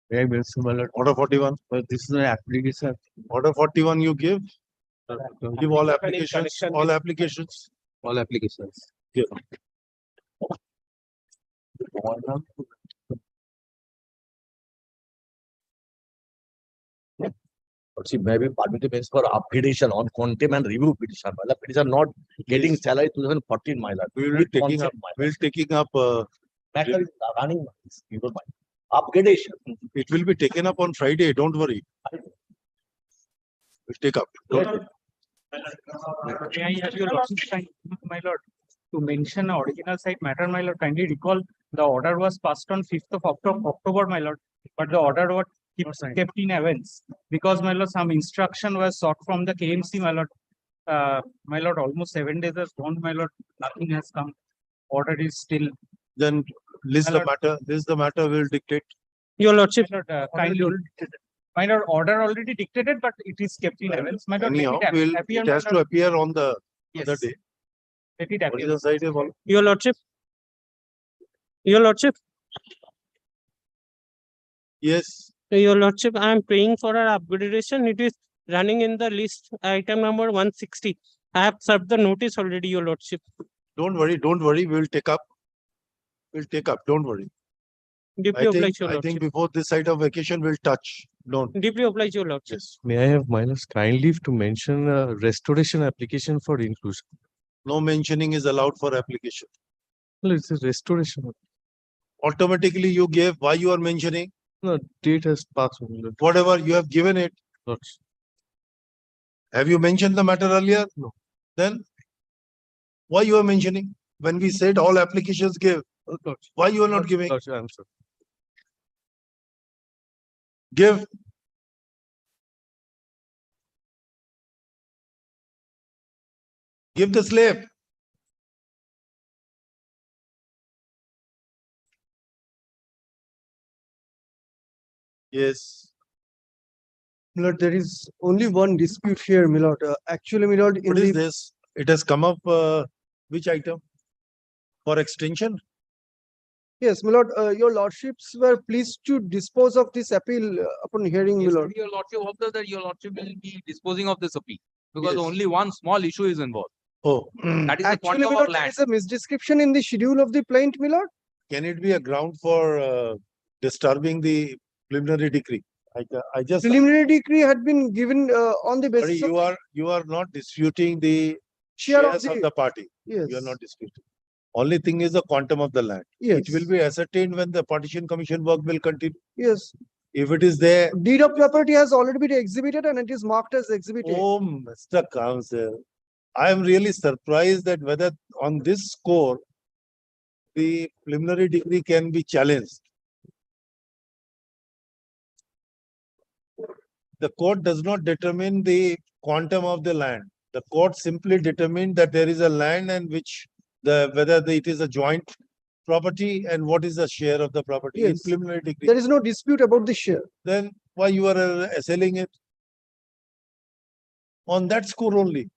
May I mention, my lord? Order 41. But this is an application. Order 41 you give. Give all applications. All applications. All applications. Give. See, maybe permitted means for upgradation on contempt and review petition. My lord, petition not getting Yes. salary 2014, my lord. We will With be taking up. concept, my We'll lord. taking up. Matter is running, you don't mind. Upgradation. It will be taken up on Friday. Don't worry. We'll take up. Don't worry. May I have your lordship's time, my lord, to mention original site matter, my lord. Kindly recall the order was passed on 5th of October, my lord, but the order was kept in abeyance because, my lord, some instruction was sought from the KMC, my lord. My lord, almost 7 days has gone, my lord. Nothing has come. Order is still. Then list My the lord. matter. List the matter. We'll dictate. Your lordship, kindly. My lord, order already dictated, but it is kept in abeyance. My lord, Anyhow, let it appear, it my has to lord. appear on the Yes. other day. Let it What appear. is the side of all? Your lordship. Your lordship. Yes. Your lordship, I am paying for our upgradation. It is running in the list item number 160. I have served the notice already, your lordship. Don't worry. Don't worry. We'll take up. We'll take up. Don't worry. Deeply obliged, your I think lordship. before this side of vacation, we'll touch. Don't. Deeply obliged, your lordship. Yes. May I have minus kind leave to mention a restoration application for inclusion? No mentioning is allowed for application. Well, it's a restoration. Automatically you gave. Why you are mentioning? No, date has passed. my lord. Whatever you have given it. Lords. Have you mentioned the matter earlier? No. Then why you are mentioning? When we said all applications give, Lords. why you are not giving? Lords, I'm sorry. Give. Give the slip. Yes. Milord, there is only one dispute here, Milord. Actually, Milord, in What is the this? It has come up, which item? For extension? yes, Milord, your lordships were pleased to dispose of this appeal upon hearing, Yes, Milord. your lordship observes that your lordship will be disposing of this appeal because Yes. only one small issue is involved. Oh, That is the Actually, quantum of Milord, there land. is a misdescription in the schedule of the plaint, Milord. can it be a ground for disturbing the preliminary decree? I just, Preliminary decree had been given on the basis of you are not disputing the share shares of of the the party. yes, You are not disputing. Only thing is the quantum of the land. yes, It will be ascertained when the partition commission work will continue. yes. If it is there, Deed of property has already been exhibited and it is marked as exhibited. oh, Mr. Counsel, I am really surprised that whether on this score, the preliminary decree can be challenged. The court does not determine the quantum of the land. The court simply determined that there is a land and which whether it is a joint property and what is the share of the property in Yes. preliminary decree. There is no dispute about the share. Then why you are assailing it? On that score only.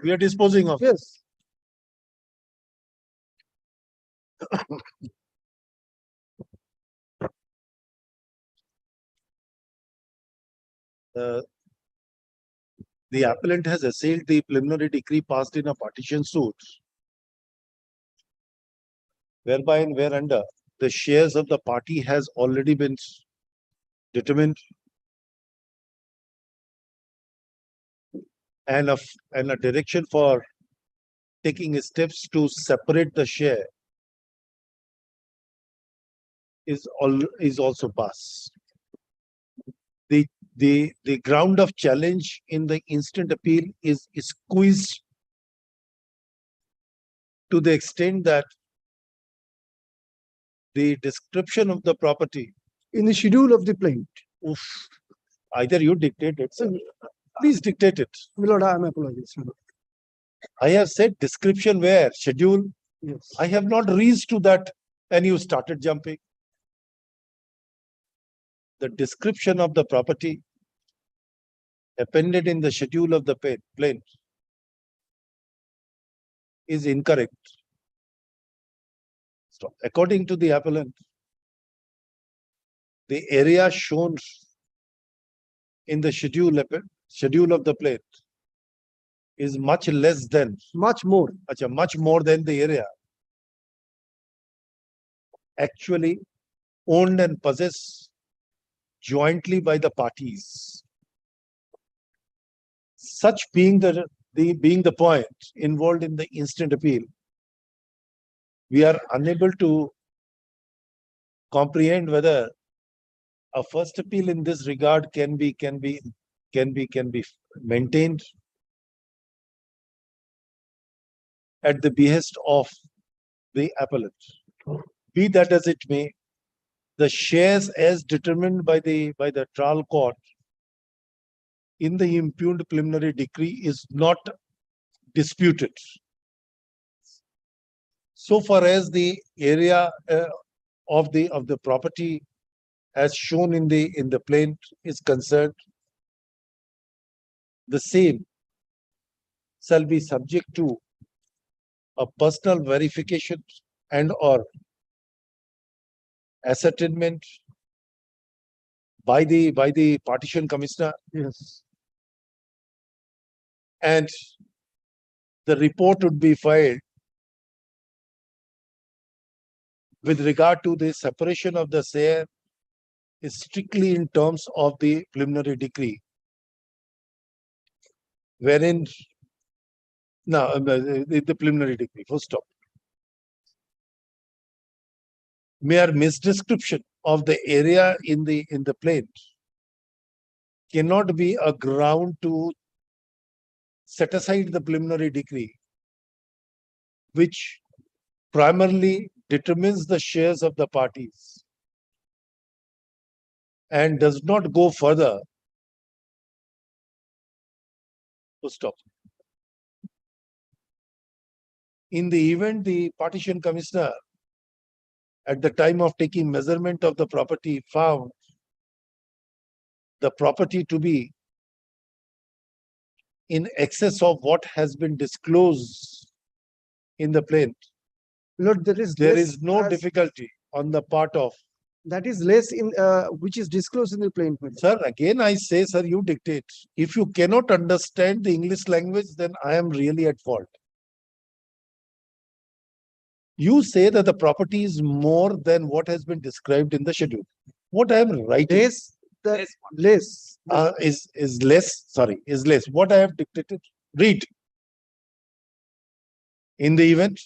We are disposing of. Yes. The appellant has assailed the preliminary decree passed in a partition suit, whereby and whereunder the shares of the party has already been determined and a direction for taking steps to separate the share is also passed. The ground of challenge in the instant appeal is squeezed to the extent that the description of the property In the schedule of the plaint. oof, either you dictate it, sir. Please dictate it. Milord, I am apologies. Milord. I have said description where schedule. Yes. I have not reached to that and you started jumping. The description of the property appended in the schedule of the plaint is incorrect. stop. According to the appellant, the area shown in the schedule of the plate is much less than, Much more. much more than the area actually owned and possessed jointly by the parties. Such being the point involved in the instant appeal, we are unable to comprehend whether a first appeal in this regard can be maintained at the behest of the appellant. Be that as it may, the shares as determined by the trial court in the impugned preliminary decree is not disputed. So far as the area of the property as shown in the plaint is concerned, the same shall be subject to a personal verification and or ascertainment by the partition commissioner, Yes. and the report would be filed with regard to the separation of the share is strictly in terms of the preliminary decree, wherein now the preliminary decree, full stop. Mere misdescription of the area in the plaint cannot be a ground to set aside the preliminary decree, which primarily determines the shares of the parties and does not go further. Full stop. In the event the partition commissioner, at the time of taking measurement of the property, found the property to be in excess of what has been disclosed in the plaint, Lord, there is there less is no as- difficulty on the part of. That is less in which is disclosed in the plaint. my lord. Sir, again I say, sir, you dictate. If you cannot understand the English language, then I am really at fault. You say that the property is more than what has been described in the schedule. What I am writing Less, the less. is less. Sorry, is less. What I have dictated. Read. In the event,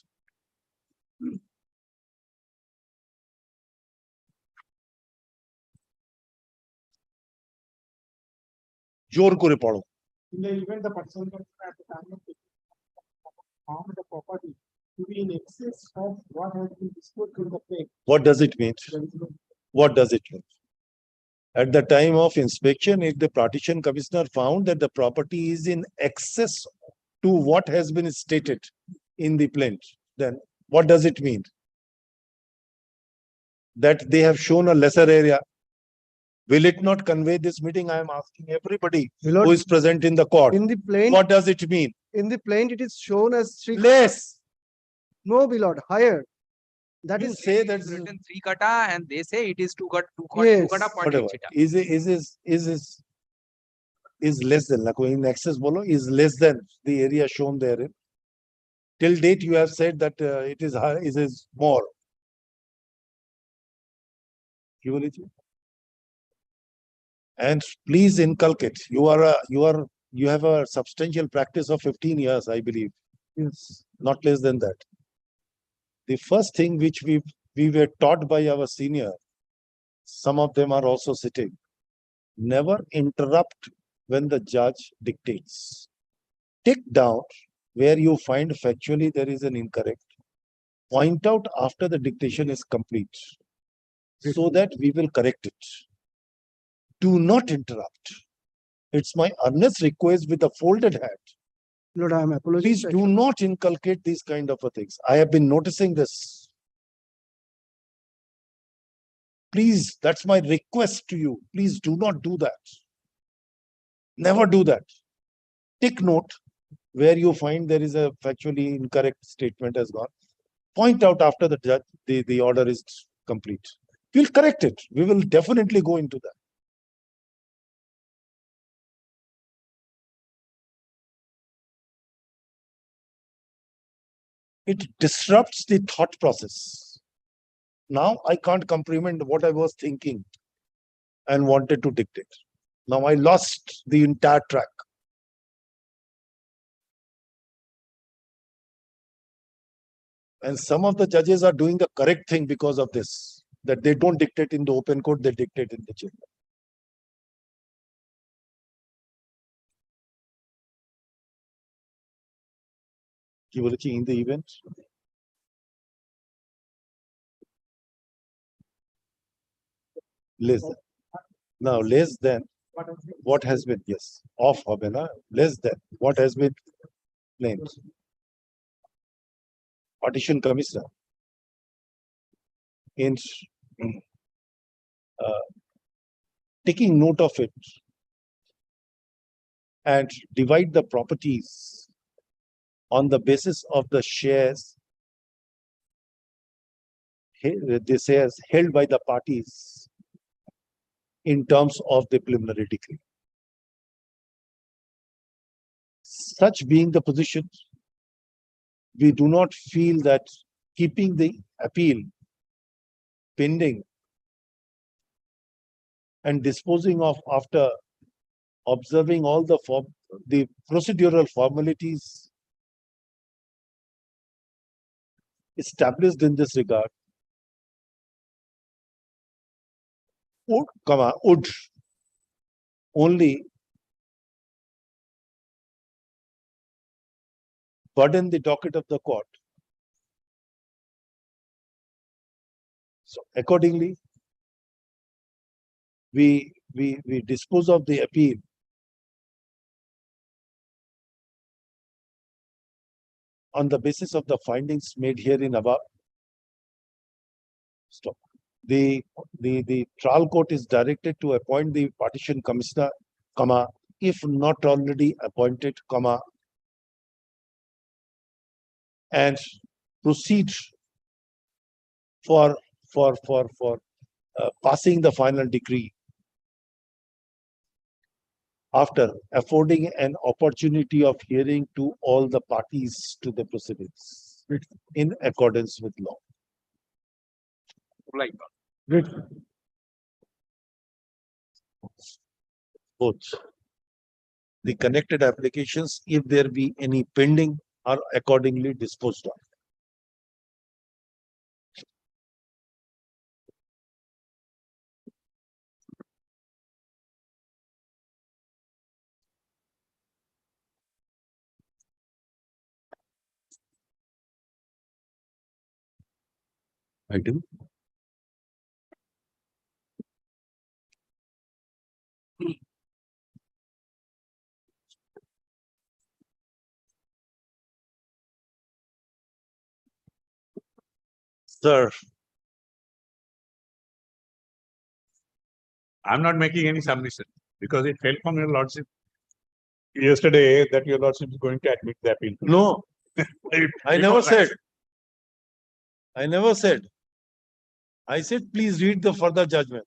जोर करे पढ़ो. In the event the person at the time of found the property to be in excess of what has been disclosed in the plate. What does it mean? There is no What does it mean? At the time of inspection, if the partition commissioner found that the property is in excess to what has been stated in the plaint, then what does it mean? That they have shown a lesser area. Will it not convey this meeting? I am asking everybody My who lord, is present in the court. in the plaint, What does it mean? in the plaint, it is shown as three. Less. No, my lord, higher. That You is say that It's written 3 kata and they say it is 2 kata, Yes. 2 kata point whatever eight theta. is less than. Like in excess, bolo is less than the area shown therein. Till date, you have said that it is high, it is more. And please inculcate. You have a substantial practice of 15 years, I believe, yes. not less than that. The first thing which we were taught by our senior, some of them are also sitting, never interrupt when the judge dictates. Take down where you find factually there is an incorrect. Point out after the dictation is complete, so that we will correct it. Do not interrupt. It's my earnest request with a folded hand. Lord, I am apologizing. Please do not inculcate these kind of things. I have been noticing this. Please, that's my request to you. Please do not do that. Never do that. Take note where you find there is a factually incorrect statement has gone. point out after the judge, the order is complete. We'll correct it. We will definitely go into that. It disrupts the thought process. Now I can't comprehend what I was thinking and wanted to dictate. Now I lost the entire track. And some of the judges are doing the correct thing because of this, that they don't dictate in the open court, they dictate in the chamber. In the event. Less than. Now less than what has been, yes, off হবে না, less than what has been named. Partition commissioner in taking note of it and divide the properties on the basis of the shares, the shares held by the parties in terms of the preliminary decree. Such being the position, we do not feel that keeping the appeal pending and disposing of after observing all the procedural formalities established in this regard would only burden the docket of the court. So accordingly, we dispose of the appeal on the basis of the findings made herein above. Stop. The trial court is directed to appoint the partition commissioner, comma, if not already appointed, comma, and proceed for passing the final decree after affording an opportunity of hearing to all the parties to the proceedings in accordance with law. Like Both the connected applications, if there be any pending, are accordingly disposed of. I do. Sir, I'm not making any submission because it fell from your lordship yesterday that your lordship is going to admit the appeal. no, I never said. I never said. I said, please read the further judgment.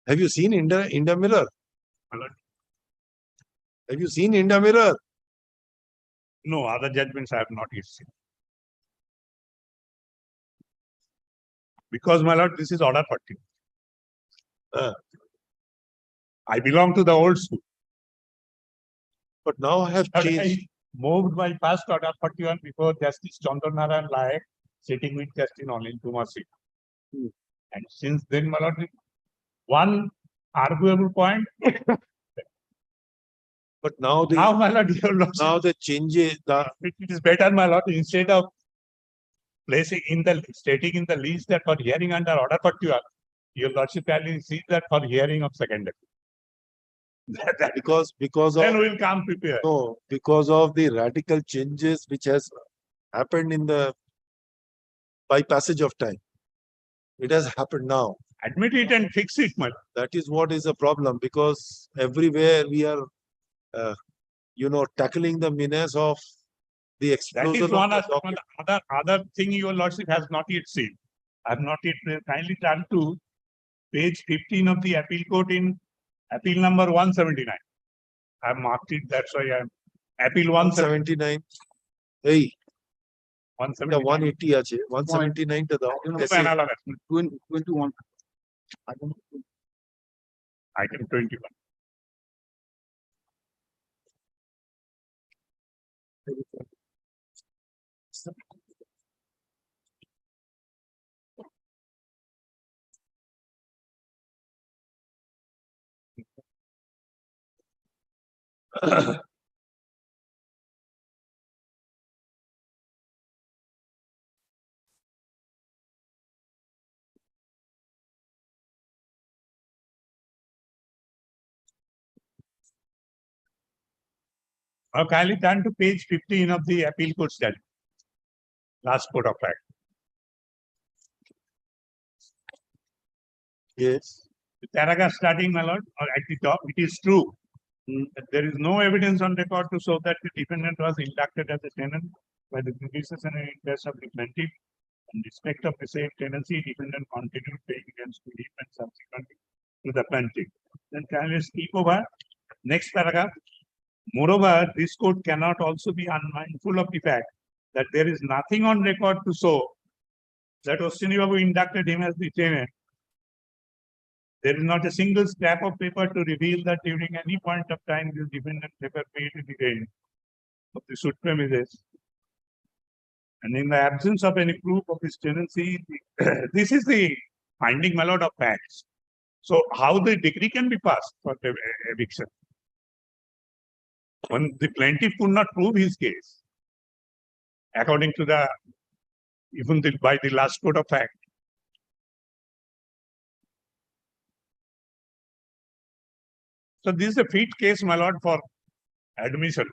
Have you seen India Mirror? Have you seen India Mirror? No, other judgments I have not yet seen. Because, my lord, this is order 40. I belong to the old school. But now I have But changed. I moved my past order 41 before Justice Tandon Lai sitting with Justice Anil Kumar Singh. And since then, my lord, one arguable point. But now Now, my lord, your lordship, now the changes, it is better, my lord, instead of placing in the stating in the list that for hearing under order 41, your lordship can see that for hearing of second. because Then of we'll come prepared. no, because of the radical changes which has happened in the by passage of time. It has happened now. Admit it and fix it, my lord. That is what is a problem, because everywhere we are, tackling the menace of the That explosion is of one the aspect. document. Other thing your lordship has not yet seen. I have not yet kindly turn to page 15 of the appeal court in appeal number 179. I have marked it, that's why I am appeal 179. 179. Hey, the 179. 180 আছে 179 টা দাও Analogous. 21. Item 21. Now kindly turn to page 15 of the appeal court statute. Last court of fact. Yes. The paragraph starting, my lord, or at the top, it is true that there is no evidence on record to show that the defendant was inducted as a tenant by the predecessor and interest of the plaintiff. In respect of the same tenancy, defendant continued paying against to him and subsequently to the plaintiff. Then kindly skip over next paragraph. Moreover, this court cannot also be unmindful of the fact that there is nothing on record to show that Ashwini Babu inducted him as the tenant. There is not a single scrap of paper to reveal that during any point of time this defendant ever paid the rent of the suit premises. And in the absence of any proof of his tenancy, this is the finding, my lord, of facts. So how the decree can be passed for the eviction? When the plaintiff could not prove his case, according to the, even by the last court of fact. So this is a fit case, my lord, for admission.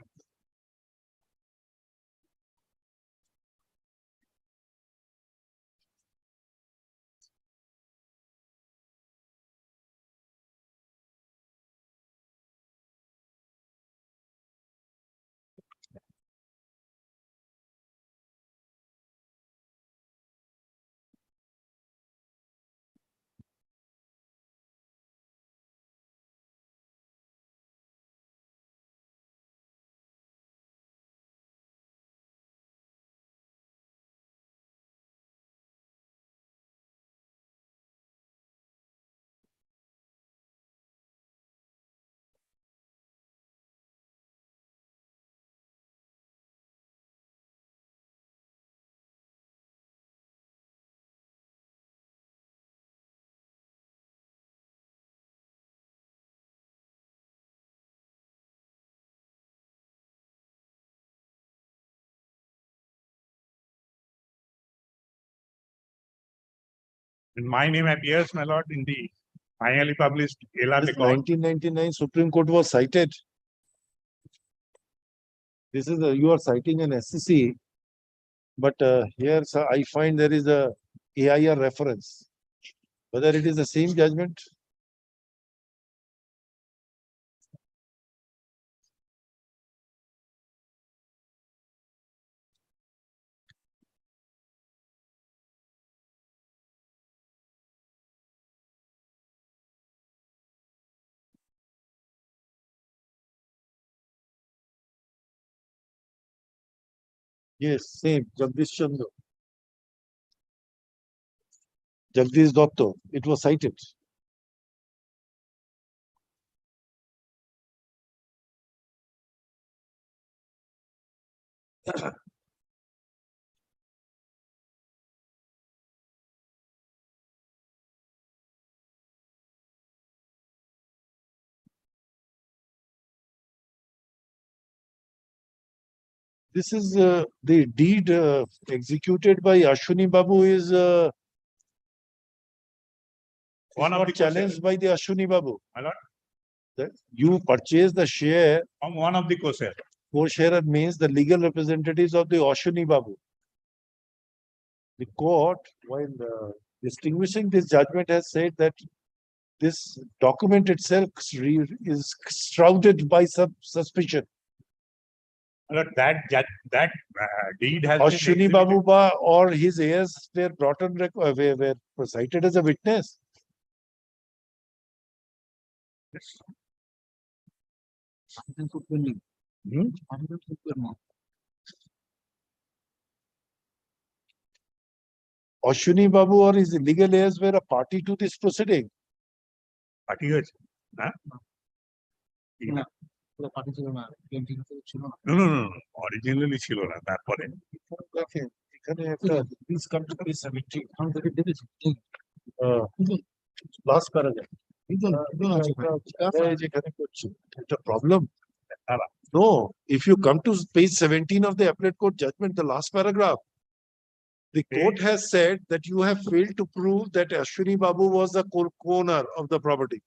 And my name appears, my lord, in the finally published LR This record. 1999 Supreme Court was cited. This is you are citing an SCC, but here I find there is a AIR reference. Whether it is the same judgment? Yes, same. Jagdish Chandra. Jagdish Dotto. It was cited. This is the deed executed by Ashwini Babu is One of not the challenged by the Ashwini Babu. My lord? That you purchase the share, From one of the co-sharer. co-sharer means the legal representatives of the Ashwini Babu. The court, while distinguishing this judgment, has said that this document itself is shrouded by some suspicion. My lord, that deed has been Ashwini executed. Babu Ba or his heirs were brought on record, were cited as a witness. Hmm? Ashwini Babu or his legal heirs were a party to this proceeding. Party হয়েছে, হ্যাঁ? No, no, no, originally ছিল না, তারপরে। দেখেন, এখানে একটা please come to page 17. Last paragraph. যেখানে করছি, একটা problem. No, if you come to page 17 of the appellate court judgment, the last paragraph, the court has said that you have failed to prove that Ashwini Babu was the co-owner of the property.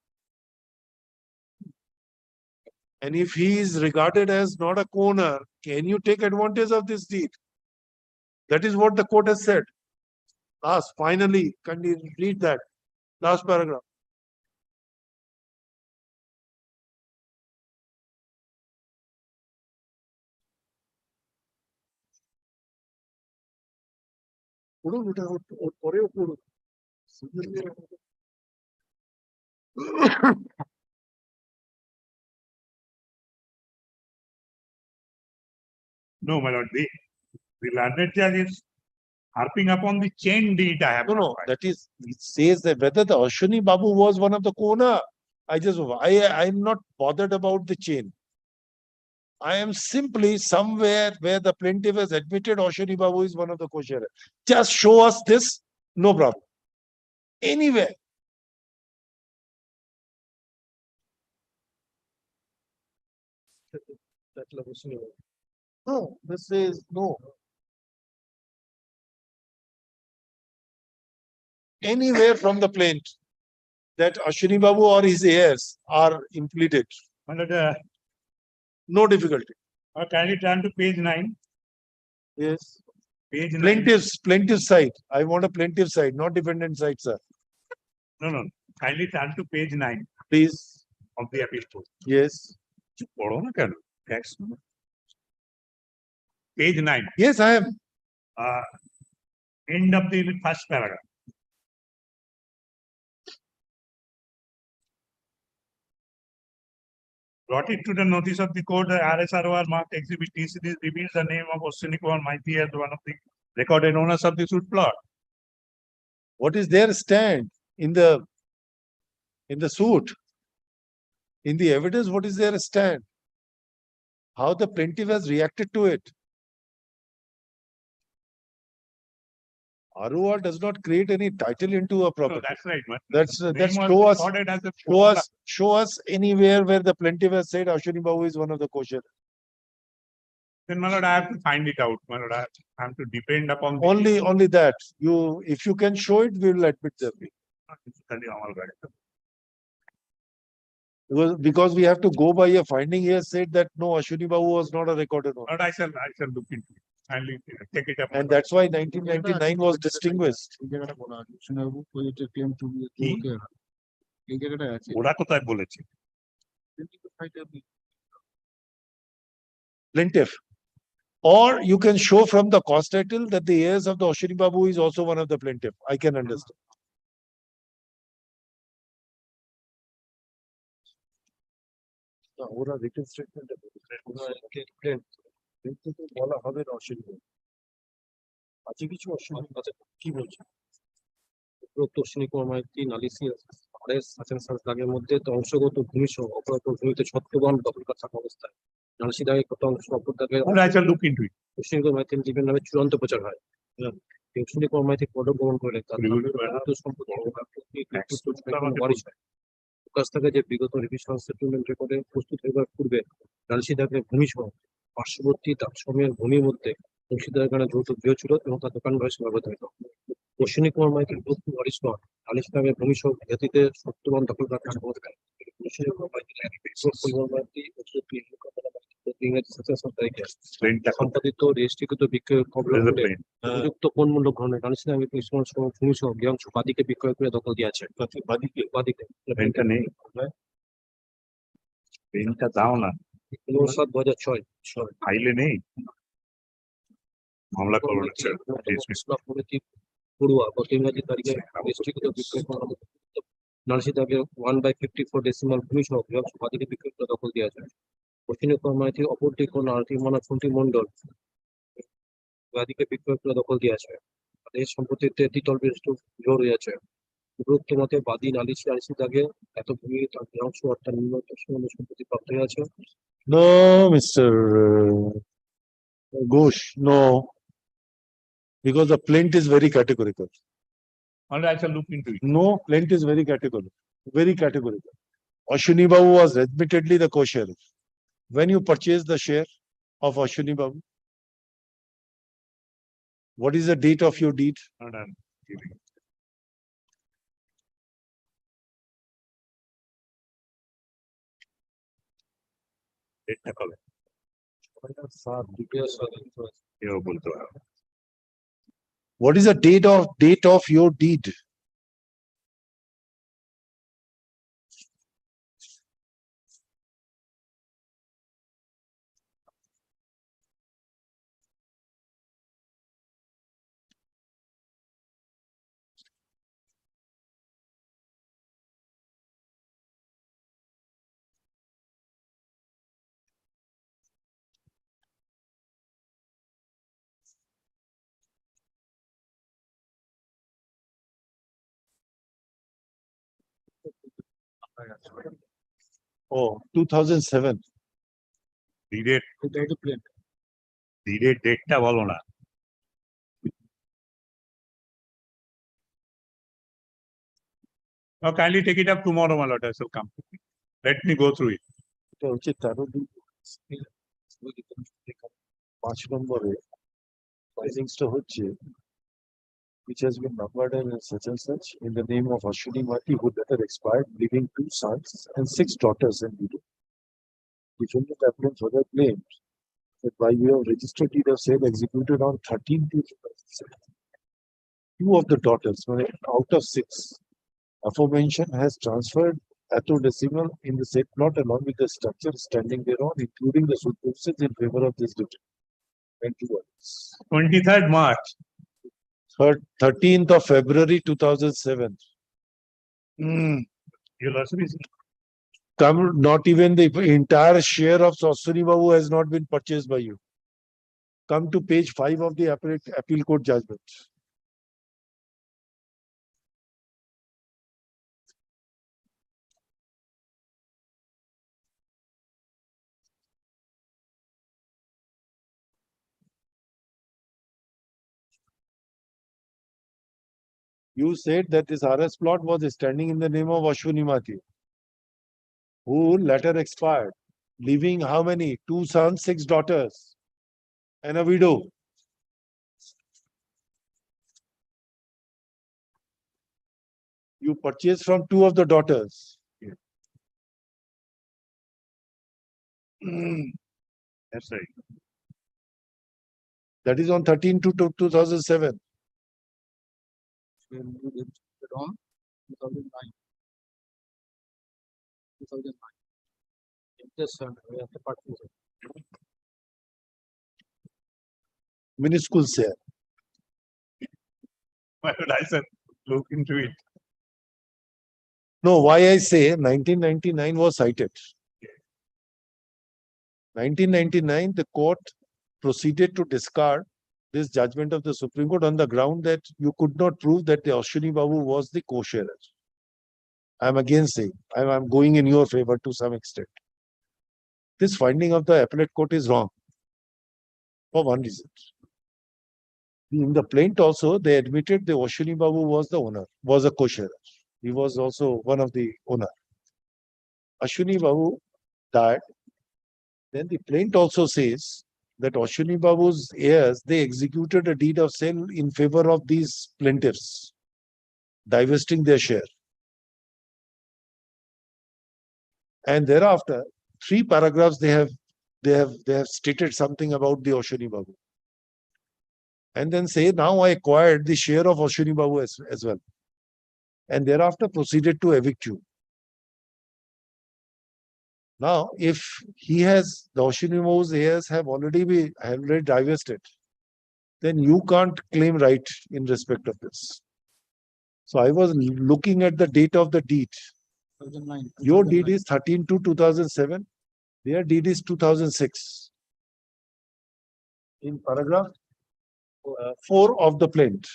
And if he is regarded as not a co-owner, can you take advantage of this deed? That is what the court has said. Finally, can you read that last paragraph? পড়ুন, ওটা ওর পরেও পড়ুন। No, my lord, the landed judge is harping upon the chain deed I have. No, not filed. that is, it says that whether the Ashwini Babu was one of the co-owner. I'm not bothered about the chain. I am simply somewhere where the plaintiff has admitted Ashwini Babu is one of the co-sharer. Just show us this, no problem. Anywhere. No, this is no. Anywhere from the plaint that Ashwini Babu or his heirs are implicated. My lord, No difficulty. kindly turn to page 9. Yes. Page 9. Plaintiff side. I want a plaintiff side, not defendant side, sir. No. Kindly turn to page 9 Please. of the appeal court. Yes. পড়ো না কেন? Text. Page 9, Yes, I am. end of the first paragraph. Brought it to the notice of the court, the RSROR marked exhibit T series reveals the name of Ashwini Kumar Maiti as one of the recorded owners of the suit plot. What is their stand in the suit? In the evidence, what is their stand? How the plaintiff has reacted to it? ROR does not create any title into a So property. that's right, man. That's Name show was us, recorded as a show us anywhere where the plaintiff has said Ashwini Babu is one of the kosher. Then, my lord, I have to find it out. My lord, I have to depend upon the Only that. If you can show it, we will admit them. Because we have to go by a finding. He has said that no, Ashwini Babu was not a recorded owner. But I shall look into it. Kindly take it up. And that's why 1999 was distinguished. ওরা কোথায় বলেছে? Plaintiff. Or you can show from the cost title that the heirs of the Ashwini Babu is also one of the plaintiff. I can understand. ওরা written statement বলা হবে না অশ্বিনী বাবু। আছে কিছু অশ্বিনী কি বলছে? উপরোক্ত অশ্বিনী কুমার মাইতি নালিশি দাগের মধ্যে অংশগত ভূমি সহ অপরাধ ভূমিতে ছত্রবান দখলকার থাকা অবস্থায় নালিশি দাগে কত অংশ অপর দাগে I shall look into it. Ashwini Kumar মাইতির জীবনের নামে চূড়ান্ত প্রচার হয়। অশ্বিনী কুমার মাইতি পদগ্রহণ করলে তার সম্পত্তি কাছ থেকে যে বিগত রিভিশন সেটেলমেন্ট রেকর্ডে প্রস্তুত হবার পূর্বে নালিশি দাগের ভূমি সহ পার্শ্ববর্তী সময়ের ভূমির মধ্যে অংশীদারের কারণে যৌথ গৃহ ছিল এবং তার দোকান ঘরে সীমাবদ্ধ। অশ্বিনী কুমার মাইতির বন্ধু হরিশ নালিশ দাগের ভূমি সহ জাতিতে সত্যবান দখলদার থাকা অবস্থায় অশ্বিনী কুমার মাইতি সম্পাদিত রেজিস্ট্রিকৃত বিক্রয়ের খবর উপযুক্ত কোন মূল্য গ্রহণে নালিশি দাগের ভূমি সহ গৃহাংশ বাদীকে বিক্রয় করে দখল দিয়েছে। বাদীকে পেনটা নেই। পেনটা দাও না। 7/2006 ফাইলে নেই। মামলা করবো না। পড়ুয়া গত ইংরাজি তারিখে রেজিস্ট্রিকৃত বিক্রয় নালিশি দাগে 1/54 ডেসিমাল ভূমি সহ গৃহাংশ বাদীকে বিক্রয় করে দখল দেওয়া যায়। অশ্বিনী কুমার মাইতি অপরটি কোন আর্থিক মানাফন্টি মন্ডল বাদীকে বিক্রয় করে দখল দেওয়া যায়। এই সম্পত্তিতে দ্বিতল বিশিষ্ট গৃহ রয়েছে। উপরোক্ত মতে বাদী নালিশি দাগে এত ভূমি তার গৃহাংশ অর্থাৎ নিম্নতম সম্পত্তি প্রাপ্ত হয়েছে। No, Mr. Ghosh, no. Because the plaint is very categorical. I shall look into it. No, plaint is very categorical. Very categorical. Ashwini Babu was admittedly the kosher. When you purchase the share of Ashwini Babu? What is the date of your deed? Not I'm giving. डेटটা কবে? এও বলতে পারবো। What is the date of your deed? Oh, 2007. ডিডের ডিডের ডেটটা বলো না। Oh, kindly take it up tomorrow, my lord. I shall come. Let me go through it. এটা হচ্ছে 5 নম্বরে pricings-টা হচ্ছে which has been numbered as such and such in the name of Ashwini Mati, who later expired, leaving 2 sons and 6 daughters in widow. Defendant applicant further claimed that by way of registered deed of sale executed on 13/2/2007, 2 of the daughters, out of 6, aforementioned has transferred decimal in the said plot along with the structure standing thereon, including the superficies in favor of this defendant. And 2 others. 23rd March. 13th of February 2007. You'll also be Come, not even the entire share of Ashwini Babu has not been purchased by you. Come to page 5 of the appeal court judgment. You said that this RS plot was standing in the name of Ashwini Mati, who later expired, leaving how many? 2 sons, 6 daughters, and a widow. You purchased from 2 of the daughters. That's right. That is on 13/2/2007. On 2009. 2009. Yes, sir. We have to purchase it. Minuscule share. Why would I said look into it? No, why I say 1999 was cited. 1999, the court proceeded to discard this judgment of the Supreme Court on the ground that you could not prove that the Ashwini Babu was the co-sharer. I'm again saying, I'm going in your favor to some extent. This finding of the appellate court is wrong for one reason. In the plaint also, they admitted the Ashwini Babu was the owner, was a co-sharer. He was also one of the owner. Ashwini Babu died. Then the plaint also says that Ashwini Babu's heirs, they executed a deed of sale in favor of these plaintiffs, divesting their share. And thereafter, 3 paragraphs they have stated something about the Ashwini Babu. And then say, now I acquired the share of Ashwini Babu as well. And thereafter proceeded to evict you. Now, if he has, the Ashwini Babu's heirs have already divested, then you can't claim right in respect of this. So I was looking at the date of the deed. 2009. Your deed is 13/2/2007. Their deed is 2006. In paragraph 4 of the plaint.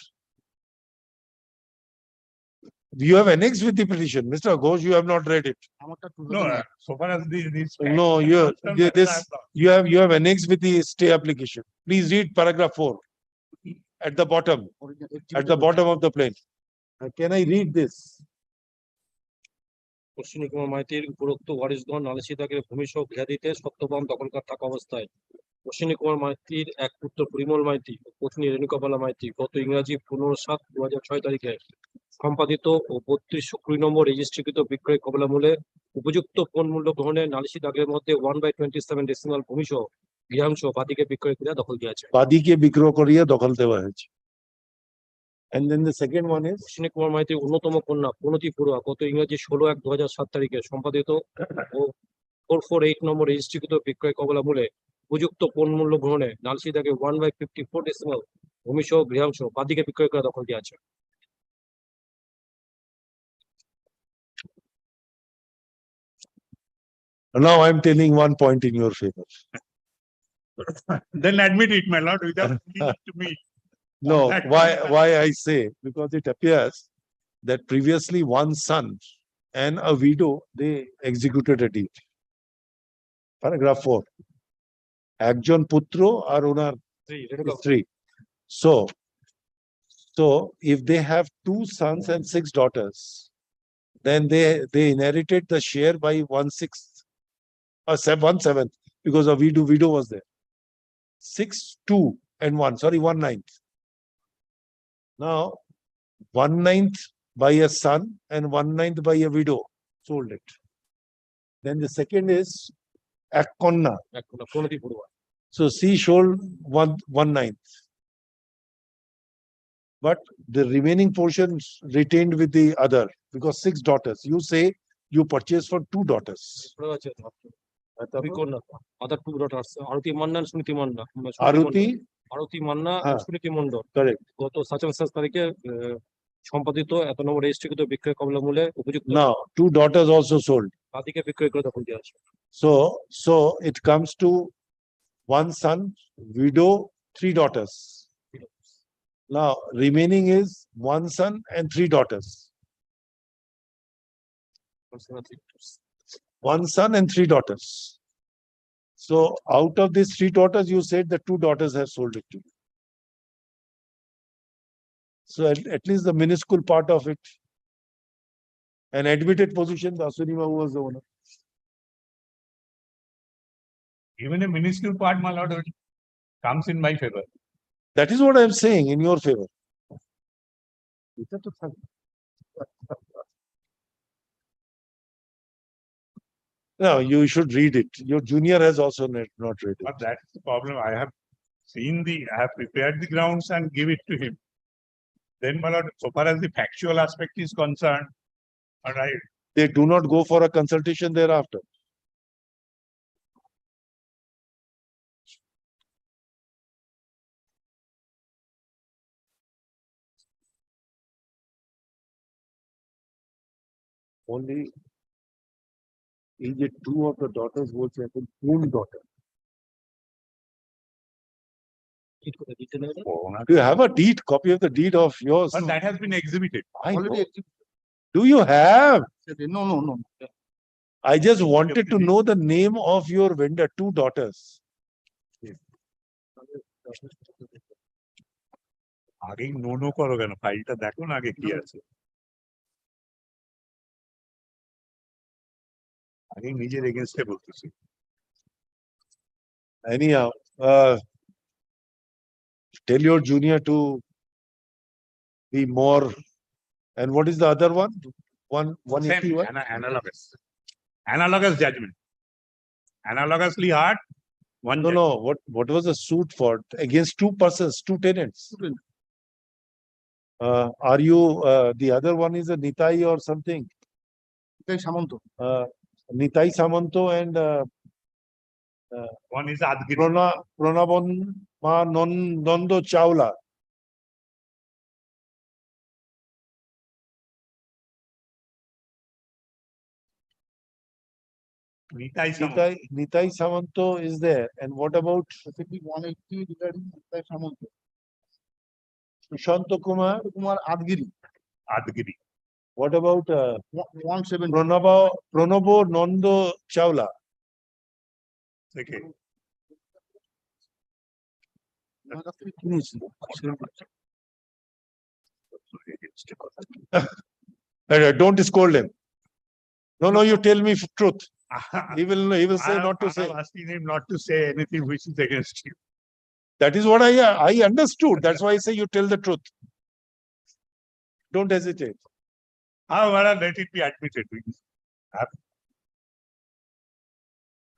You have annexed with the petition. Mr. Ghosh, you have not read it. No, so far as these. No, you have annexed with the stay application. Please read paragraph 4 at the bottom of the plaint. Can I read this? Ashwini Kumar মাইতির উপরোক্ত ওয়ারিশগণ নালিশি দাগের ভূমি সহ গৃহাদিতে সত্যবান দখলকার থাকা অবস্থায় অশ্বিনী কুমার মাইতির এক পুত্র পরিমল মাইতি ও পত্নী রেণুকাবালা মাইতি গত ইংরাজি 15/7/2006 তারিখে সম্পাদিত ও 32 নম্বর রেজিস্ট্রিকৃত বিক্রয় কবলামূলে উপযুক্ত পণমূল্য গ্রহণে নালিশি দাগের মধ্যে 1/27 ডেসিমাল ভূমি সহ গৃহাংশ বাদীকে বিক্রয় করিয়া দখল দিয়েছে। বাদীকে বিক্রয় করিয়া দখল দেওয়া হয়েছে। And then the second one is Ashwini Kumar মাইতির অন্যতম কন্যা প্রণতি বড়ুয়া গত ইংরাজি 16/1/2007 তারিখে সম্পাদিত ও 448 নম্বর রেজিস্ট্রিকৃত বিক্রয় কবলামূলে উপযুক্ত পণমূল্য গ্রহণে নালিশি দাগে 1/54 ডেসিমাল ভূমি সহ গৃহাংশ বাদীকে বিক্রয় করে দখল দিয়েছে। now I'm telling one point in your favor. Then admit it, my lord, without giving it to me. No, That- why I say, because it appears that previously one son and a widow, they executed a deed. Paragraph 4. একজন পুত্র আর ওনার স্ত্রী. So if they have 2 sons and 6 daughters, then they inherited the share by 1/6 or 1/7 because a widow was there. 6, 2 and 1, sorry, 1/9. Now 1/9 by a son and 1/9 by a widow sold it. Then the second is Akkonna. Pranati Barua So she sold 1/9. But the remaining portion retained with the other because 6 daughters. You say you purchased for 2 daughters. দুই কন্যা other two daughters Arati Manna and Suniti Manna Aruti, Arati Manna হ্যাঁ। and Suniti Mondal correct. গত 7 তারিখে সম্পাদিত এত নম্বর রেজিস্ট্রিকৃত বিক্রয় কবলামূলে উপযুক্ত Now 2 daughters also sold. বাদীকে বিক্রয় করে দখল দিয়েছে। So it comes to 1 son, widow, 3 daughters. Now remaining is 1 son and 3 daughters. 1 son and 3 daughters. So out of these 3 daughters, you said the 2 daughters have sold it to you. So at least the minuscule part of it, an admitted position, the Aswini Babu was the owner. Even a minuscule part, my lord, comes in my favor. That is what I am saying in your favor. No, you should read it. Your junior has also not read it. But that's the problem. I have I have prepared the grounds and give it to him. Then, my lord, so far as the factual aspect is concerned, all right, They do not go for a consultation thereafter. Only in the 2 of the daughters was a own daughter. ঠিক করে দিতে নেই না? Do you have a deed, copy of the deed of yours? but that has been exhibited. I know. Do you have? No. I just wanted to know the name of your vendor, 2 daughters. আগে no করো কেন, ফাইলটা দেখো না আগে কি আছে। আগে নিজের এগেনস্টে বলতেছি। Anyhow, tell your junior to be more. And what is the other one? 181? Analogous judgment. Analogously hard. No. What was the suit for? Against 2 persons, 2 tenants. Are you, the other one is a Nitai or something? Nitai Samanto and One is Adgiri. Pranabon Nondo Chawla. Nitai Samanto is there. And what about 180 regarding Nitai Samanto. Sushanta Kumar? Adgiri. What about 170. Pranabo Nondo Chawla? Okay. Don't scold him. No, you tell me truth. He will say not to I'm say. asking him not to say anything which is against you. That is what I understood. That's why I say you tell the truth. Don't hesitate. However, let it be admitted.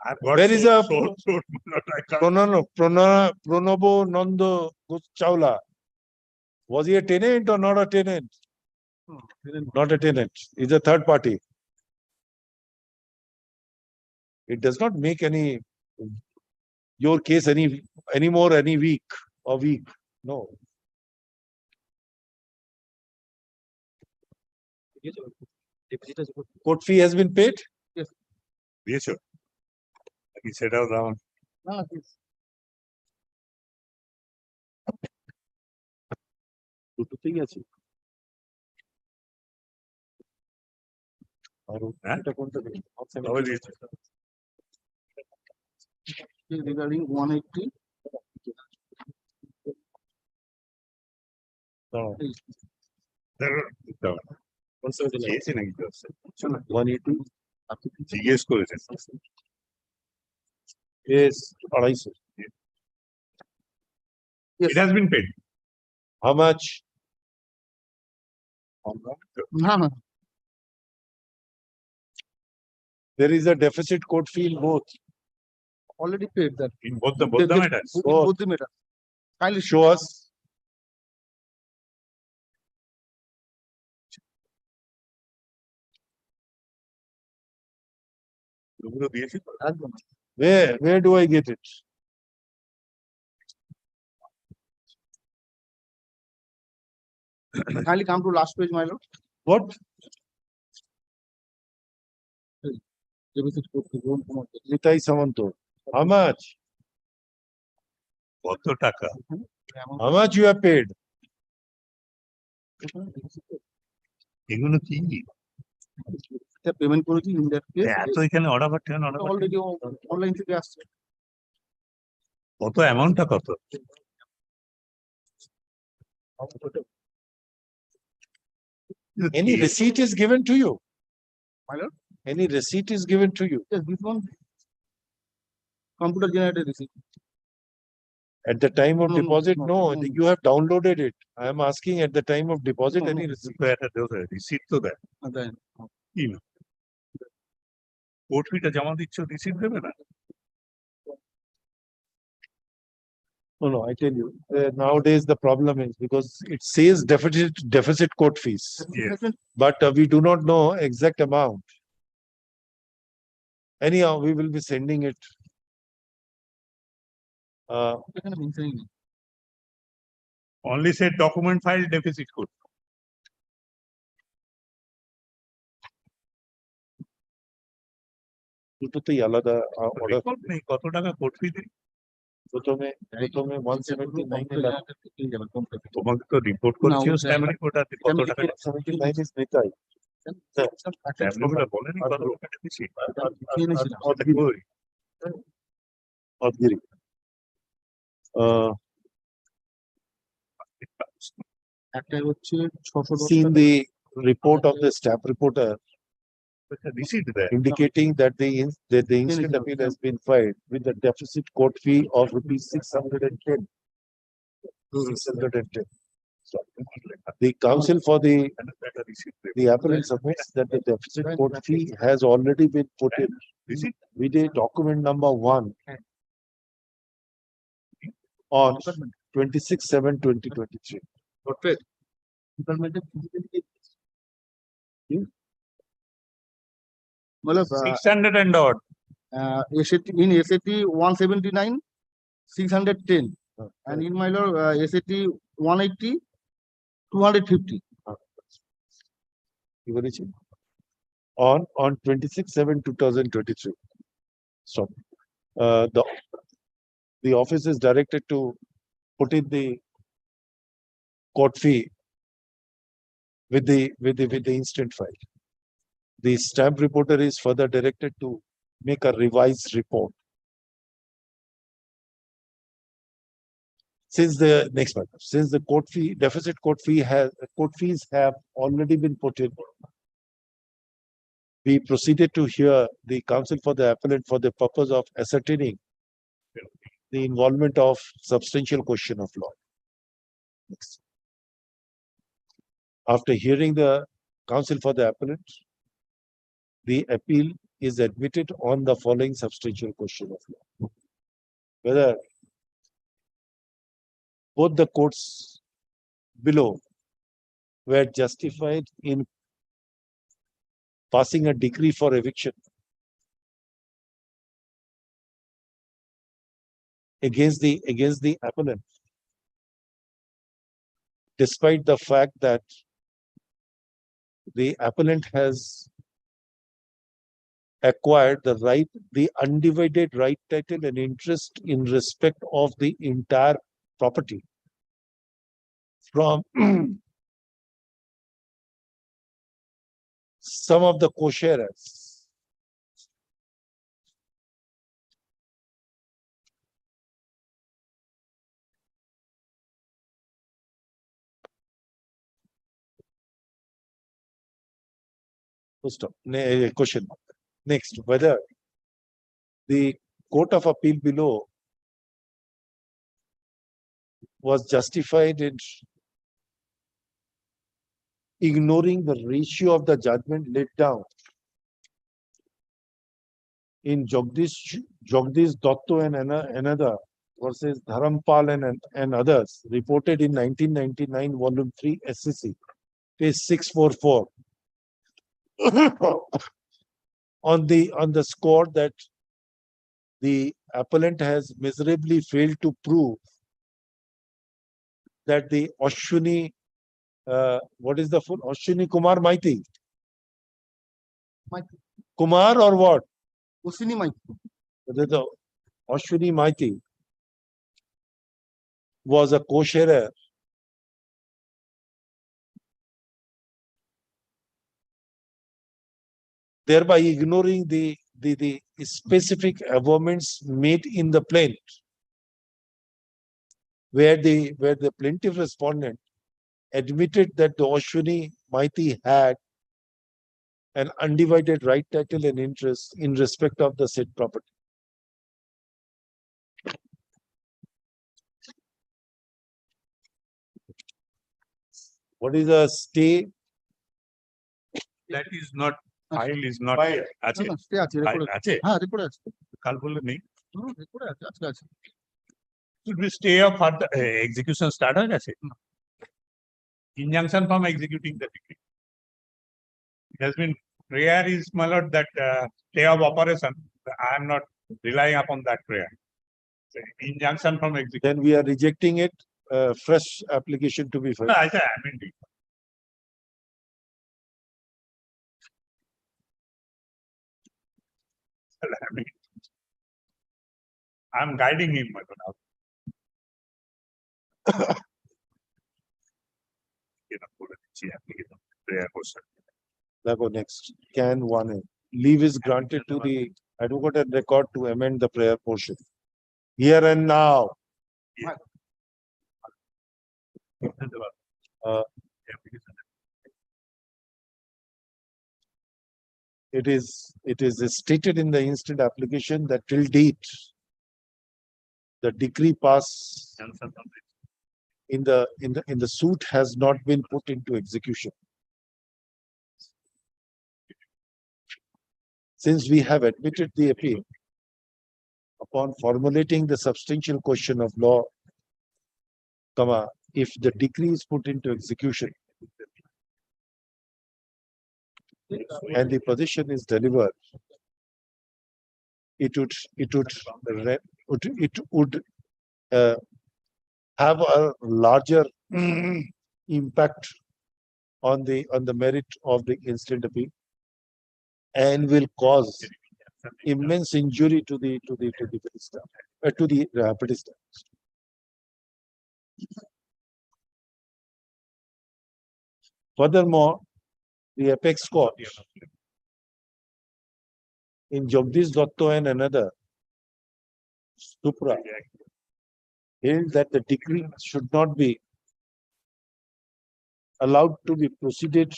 I've got Where is a so, I can't. Pronobo Nando Chawla? Was he a tenant or not a tenant? Not a tenant. He's a third party. It does not make your case any weak or weak. No. Court fee has been paid? Yes, sir. He said out down. দুটোতেই আছে আর এটা কোনটা regarding 180. চেয়েছে নাকি তো? 180 জিজ্ঞেস করেছেন। is 250. It has been paid. How much? There is a deficit court fee in both. Already paid that. In both the matters. Both the matter. Kindly Show us. ওগুলো দিয়েছি তো? Where do I get it? Kindly come to last page, my lord. What? Nitai Samanto. How much? কত টাকা? How much you have paid? এগুলো কি? Payment করেছি in that case. এত এখানে অর্ডার পাঠান Already online থেকে আসছে। কত অ্যামাউন্টটা কত? Any receipt is given to you? My lord? Any receipt is given to you? Yes, this one. Computer generated receipt. At the time of No, deposit, no, no, no. you have downloaded it. I am asking at the time of deposit, No, any no. receipt? তো একটা receipt তো দেয়। কি না? Court ফিটা জমা দিচ্ছ receipt দেবে না? No, I tell you, nowadays the problem is because it says deficit court fees, Yes. but we do not know exact amount. Anyhow, we will be sending it. Only said document file deficit code. দুটোতেই আলাদা order. Record নেই কত টাকা court ফি দিই। প্রথমে 179 তোমাকে তো report করছি স্ট্যাম্প রিপোর্ট আছে কত টাকা। 79 is Nitai. স্ট্যাম্প রিপোর্ট বলেনি কত টাকা দিছি। Adgiri. একটা হচ্ছে 600 Seen the report of the staff reporter receipt দেয়। indicating that the instant appeal has been filed with the deficit court fee of rupees 610. 610. The counsel for the appellant submits that the deficit court fee has already been put in with a document number 1 on 26/7/2023. मतलब 600 and odd. SAT in SAT 179 610 and in my lord SAT 180 250 কি বলেছি? On 26/7/2023. Stop. The office is directed to put in the court fee with the instant file. The stamp reporter is further directed to make a revised report. Since the deficit court fees have already been put in, we proceeded to hear the counsel for the appellant for the purpose of ascertaining the involvement of substantial question of law. Next. After hearing the counsel for the appellant, the appeal is admitted on the following substantial question of law. Whether both the courts below were justified in passing a decree for eviction against the appellant, despite the fact that the appellant has acquired the undivided right, title, and interest in respect of the entire property from some of the co-sharers. Stop. Question mark. Next, whether the Court of Appeal below was justified in ignoring the ratio of the judgment laid down in Jagdish Datto and another versus Dharampal and others, reported in 1999, Volume 3, SCC, page 644. on the score that the appellant has miserably failed to prove that the Ashwini, what is the full Ashwini Kumar Maiti? Kumar or what? Usini Maiti. The Ashwini Maiti was a co-sharer thereby ignoring the specific averments made in the plaint, where the plaintiff respondent admitted that the Ashwini Maiti had an undivided right, title, and interest in respect of the said property. What is a stay? That is not, file is not. File. আছে? stay আছে, File record আছে? হ্যাঁ, record আছে। কাল বললে নেই। record আছে, আজকে আছে। Should we stay of further execution start হয়ে গেছে? Injunction from executing the decree. It has been prayer is, my lord, that stay of operation. I am not relying upon that prayer. So, injunction from execution. Then we are rejecting it. Fresh application to be No, filed. I say, I mean, I'm guiding him, my lord. Prayer question. Now go next. Can 1A. Leave is granted to the advocate and record to amend the prayer portion. Here and now. It is stated in the instant application that till date, the decree pass in the suit has not been put into execution. Since we have admitted the appeal, upon formulating the substantial question of law, if the decree is put into execution and the position is delivered, it would have a larger impact on the merit of the instant appeal and will cause immense injury to the petitioner, petitioner. Furthermore, the apex court in Jagdish Datto and another Supra held that the decree should not be allowed to be proceeded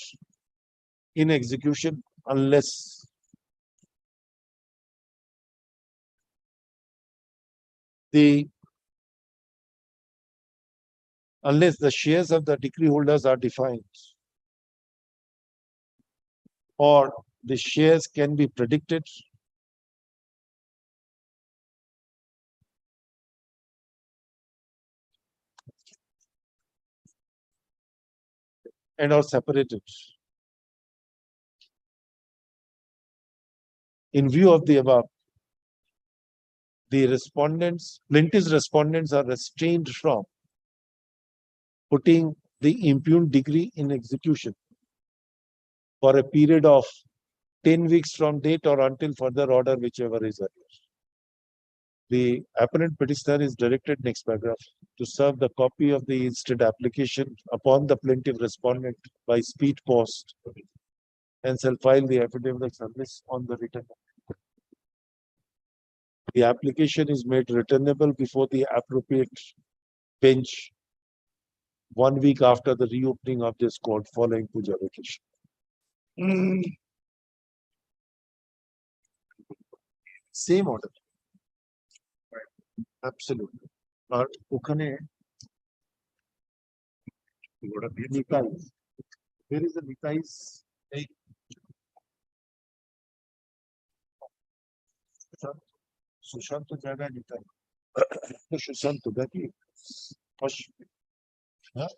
in execution unless the shares of the decree holders are defined or the shares can be predicted and are separated. In view of the above, the plaintiff's respondents are restrained from putting the impugned decree in execution for a period of 10 weeks from date or until further order, whichever is earlier. The appellant petitioner is directed, next paragraph, to serve the copy of the instant application upon the plaintiff respondent by speed post and shall file the affidavit of service on the return. The application is made returnable before the appropriate bench 1 week after the reopening of this court following puja vacation. Same order. Absolutely. আর ওখানে Nitai, there is a নিতাই's এই সুশান্ত জায়গায় নিতাই তো সুশান্ত দেখি হ্যাঁ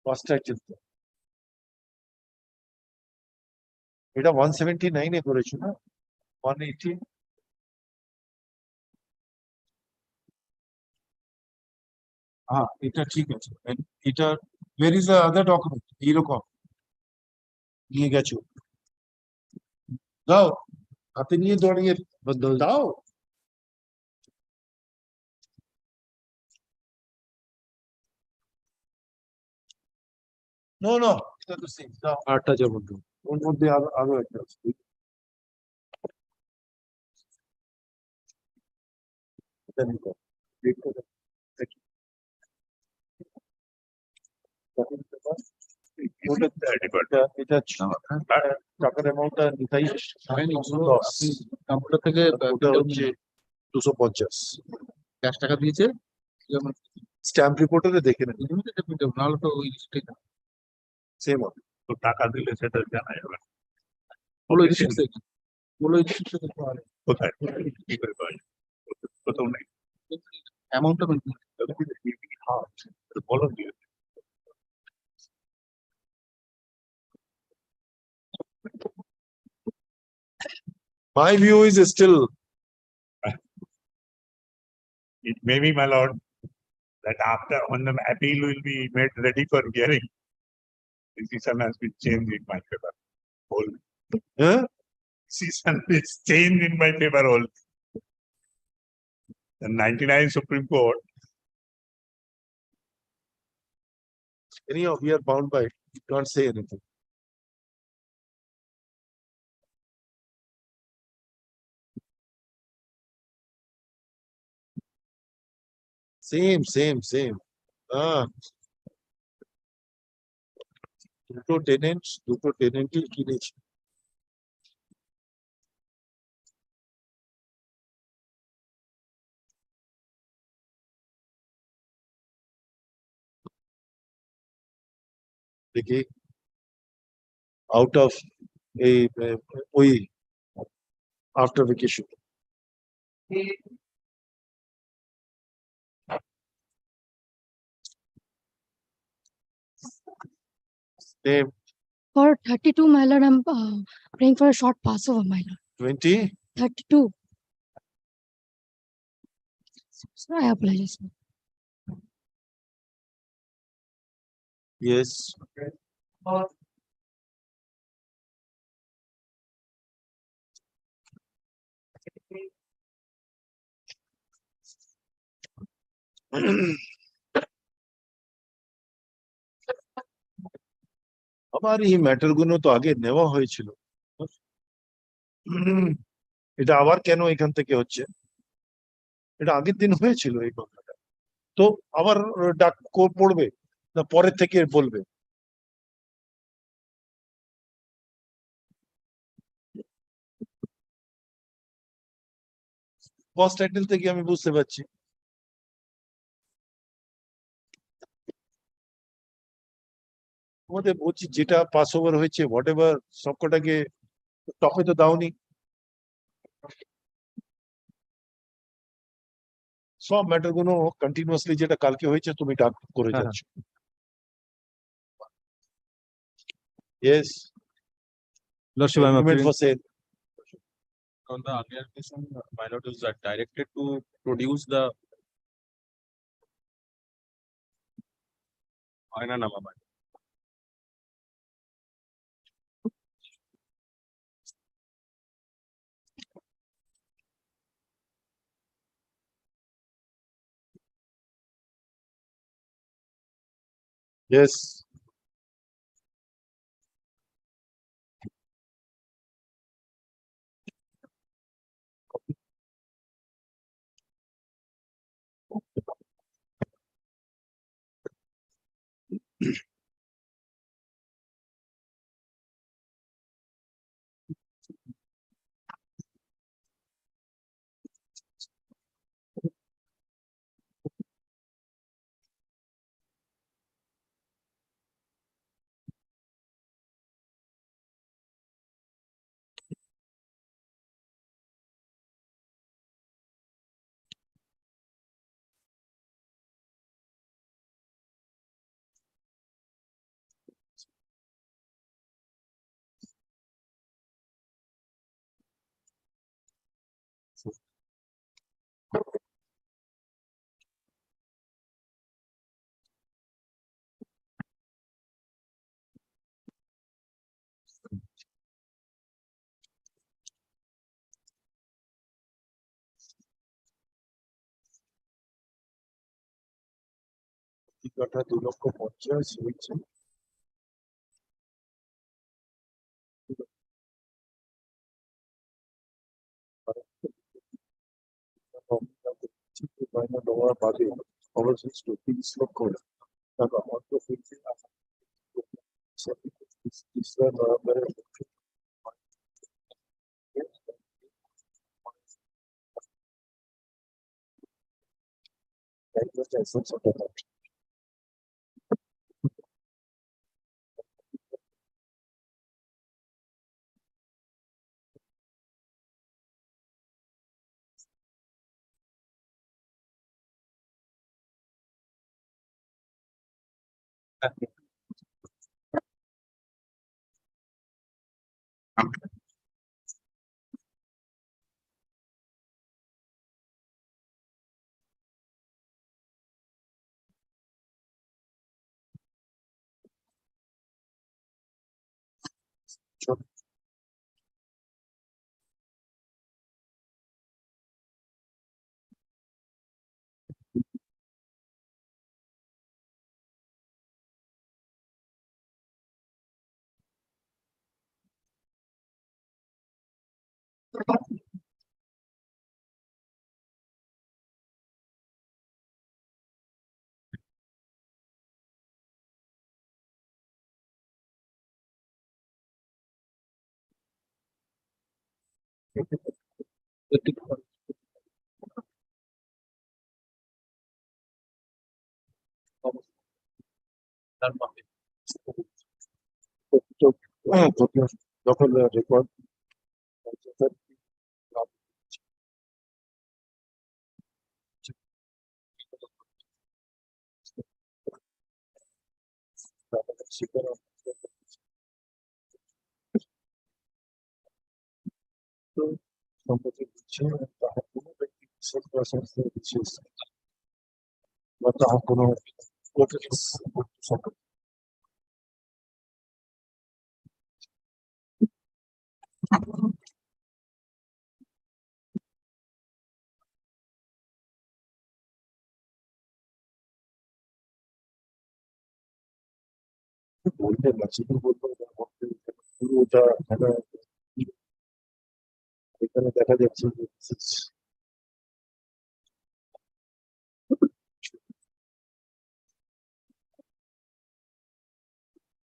পাঁচটায় চিন্তা এটা 179 এ করেছো না 180 হ্যাঁ এটা ঠিক আছে এটা where is the other document এরকম নিয়ে গেছো দাও হাতে নিয়ে দৌড়িয়ে দাও নো নো এটা তো সেম দাও 8টা যেমন ওর মধ্যে আরো একটা আছে এটা নিতে এটা টাকার অ্যামাউন্টটা নিতাই কম্পিউটার থেকে ওটা হচ্ছে 250 ক্যাশ টাকা দিয়েছে যেমন স্ট্যাম্প রিপোর্টারে দেখে নেন নাহলে তো ওই সেম তো টাকা দিলে সেটা জানা যাবে না। বলো রিসিপ্ট থেকে বলো রিসিপ্ট থেকে কোথায় কি করে পাওয়া যায়? কোথাও নেই। অ্যামাউন্টটা বলো দিয়ে my view is still it may be, my lord, that after when the appeal will be made ready for hearing, decision has been changed in my favor. Whole decision is changed in my favor. All the 99 Supreme Court. anyhow we are bound by it. You can't say anything. Same. দুটো টেনেন্টই কিনেছে দেখি out of a ওই after vacation same For 32, my lord, I'm praying for a short Passover, my lord. 20 32. So I apologize. yes আমার এই matter গুলো তো আগে নেওয়া হয়েছিল এটা আবার কেন এখান থেকে হচ্ছে এটা আগের দিন হয়েছিল এই কথাটা তো আবার ডাক পড়বে না পরের থেকে বলবে কস্ট টাইটেল থেকে আমি বুঝতে পারছি। আমাদের বলছি যেটা পাস ওভার হয়েছে হোয়াট এভার সবকটাকে টপে তো দাওনি, সব ম্যাটার গুলো কন্টিনিউয়াসলি যেটা কালকে হয়েছে তুমি ডাক করে হ্যাঁ, যাচ্ছ। Yes, Lordship, I'm agreement appearing for sale. on the earlier question. My lord is directed to produce the Ainanama. Yes. কথা 2,50,000 হয়েছে। বায়না দেওয়ার বাদে অবশিষ্ট 30 লক্ষ টাকা অর্থ ফিরছে না। নভেম্বরের যখন রেকর্ড সম্পত্তি দিচ্ছে তাহার কোনো ব্যক্তি বিশেষ বা সংস্থার বিশেষ বা তাহার কোনো সম্পত্তি বলতে পারছি না, বলবো পুরোটা এখানে দেখা যাচ্ছে যে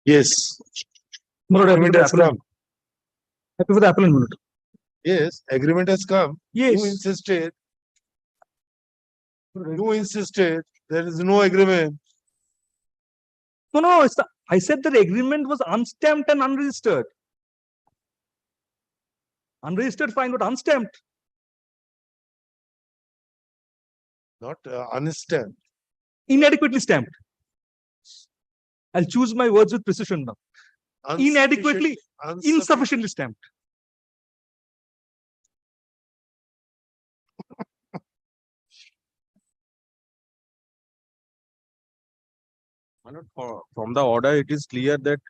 yes, agreement has come. Happy for the appellant, my lord. Yes, agreement has come. Yes. You insisted You insisted there is no agreement. No, I said that the agreement was unstamped and unregistered. Unregistered fine, but unstamped. Not unstamped. Inadequately stamped. I'll choose my words with precision now. Inadequately, insufficiently stamped. From the order, it is clear that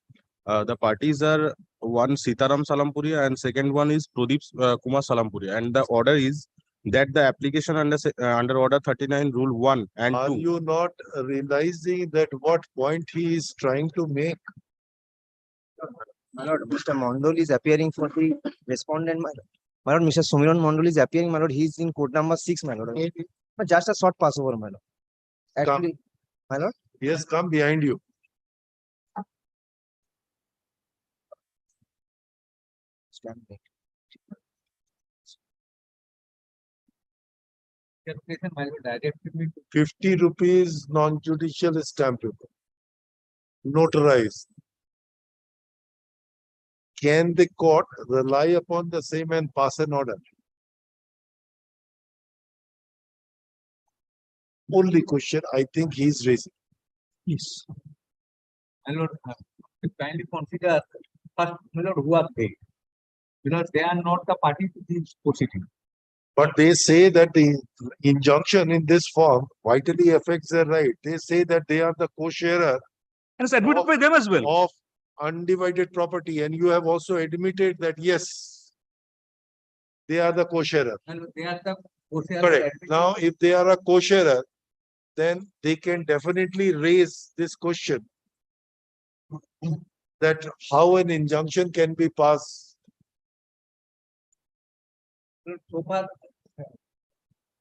the parties are one Sitaram Salampuria and second one is Pradeep Kumar Salampuria. And the order is that the application under order 39 rule 1 and Are 2. you not realizing that what point he is trying to make? My lord, Mr. Mondol is appearing for the respondent. My lord, Mr. Sumiran Mondol is appearing. My lord, he is in court number 6. My lord, just a short passover. My lord. Actually, my lord. Yes, come behind you. Stand back. My lord, directed me to 50 rupees non-judicial stamp paper. Notarized. Can the court rely upon the same and pass an order? Only question I think he is raising. Yes. my lord, kindly consider first, my lord, who are they? Because they are not the party to this proceeding. But they say that the injunction in this form vitally affects their right. They say that they are the co-sharer And it's admitted by them as well. of undivided property, and you have also admitted that yes, they are the co-sharer. My lord, they are the co-sharer. Correct. Now, if they are a co-sharer, then they can definitely raise this question that how an injunction can be passed. So far,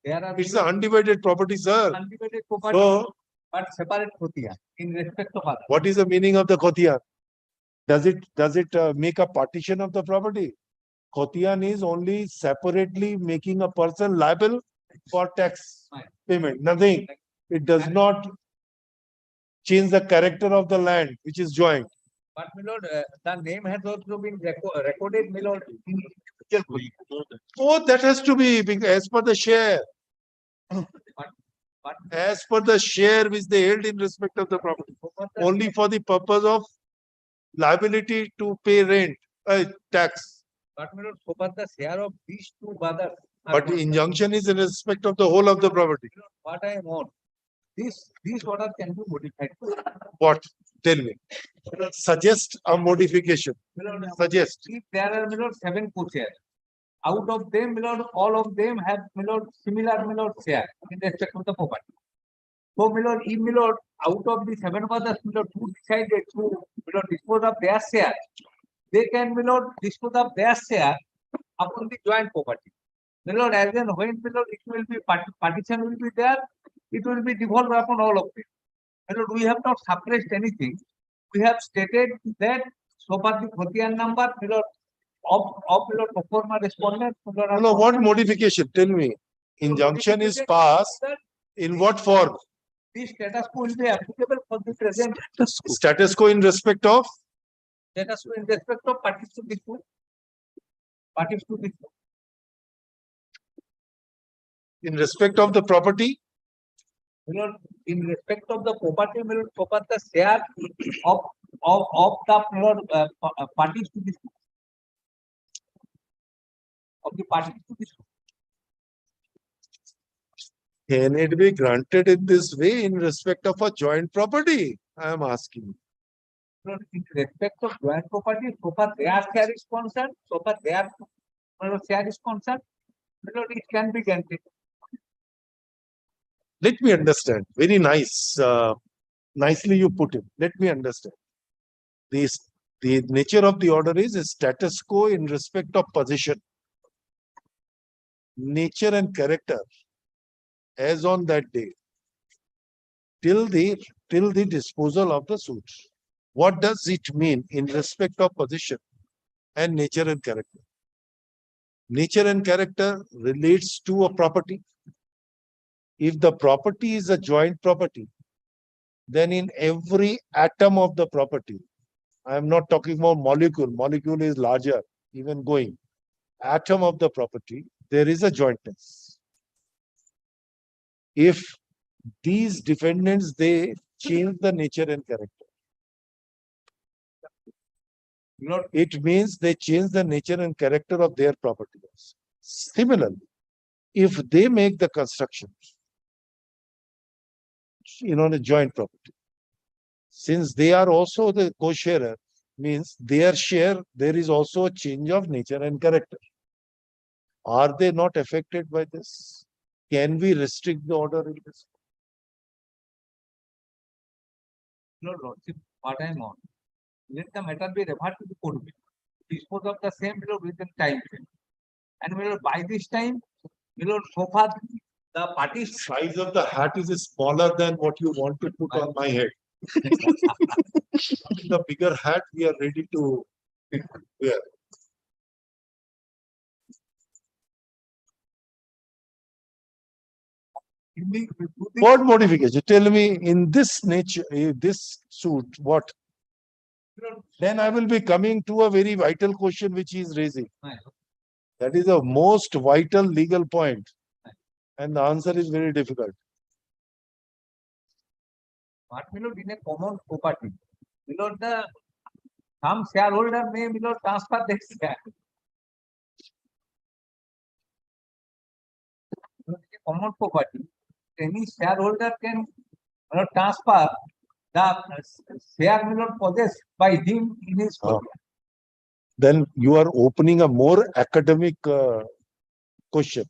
there are It's an undivided property, sir. undivided property, So, but separate khotiya in respect of others. what is the meaning of the khotiyan? Does it make a partition of the property? Khotiyan is only separately making a person liable for tax payment. Nothing. It does not change the character of the land, which is joint. But my lord, the name has also been recorded, my lord. Oh, that has to be as per the share. But As per the share which they held in respect of the property. Only for the purpose of liability to pay rent, tax. But my lord, so far the share of these two brothers. are But the concerned. injunction is in respect of the whole of the property. What I want, these order can be modified. What? Tell me. Suggest a modification. My lord, Suggest. if there are, my lord, 7 co-shares, out of them, my lord, all of them have, my lord, similar, my lord, share in respect of the property. So, my lord, if, my lord, out of the 7 brothers, my lord, who decided to, my lord, dispose of their share, they can, my lord, dispose of their share upon the joint property. My lord, as and when, my lord, it will be, partition will be there, it will be devolved upon all of them. My lord, we have not suppressed anything. We have stated that so far the Khotiyan number, my lord, of my lord, pro forma respondent. my lord, No, what modification? Tell me. Injunction is passed in what form? This status quo will be applicable for the present Status quo in respect of? status quo in respect of parties to dispute. Parties to dispute. In respect of the property? My lord, in respect of the property, my lord, so far the share of the, my lord, parties to dispute. Of the parties to dispute. Can it be granted in this way in respect of a joint property? I am asking. My lord, in respect of joint property, so far their share is concerned, so far their, my lord, share is concerned, my lord, it can be granted. Let me understand. Very nice. Nicely you put it. Let me understand. The nature of the order is a status quo in respect of position. Nature and character as on that day till the disposal of the suit. What does it mean in respect of position and nature and character? Nature and character relates to a property. If the property is a joint property, then in every atom of the property, I am not talking about molecule, molecule is larger, even going. Atom of the property, there is a jointness. If these defendants, they change the nature and character. It means they change the nature and character of their property. Similarly, if they make the construction, the joint property, since they are also the co-sharer, means their share, there is also a change of nature and character. Are they not affected by this? Can we restrict the order in this? No, Lordship, what I am on. Let the matter be referred to the court. Dispose of the same within time frame. And by this time, so far the parties. Size of the hat is smaller than what you want to put on my head. The bigger hat we are ready to wear. What modification? Tell me in this nature, this suit, what? Then I will be coming to a very vital question which he is raising. That is the most vital legal point. And the answer is very difficult. What in a common property? Some shareholder may transfer their share. Common property. Any shareholder can transfer the share possessed by him in his property. Then you are opening a more academic question.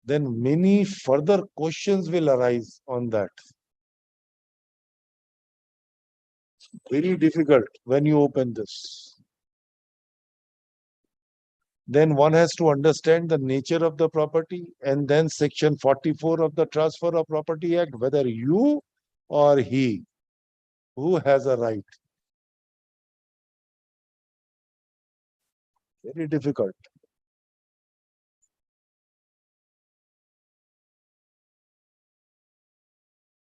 Then many further questions will arise on that. Very difficult when you open this. Then one has to understand the nature of the property and then section 44 of the Transfer of Property Act, whether you or he, who has a right. Very difficult.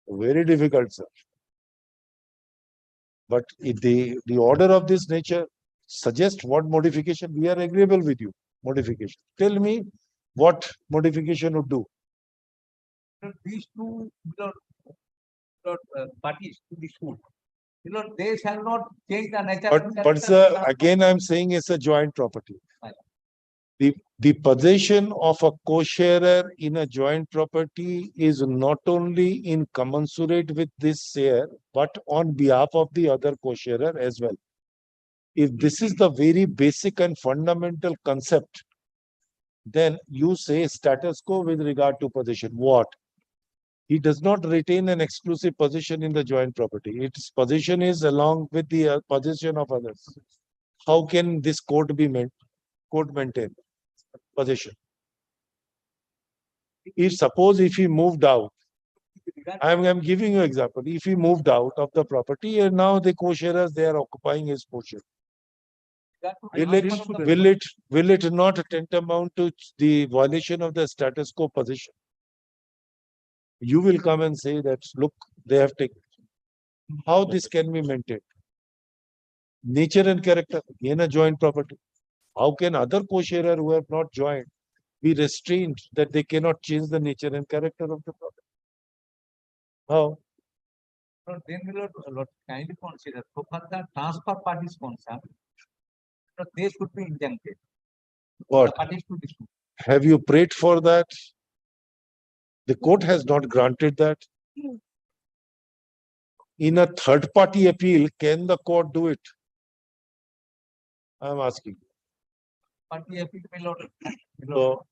Very difficult, sir. But if the order of this nature suggests what modification, we are agreeable with you. Modification. Tell me what modification would do. These two parties to the suit, they shall not change the nature. But sir, again I am saying it's a joint property. The possession of a co-sharer in a joint property is not only in commensurate with this share, but on behalf of the other co-sharer as well. If this is the very basic and fundamental concept, then you say status quo with regard to possession. What? He does not retain an exclusive possession in the joint property. Its possession is along with the possession of others. How can this court be maintained? Possession. Suppose if he moved out, I'm giving you example. If he moved out of the property and now the co-sharers, they are occupying his portion. Will it not tantamount to the violation of the status quo position? You will come and say that, look, they have taken. How this can be maintained? Nature and character in a joint property. How can other co-sharer who have not joined be restrained that they cannot change the nature and character of the property? How? Then will kindly consider so far the transfer party is concerned, they should be injuncted. What? Have you prayed for that? The court has not granted that. In a third party appeal, can the court do it? I am asking. Party appeal may So,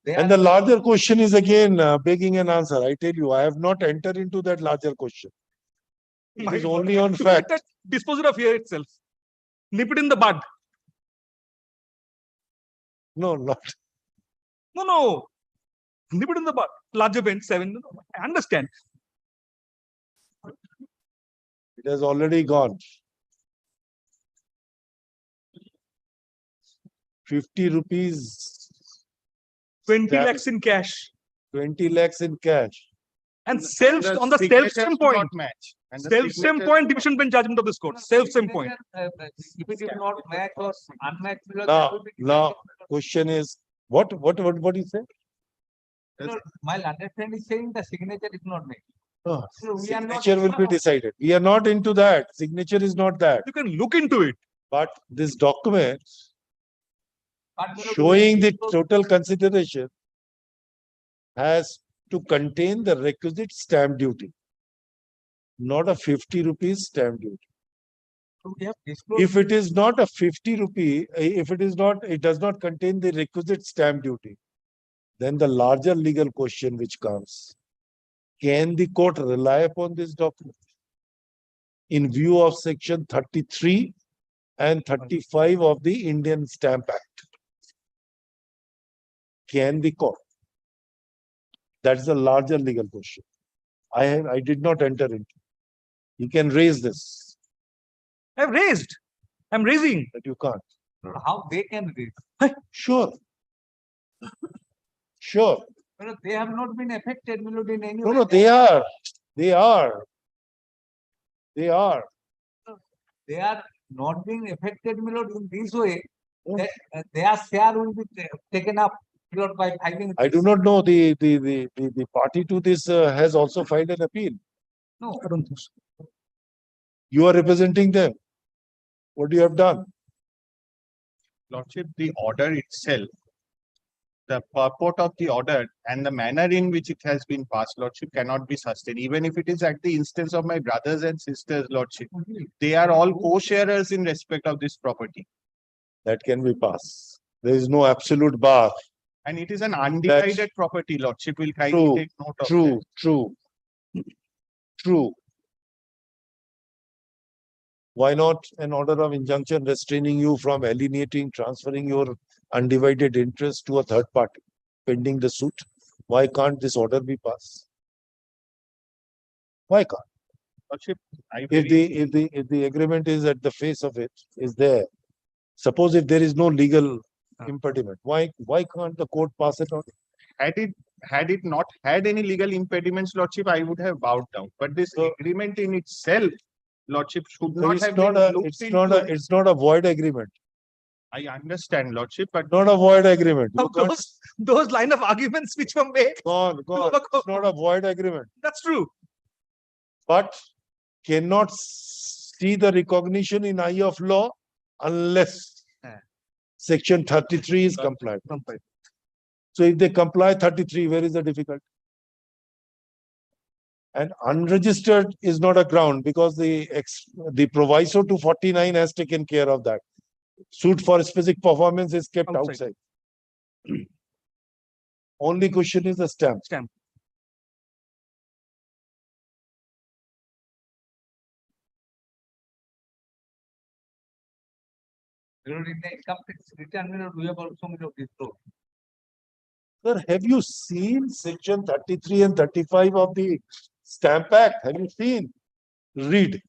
and the larger question is again begging an answer. I tell you, I have not entered into that larger question. It is only on fact. Disposal of here itself. Nip it in the bud. No, not. No. Nip it in the bud. Larger bench 7. I understand. It has already gone. 50 rupees. 20 stamp, lakhs in cash. 20 lakhs in cash. And self, on the self-same point, self-same point, division bench judgment of this court, self-same point. If it is not match or unmatched, my lord, that Now, will be now, decided, my lord. question is, what do you say? My lord, my understanding is saying the signature is not made. No, So we are not. signature will be decided. We are not into that. Signature is not that. You can look into it. But this document But, my lord, we showing the have to- total consideration has to contain the requisite stamp duty, not a 50 rupees stamp duty. we have disclosed. If it is not a 50 rupee, if it is not, it does not contain the requisite stamp duty, then the larger legal question which comes, can the court rely upon this document in view of section 33 and 35 of the Indian Stamp Act? Can the court? That's the larger legal question. I did not enter into. You can raise this, I've raised. I'm raising. but you can't. How they can read. Sure. Sure. My lord, they have not been affected, my lord, in any No, way. no, they are. They are. They are. They are not being affected, my lord, in this way, that their share will be taken up, my lord, by filing. I do not know the party to this has also filed an appeal. No, I don't think so. You are representing them. What you have done? Lordship, the order itself, the purport of the order and the manner in which it has been passed, Lordship, cannot be sustained. Even if it is at the instance of my brothers and sisters, Lordship, they are all co-sharers in respect of this property. That can be passed. There is no absolute bar. And it is an undivided property, Lordship will kindly True, take note of true, that. true. True. Why not an order of injunction restraining you from alienating, transferring your undivided interest to a third party pending the suit? Why can't this order be passed? Why can't? Lordship, I If believe the the agreement is at the face of it, is there. Suppose if there is no legal impediment, why can't the court pass it on? had it not had any legal impediments, Lordship, I would have bowed down. But this So- agreement in itself, Lordship, should So not it's have not been a, looked it's not into. it's not a void agreement, I understand, Lordship, but not a void agreement. You Now, can't- those line of arguments which were made, Gone. It's not a void agreement, that's true. but cannot see the recognition in eye of law unless section 33 is complied. So if they comply 33, where is the difficulty? And unregistered is not a ground because the proviso to 49 has taken care of that. Suit for specific performance is kept Outside. outside. Only question is the stamp. Stamp. my lord, in the income tax return, my lord, we have also, my lord, disclosed. Sir, have you seen section 33 and 35 of the Stamp Act? Have you seen? Read.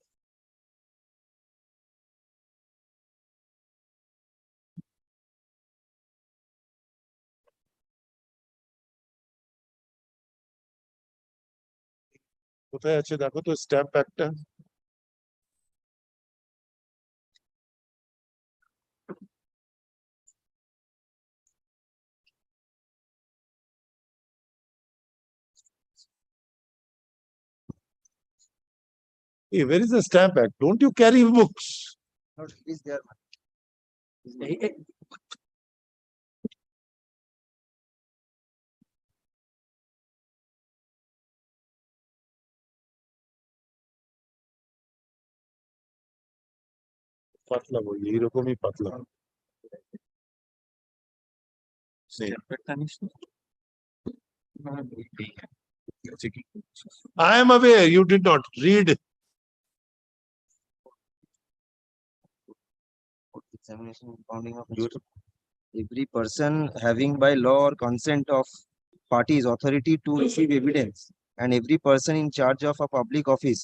কোথায় আছে দেখো তো stamp একটা Hey, where is the Stamp Act? Don't you carry books? No, it is there. পাতলা বই এইরকমই পাতলা I am aware you did not read. Examination and founding of every person having by law or consent of parties authority to receive evidence, and every person in charge of a public office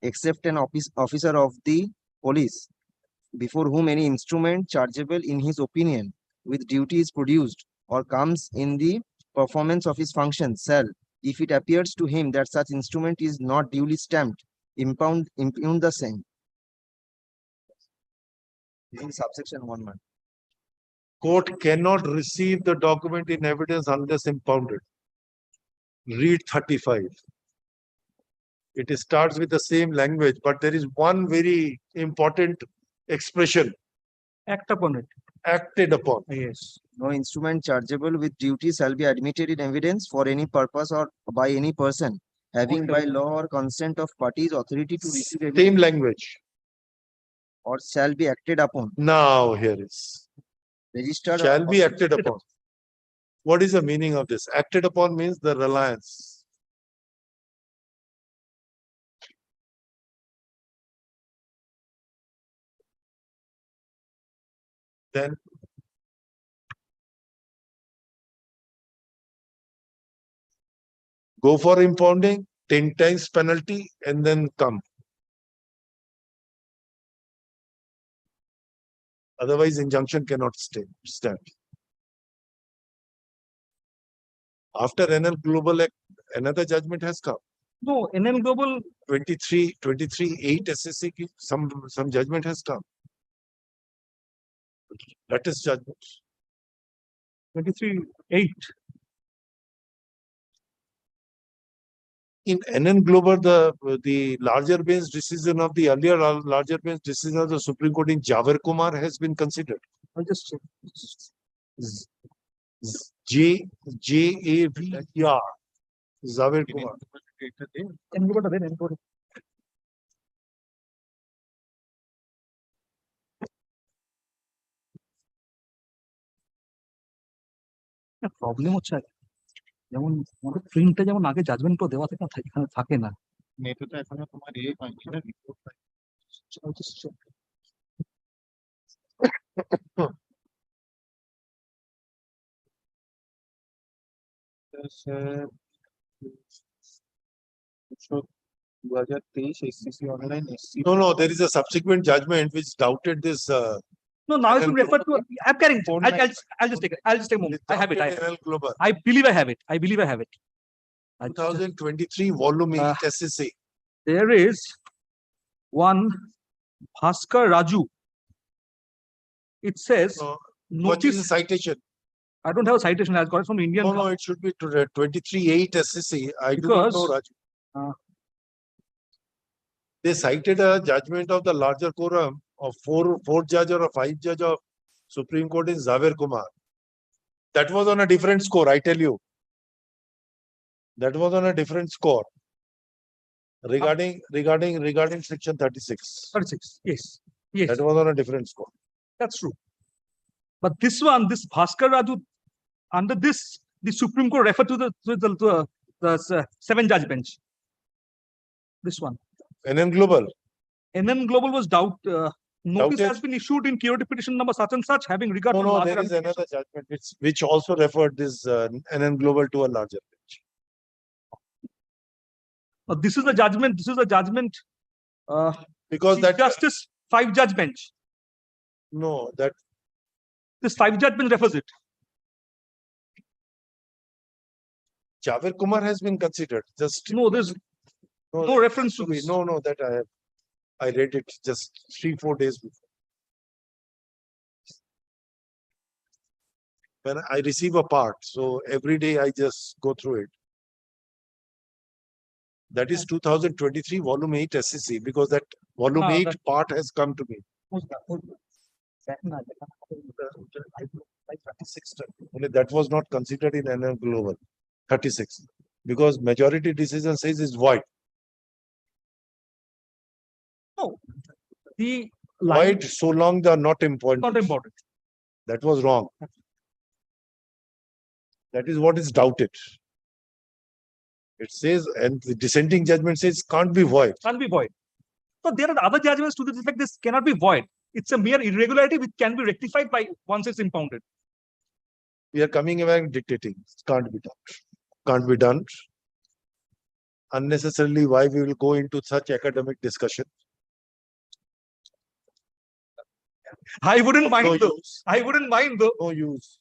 except an officer of the police before whom any instrument chargeable in his opinion with duty is produced or comes in the performance of his function shall, if it appears to him that such instrument is not duly stamped, impound the same. This is subsection 1, man. Court cannot receive the document in evidence unless impounded. Read 35. It starts with the same language, but there is one very important expression, Act upon it. acted upon. Yes. No instrument chargeable with duty shall be admitted in evidence for any purpose or by any person having by law or consent of parties authority to receive evidence Same language. or shall be acted upon. Now here is. Registered Shall or be acted upon. What is the meaning of this? Acted upon means the reliance. Then go for impounding, 10 times penalty, and then come. Otherwise, injunction cannot stand. After NL Global Act, another judgment has come. No, NL Global 23(8) SSC, some judgment has come. Latest judgment. 23(8). In NN Global, the larger bench decision of the earlier larger bench decision of the Supreme Court in Javer Kumar has been considered. I'll just check. JAVR. Javer Kumar. NL Global are there, NL Global. Problem হচ্ছে যেমন আমাদের প্রিন্টে যেমন আগে judgement তো দেওয়া থাকে এখানে থাকে না নেটে এখনো তোমার পাইনি না report No, there is a subsequent judgment which doubted this. No, now if you refer to, I'm carrying. I'll just take it. I'll just take a moment. I have it. I believe I have it. I believe I have it. 2023 volume 8 SSC. There is one Bhaskar Raju. It says, What is the citation? I don't have a citation. I got it from Indian. No, it should be 23(8) SSC. I do not know, Raju. They cited a judgment of the larger quorum of four judge or a 5 judge of Supreme Court in Javer Kumar. That was on a different score, I tell you. That was on a different score. Regarding section 36. 36. Yes. Yes. That was on a different score. That's true. But this one, this Bhaskar Raju, under this, the Supreme Court referred to the 7 judge bench. This one. NN Global. NN Global was notice Doubted. has been issued in curative petition number such and such, having regard to No, larger there is application. another judgment which also referred this NN Global to a larger bench. This is the judgment. This is the judgment. Because Chief that Justice 5 judge bench. no, that This 5 judge bench refers it. Javer Kumar has been considered. Just No, there's no reference to this. No, that I read it just 3-4 days before. When I receive a part, so every day I just go through it. That is 2023 volume 8 SSC, because that volume 8 part has come to me. Only that was not considered in NL Global 36, because majority decision says is void. No, the Void so long they are not important. not important. That was wrong. That is what is doubted. It says, and the dissenting judgment says can't be void. Can't be void. So there are other judgments to this effect. This cannot be void. It's a mere irregularity which can be rectified by once it's impounded. We are coming away and dictating. It can't be done. Can't be done. Unnecessarily, why we will go into such academic discussion? I wouldn't No mind though. use. I wouldn't mind though. No use.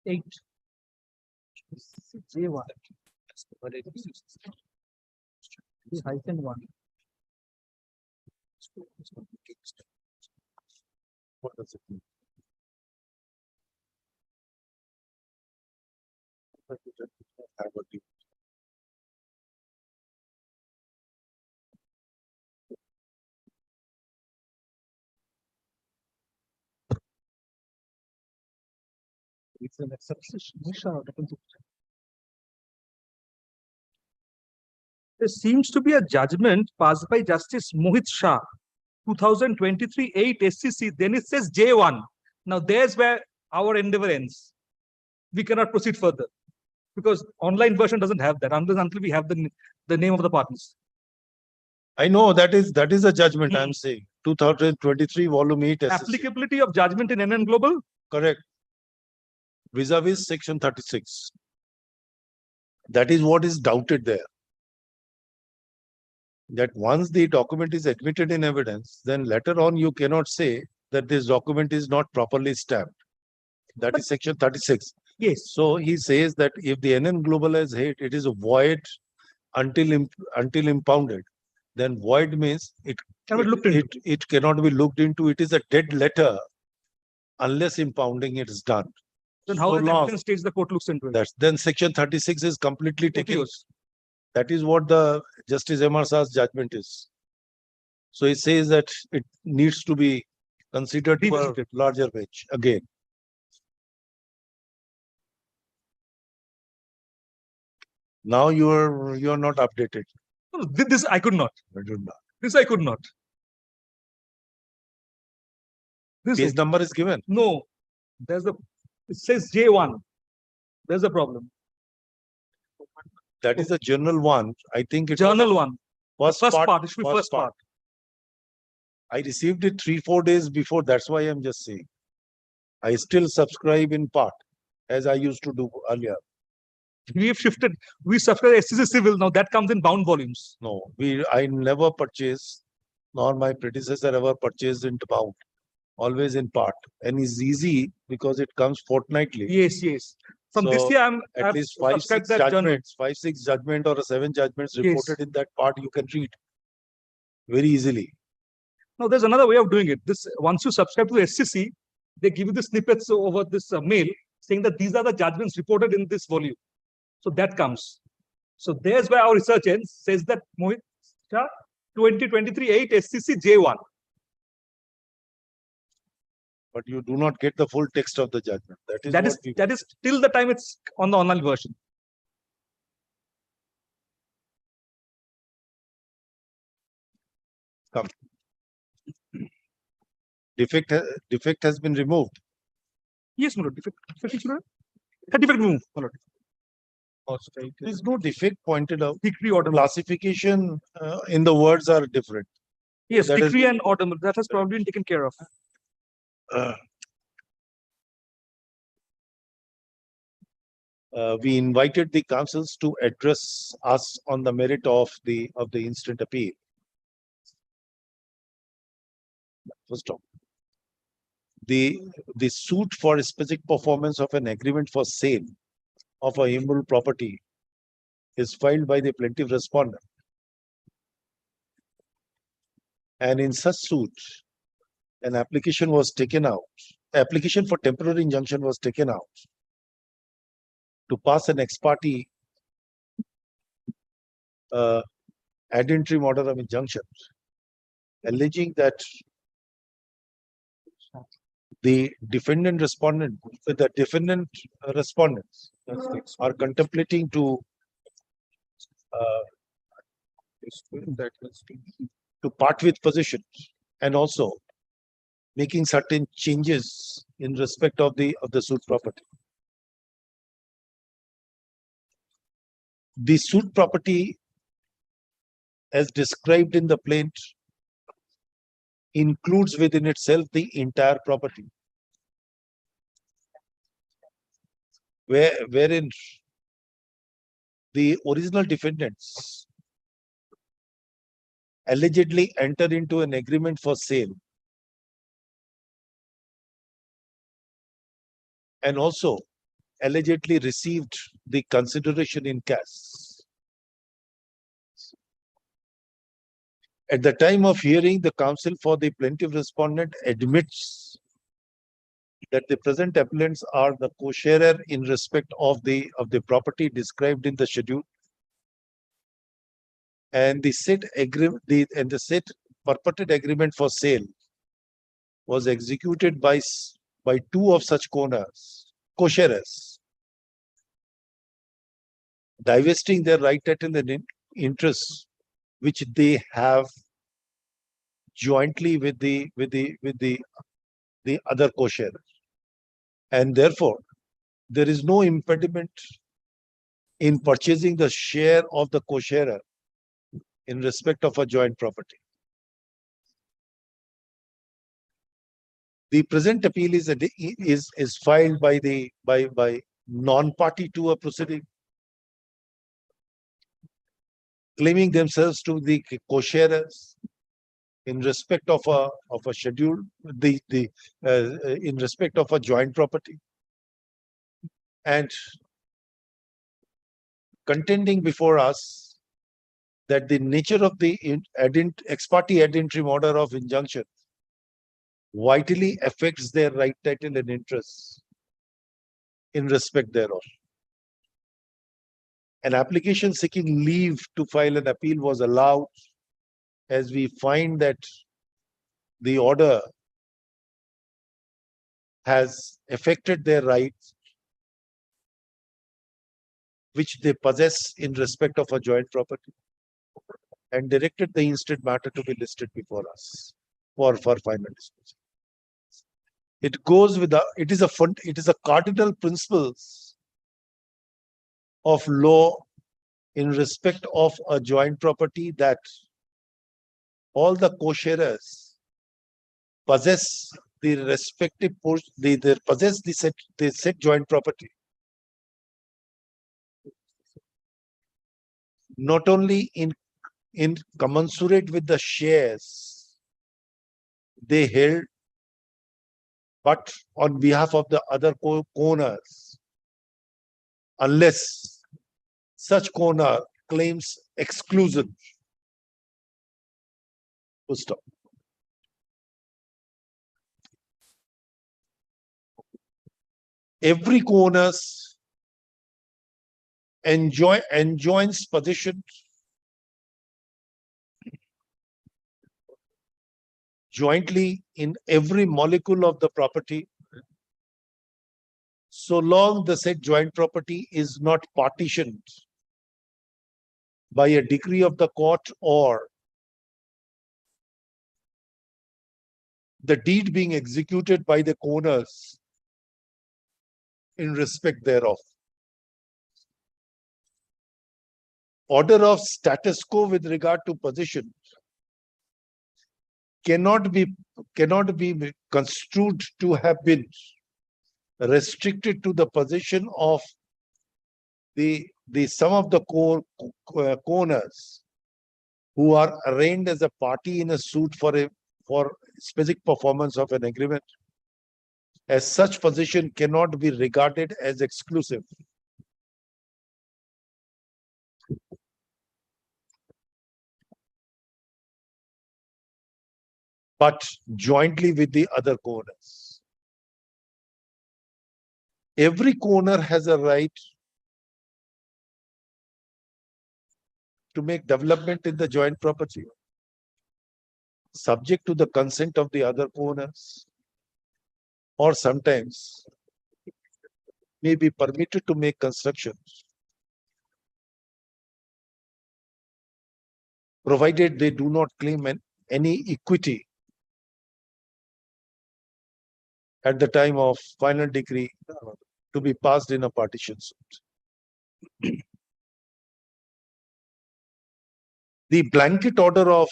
8. J1. Hyphen 1. What does it mean? Have a deep- It's an exception. There seems to be a judgment passed by Justice Mohit Shah, 2023 8 SCC. Then it says J1. Now there's where our endeavor ends. We cannot proceed further because online version doesn't have that until we have the name of the parties. I know that is a judgment I'm saying. 2023 volume 8 SSC. Applicability of judgment in NN Global. Correct. Vis-a-vis section 36. That is what is doubted there. That once the document is admitted in evidence, then later on you cannot say that this document is not properly stamped. That is section 36. Yes. So he says that if the NN Global has hit, it is a void until impounded. Then void means it cannot be looked into. It is a dead letter unless impounding it is done. Then how So the long. evidence stage the court looks into it? That's then section 36 is completely taken. Yes. That is what the Justice M.R. Shah's judgment is. So he says that it needs to be considered for Revisited. larger bench again. Now you are not updated. No, this I could not. I do not. This I could not. This Page number is given. no. It says J1. There's a problem. That is a journal one. I think it's Journal 1. first First part. part. It should be first part. I received it 3-4 days before. That's why I'm just saying. I still subscribe in part as I used to do earlier. We have shifted. We subscribe SCC Civil. Now that comes in bound volumes. No, I never purchase, nor my predecessor ever purchased in bound. Always in part. And it's easy because it comes fortnightly. Yes, yes. From this So, year, At I've least 5-6 subscribed that journal. judgments, 5-6 judgment or 7 judgments Yes. reported in that part you can read very easily. Now, there's another way of doing it. This once you subscribe to SCC, they give you the snippets over this mail saying that these are the judgments reported in this volume. So that comes. So there's where our research ends. Says that Mohit Shah, 2023 8 SCC J1. But you do not get the full text of the judgment. That is till the time it's on the online version. Come. Defect has been removed. Yes, my lord. Defect remove, my lord. There is no defect pointed out. Decree order. Classification in the words are different. Yes, that is- decree and order. That has probably been taken care of. We invited the councils to address us on the merit of the instant appeal. First off, the suit for specific performance of an agreement for sale of a Hon'ble property is filed by the plaintiff respondent. And in such suit, an application was taken out. Application for temporary injunction was taken out to pass an ex parte ad interim order of injunction, alleging that the defendant respondents are contemplating to part with possession and also making certain changes in respect of the suit property. The suit property, as described in the plaint, includes within itself the entire property, wherein the original defendants allegedly enter into an agreement for sale and also allegedly received the consideration in cash. At the time of hearing, the counsel for the plaintiff respondent admits that the present appellants are the co-sharer in respect of the property described in the schedule, and the said purported agreement for sale was executed by two of such co-sharers, divesting their right title and interests which they have jointly with the other co-sharer, and therefore there is no impediment in purchasing the share of the co-sharer in respect of a joint property. The present appeal is filed by non-party to a proceeding, claiming themselves to the co-sharers in respect of a schedule, in respect of a joint property, and contending before us that the nature of the ex parte ad interim order of injunction vitally affects their right title and interests in respect thereof. An application seeking leave to file an appeal was allowed, as we find that the order has affected their rights which they possess in respect of a joint property, and directed the instant matter to be listed before us for final disposal. It goes with it is a cardinal principles of law in respect of a joint property that all the co-sharers possess the respective they possess the said joint property, not only in commensurate with the shares they held, but on behalf of the other co-owners, unless such co-owner claims exclusion. Full stop. Every co-owner enjoins possession jointly in every molecule of the property, so long the said joint property is not partitioned by a decree of the court or the deed being executed by the co-owners in respect thereof. Order of status quo with regard to possession cannot be construed to have been restricted to the possession of the some of the co-owners who are arraigned as a party in a suit for specific performance of an agreement, as such possession cannot be regarded as exclusive. But jointly with the other co-owners. Every co-owner has a right to make development in the joint property, subject to the consent of the other co-owners, or sometimes may be permitted to make constructions, provided they do not claim any equity at the time of final decree to be passed in a partition suit. The blanket order of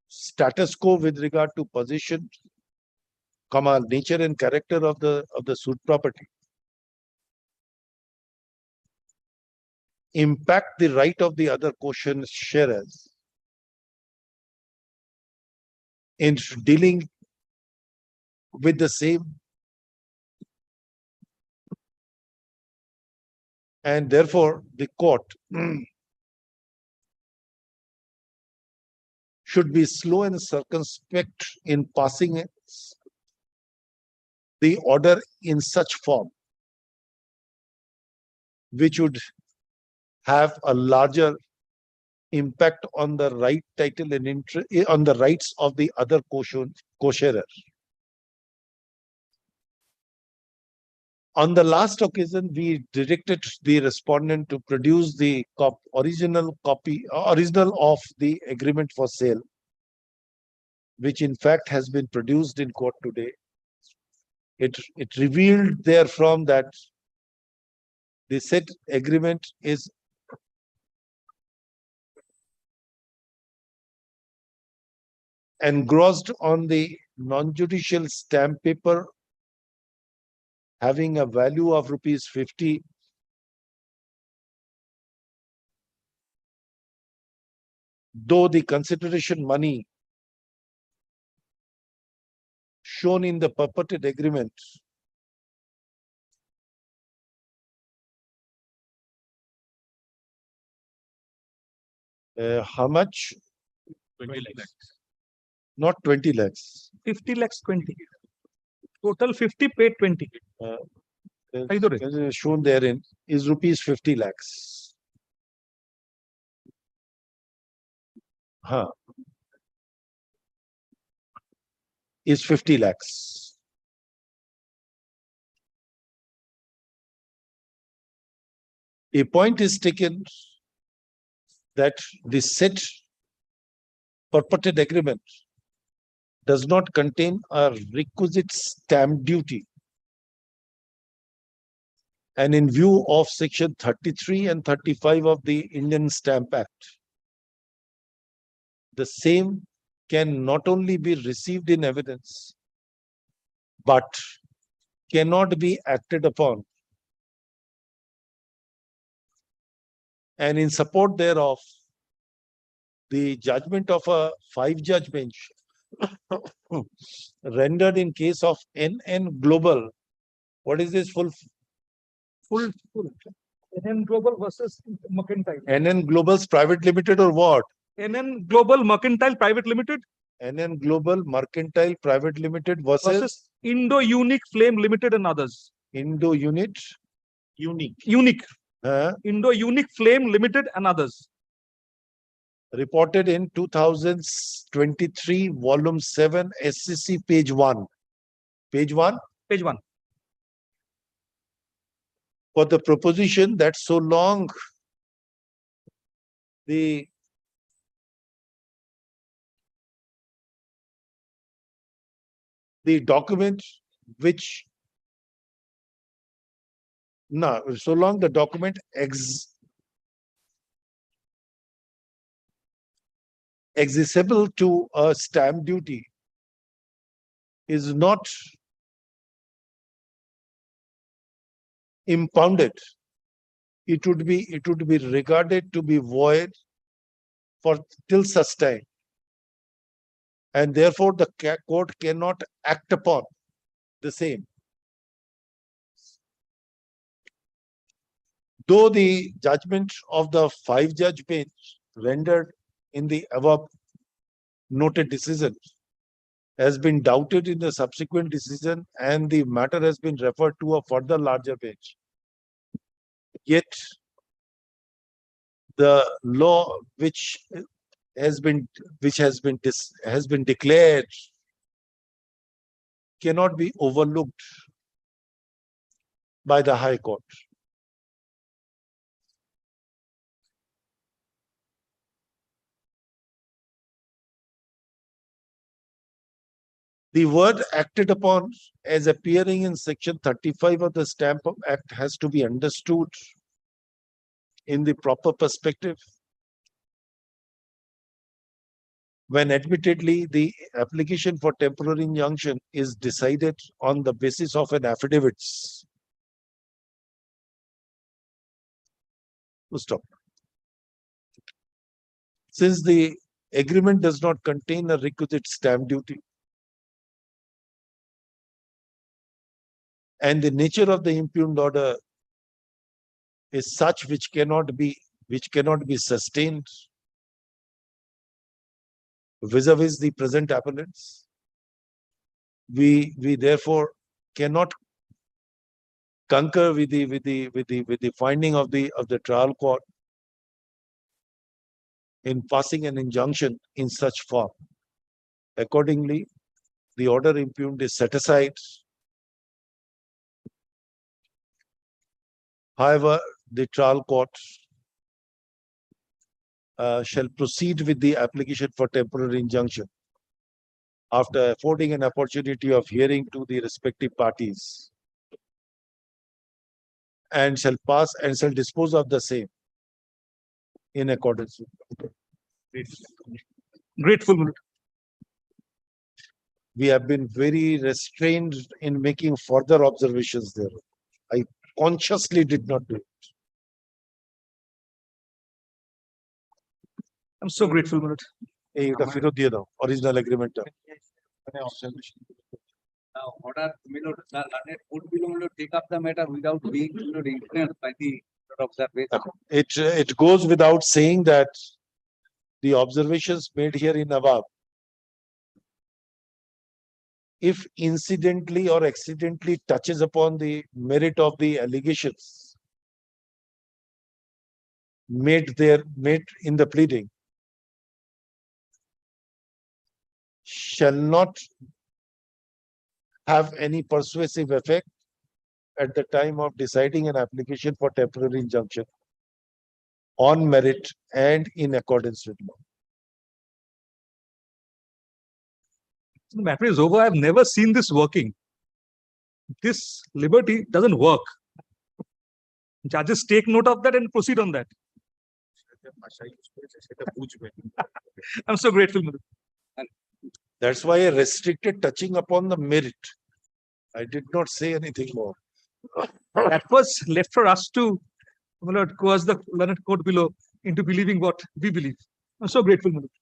status quo with regard to possession, nature and character of the suit property impact the right of the other co-sharers in dealing with the same And therefore, the court should be slow and circumspect in passing the order in such form, which would have a larger impact on the right title and on the rights of the other co-sharer. On the last occasion, we directed the respondent to produce the original of the agreement for sale, which in fact has been produced in court today. It revealed therefrom that the said agreement is engrossed on the non-judicial stamp paper having a value of ₹50, though the consideration money shown in the purported agreement how much? 20 lakhs. Not 20 lakhs. 50 lakhs 20. Total 50 paid 20. Shown therein is ₹50 lakhs. Is 50 lakhs. A point is taken that the said purported agreement does not contain a requisite stamp duty. And in view of section 33 and 35 of the Indian Stamp Act, the same can not only be received in evidence, but cannot be acted upon. And in support thereof, the judgment of a 5-judge bench rendered in case of NN Global. What is this full? NN Global versus Mercantile. NN Global's Private Limited or what? NN Global Mercantile Private Limited NN Global Mercantile Private Limited versus Indo Unique Flame Limited and others. Indo Unique. Unique. Indo Unique Flame Limited and others. Reported in 2023, volume 7, SCC, page 1. Page 1? Page 1. For the proposition that so long the document which so long the document accessible to a stamp duty is not impounded, it would be regarded to be void for till such time, and therefore the court cannot act upon the same. Though the judgment of the 5-judge bench rendered in the above noted decision has been doubted in the subsequent decision and the matter has been referred to a further larger bench, yet the law which has been declared cannot be overlooked by the High Court. The word acted upon as appearing in section 35 of the Stamp Act has to be understood in the proper perspective. When admittedly the application for temporary injunction is decided on the basis of an affidavit. Stop. Since the agreement does not contain a requisite stamp duty, and the nature of the impugned order is such which cannot be sustained vis-a-vis the present appellants. We therefore cannot concur with the finding of the trial court in passing an injunction in such form. Accordingly, the order impugned is set aside. However, the trial court shall proceed with the application for temporary injunction after affording an opportunity of hearing to the respective parties, and shall dispose of the same in accordance with. Grateful, my lord. We have been very restrained in making further observations there. I consciously did not do it. I'm so grateful, my lord. এই এটা ফেরত দিয়ে দাও original এগ্রিমেন্টটা। Now, order, my lord, the learned court will, my lord, take up the matter without being, my lord, influenced by the observation. It goes without saying that the observations made here in above, if incidentally or accidentally touches upon the merit of the allegations made in the pleading, shall not have any persuasive effect at the time of deciding an application for temporary injunction on merit and in accordance with law. The matter is over. I've never seen this working. This liberty doesn't work. Judges take note of that and proceed on that. I'm so grateful, my lord. That's why I restricted touching upon the merit. I did not say anything more. That was left for us to, my lord, coerce the learned court below into believing what we believe. I'm so grateful, my lord.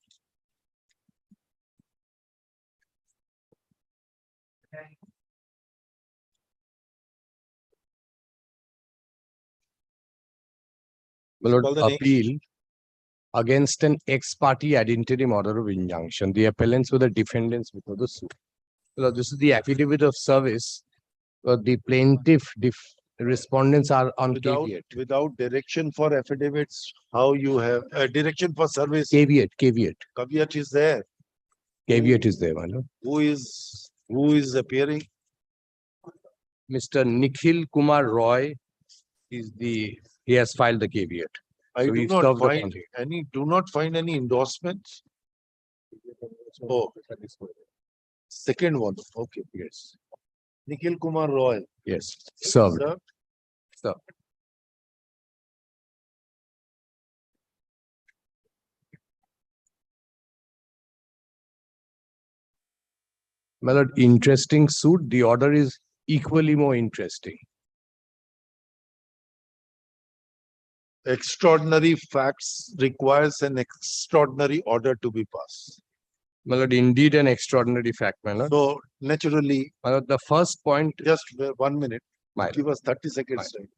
My lord, Call the next. appeal against an ex parte ad interim order of injunction. The appellants were the defendants before the suit. My lord, this is the affidavit of service. The plaintiff respondents are on caveat. Without direction for affidavits, how you have a direction for service? Caveat. Caveat is there. Caveat is there, my lord. Who is appearing? Mr. Nikhil Kumar Roy he has filed the caveat. I So do we've not served the find content. any endorsements. Oh, second one. Okay. Yes. Nikhil Kumar Roy. Yes. Served. Sir, Sir. My lord, interesting suit. The order is equally more interesting. extraordinary facts requires an extraordinary order to be passed. My lord, indeed an extraordinary fact, my lord. So naturally, My lord, the first point. just 1 minute, My give us 30 seconds time.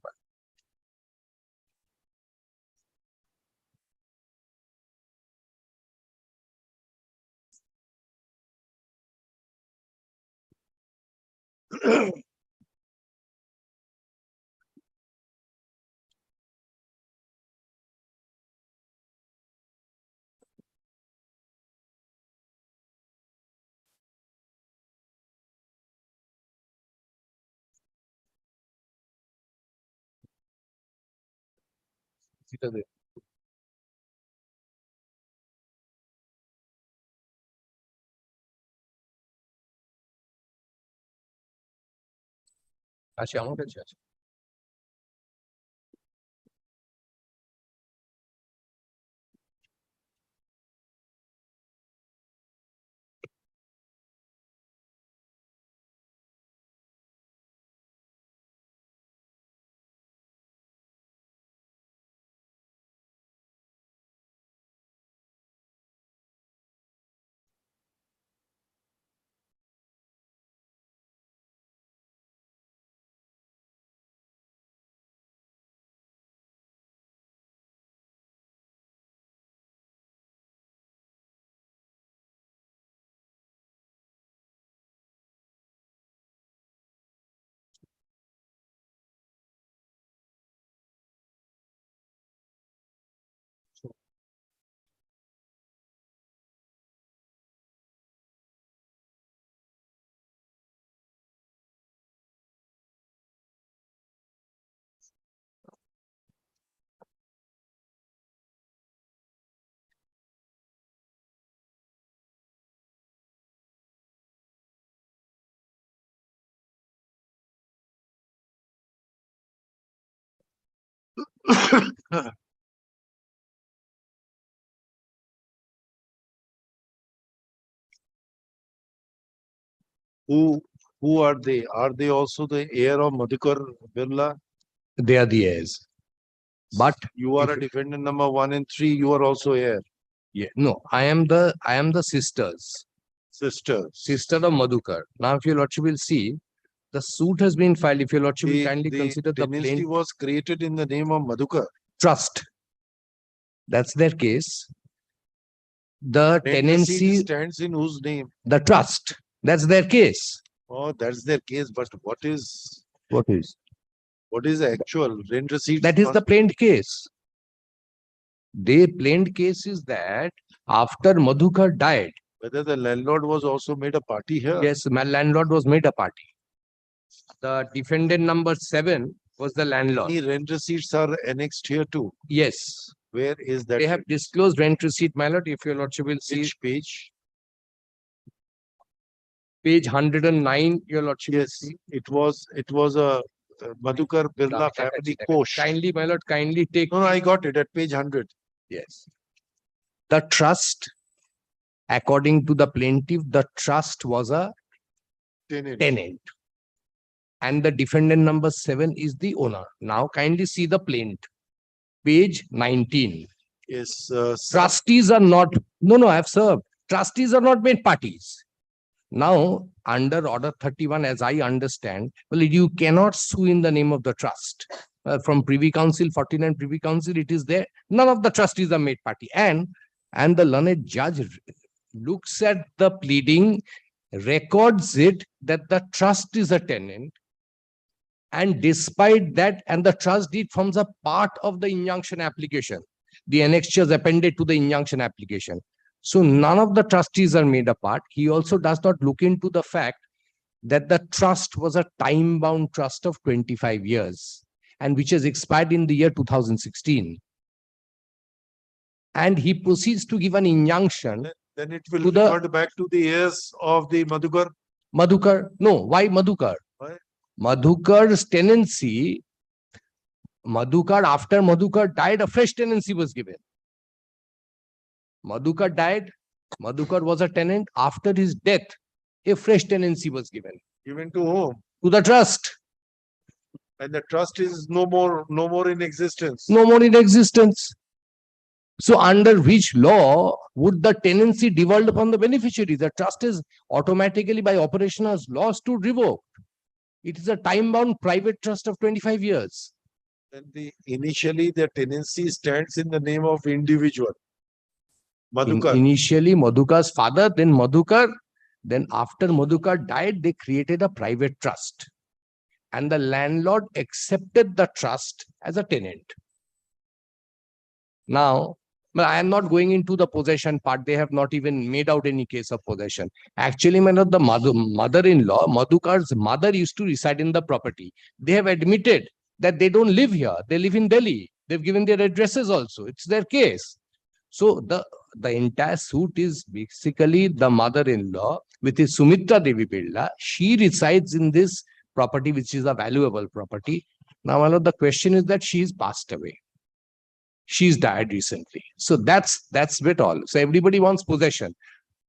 আছে আমার কাছে আছে। Who are they? Are they also the heir of Madhukar Birla? They are the heirs. But You are if- a defendant number 1 and 3, you are also heir. yeah, no, I am the sisters. Sisters. Sister of Madhukar. Now, if your lordship will see, the suit has been filed. If your lordship will kindly consider the tenancy plain was created in the name of Madhukar. trust. That's their case. The Rent receipt tenancy, stands in whose name? the trust. That's their case. Oh, that's their case, but What is? what is the actual rent receipt? That is the plaintiff case. The plaintiff case is that after Madhukar died, Whether the landlord was also made a party here? yes, my landlord was made a party. The defendant number 7 was the landlord. Any rent receipts are annexed here too. Yes, Where is that? they have disclosed rent receipt, my lord. If your lordship will see Which page? page 109, your lordship will Yes, see. it was a Madhukar Birla family Kosh. Kindly, my lord, kindly take. No, I got it at page 100. Yes. The trust, according to the plaintiff, the trust was a Tenant. tenant. And the defendant number 7 is the owner. Now kindly see the plaint. Page 19. Yes, Trustees are not, no, I have served. Trustees are not made parties. Now, under order 31, as I understand, well, you cannot sue in the name of the trust. From Privy Council, 49 Privy Council, it is there. None of the trustees are made party. And the learned judge looks at the pleading, records it that the trust is a tenant. And despite that, and the trust deed forms a part of the injunction application. The annexures appended to the injunction application. So none of the trustees are made a part. He also does not look into the fact that the trust was a time-bound trust of 25 years and which has expired in the year 2016. And he proceeds to give an injunction. then it will to the- revert back to the heirs of the Madhukar. Madhukar, no, why Madhukar? Why? Madhukar's tenancy, after Madhukar died, a fresh tenancy was given. Madhukar died, Madhukar was a tenant. After his death, a fresh tenancy was given Given to whom? to the trust. And the trust is no more in existence. No more in existence. So under which law would the tenancy devolved upon the beneficiary? The trust is automatically by operation of laws to revoke. It is a time-bound private trust of 25 years. Then initially the tenancy stands in the name of individual. Madhukar. Initially Madhukar's father, then Madhukar, then after Madhukar died, they created a private trust. And the landlord accepted the trust as a tenant. Now, I am not going into the possession part. They have not even made out any case of possession. Actually, the mother-in-law, Madhukar's mother used to reside in the property. They have admitted that they don't live here. They live in Delhi. They've given their addresses also. It's their case. So the entire suit is basically the mother-in-law with his Sumitra Devi Birla. She resides in this property, which is a valuable property. Now, my lord, the question is that she's passed away. She's died recently. So that's bit all. So everybody wants possession.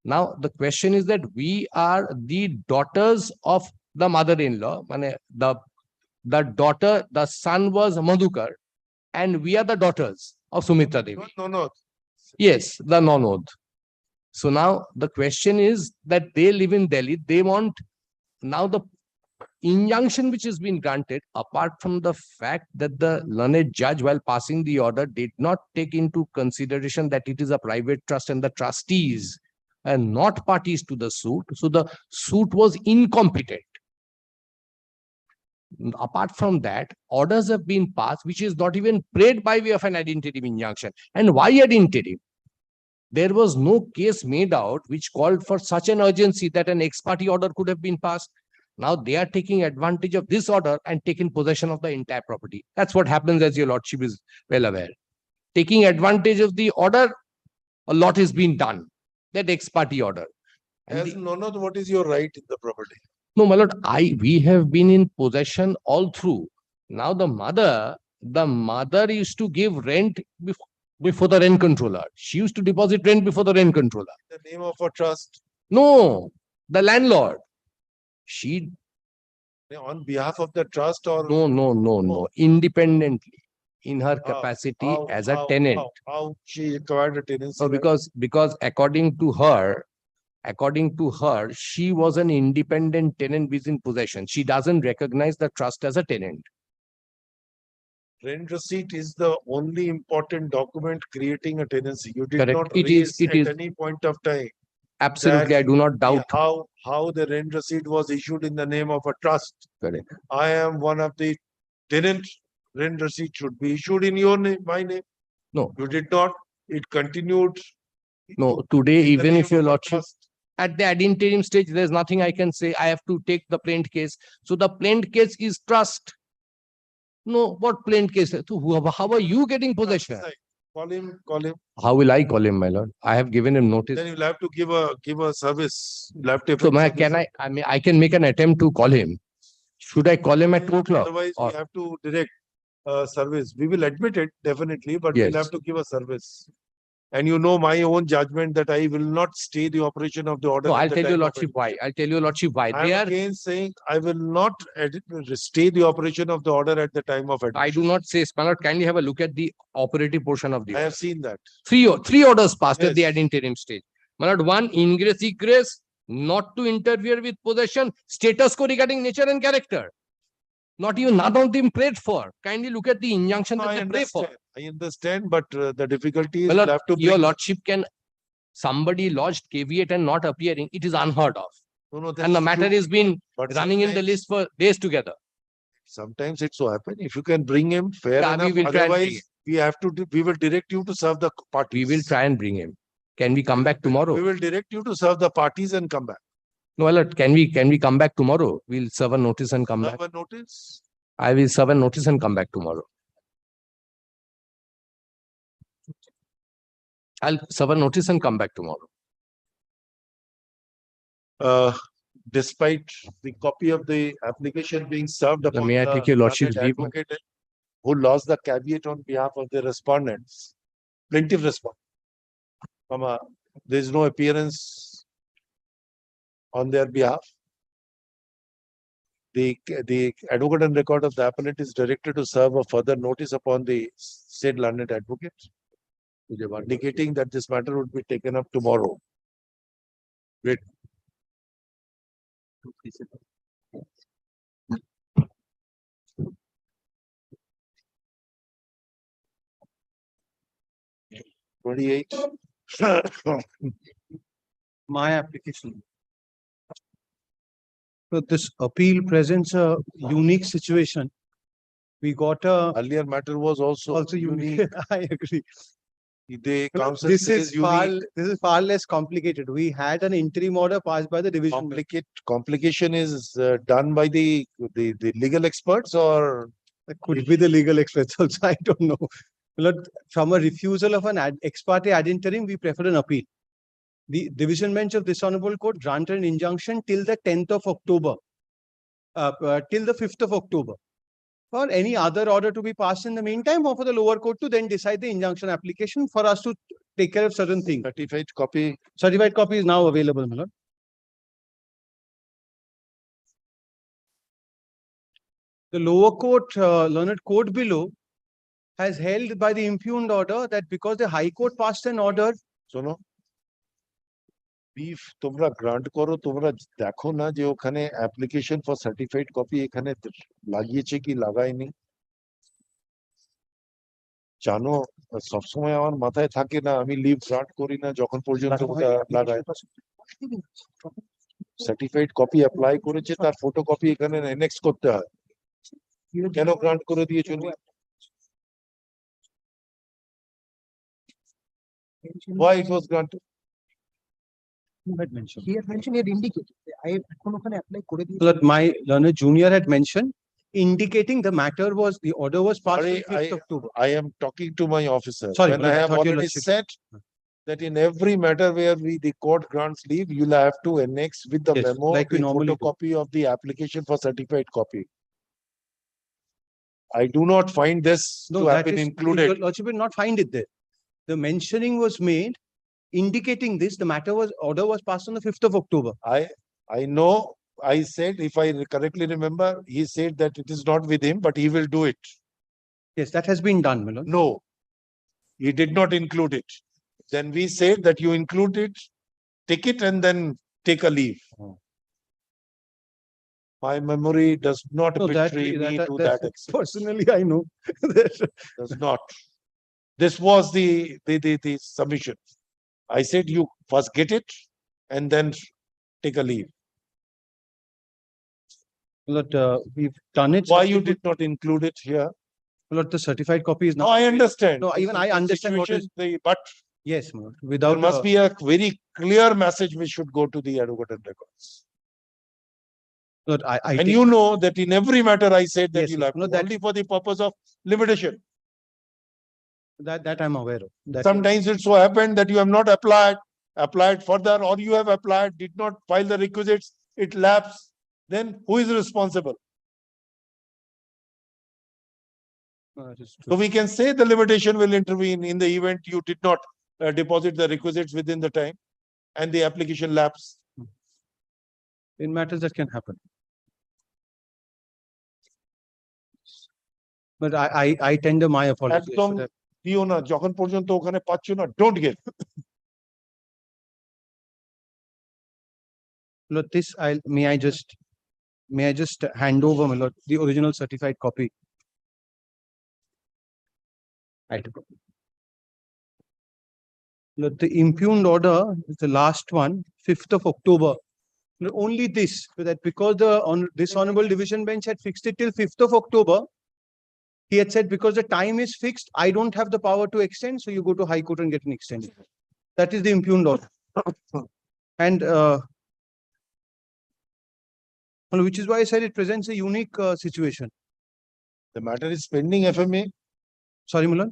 Now, the question is that we are the daughters of the mother-in-law. The daughter, the son was Madhukar, and we are the daughters of Sumitra Devi. No. Yes, the nonod. So now the question is that they live in Delhi. They want now the injunction which has been granted, apart from the fact that the learned judge, while passing the order, did not take into consideration that it is a private trust and the trustees are not parties to the suit. So the suit was incompetent. Apart from that, orders have been passed, which is not even prayed by way of an ad interim injunction. And why ad interim? There was no case made out which called for such an urgency that an ex parte order could have been passed. Now they are taking advantage of this order and taking possession of the entire property. That's what happens, as your lordship is well aware. Taking advantage of the order, a lot is being done. That ex parte order. As nonod, what is your right in the property? No, my lord, we have been in possession all through. Now the mother, the mother used to give rent before the rent controller. She used to deposit rent before the rent controller. The name of a trust No, the landlord. She, on behalf of the trust or? no, independently in her How- capacity how- as a how- tenant. How she acquired a tenancy? So right? because according to her, she was an independent tenant within possession. She doesn't recognize the trust as a tenant. Rent receipt is the only important document creating a tenancy. You did Correct. not It is- raise it at is. any point of time. Absolutely, I do not doubt. How the rent receipt was issued in the name of a trust. Correct. I am one of the tenant. Rent receipt should be issued in your name, my name. No. You did not. It continued. No, today, in the even name if your of a lordship, trust. at the ad interim stage, there's nothing I can say. I have to take the plaint case. So the plaint case is trust. No, what plaint case? So how are you getting possession? Call him. How will I call him, my lord? I have given him notice. Then you'll have to give a service. You'll have to. So I mean, I can make an attempt to call him. Should I call him at 2 o'clock? Otherwise, we Or- have to direct service. We will admit it definitely, but we'll Yes. have to give a service. And you know my own judgment that I will not stay the operation of the order. No, at I'll the tell you, time of lordship, why. I'll tell you, lordship, why. I They am are, again saying I will not stay the operation of the order at the time of admission. I do not say, my lord, kindly have a look at the operative portion of the I order. have seen that. Three orders passed at the Yes. ad interim stage. My lord, one, ingress egress, not to interfere with possession, status quo regarding nature and character. Not even none of them prayed for. Kindly look at the injunction that I they pray for. understand. I understand, but the difficulty is My we'll lord, have to your bring. lordship can, somebody lodged caveat and not appearing, it is unheard of. No, And the that's matter true. has been But running in the sometimes- list for days together. Sometimes it so happen, if you can bring him, fair Yeah, we enough, will try and bring otherwise we will direct you to serve the parties. We will try and bring him. Can we come back tomorrow? We will direct you to serve the parties and come back. No, my lord, can we come back tomorrow? We'll serve a notice and come back. Serve a notice. I will serve a notice and come back tomorrow. I'll serve a notice and come back tomorrow. Despite the copy of the application being served upon may I the take your lordship's learned leave? advocate who lost the caveat on behalf of the respondents, plaintiff respondent. There is no appearance on their behalf. The advocate and record of the appellant is directed to serve a further notice upon the said learned advocate, indicating that this matter would be taken up tomorrow. Wait. Twenty-eight. My application. So this appeal presents a unique situation. We got a Earlier matter was also unique. unique. I agree. The council This says is far, unique. this is far less complicated. We had an interim order passed by the division. Complication is done by the legal experts, or It could be the legal experts also. I don't know. But from a refusal of an ex parte ad interim, we prefer an appeal. The division bench of this honorable court granted an injunction till the 10th of October, till the 5th of October. For any other order to be passed in the meantime, or for the lower court to then decide the injunction application for us to take care of certain things. certified copy. Certified copy is now available, my lord. The lower court, learned court below, has held by the impugned order that because the High Court passed an order. শোনো, if তোমরা grant করো, তোমরা দেখো না যে ওখানে application for certified copy এখানে লাগিয়েছে কি লাগায়নি। জানো, সবসময় আমার মাথায় থাকে না, আমি লিভ গ্রান্ট করি না যখন পর্যন্ত ওটা লাগায়। সার্টিফাইড কপি অ্যাপ্লাই করেছে, তার ফটোকপি এখানে এনেক্স করতে হয়। কেন গ্রান্ট করে দিয়েছো? Why it was granted? He had mentioned, he had indicated. That my learned junior had mentioned, indicating the matter was, the order was passed on 5th October. I am talking to my officer. Sorry, when but I I have thought you already lordship- said that in every matter where the court grants leave, you'll have to annex with the Yes, memo like we the normally do. photocopy of the application for certified copy. I do not find this No, to have that been is, included. Your Lordship will not find it there. The mentioning was made indicating this, the order was passed on the 5th of October. I know, I said, if I correctly remember, he said that it is not with him, but he will do it. Yes, that has been done, my lord. No, he did not include it. Then we said that you include it, take it and then take a leave. Oh. My memory does not No, betray me to that extent. personally, I know. Does not. This was the submission. I said you first get it and then take a leave. Lord, we've done it. Why you did not include it here? Lord, the certified copy is No, now. I understand. No, even I understand what is. But Yes, my lord. there Without. must be a very clear message which should go to the advocate and records. Lord, I And take- you know that in every matter I said that Yes, you'll have no, to, that- only for the purpose of limitation. that I'm aware of. That- Sometimes it so happened that you have not applied further, or you have applied, did not file the requisites, it lapsed. Then who is responsible? that is true. So we can say the limitation will intervene in the event you did not deposit the requisites within the time and the application lapse. In matters that can happen. But I tender my apology. I একদম should have- দিও না, যখন পর্যন্ত ওখানে পাচ্ছ না, don't give. Lord, this may I just hand over, my lord, the original certified copy. Right. Lord, the impugned order is the last one, 5th of October. Lord, only this, that because this honorable division bench had fixed it till 5th of October, he had said because the time is fixed, I don't have the power to extend, so you go to High Court and get an extension. That is the impugned order. And which is why I said it presents a unique situation. The matter is pending FMA. Sorry, Mulan.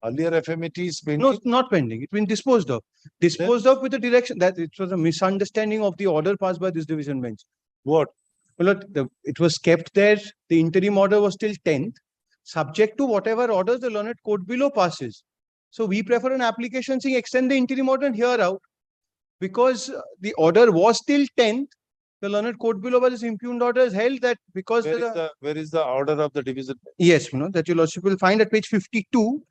Earlier FMAT is pending. No, it's not pending. It's been disposed of. Disposed of with the direction that it was a misunderstanding of the order passed by this division bench. What? Well, it was kept there. The interim order was till 10th, subject to whatever orders the learned court below passes. So we prefer an application saying extend the interim order and hear out. Because the order was till 10th, the learned court below by this impugned order is held that because Where is the order of the division bench? yes, that your lordship will find at page 52.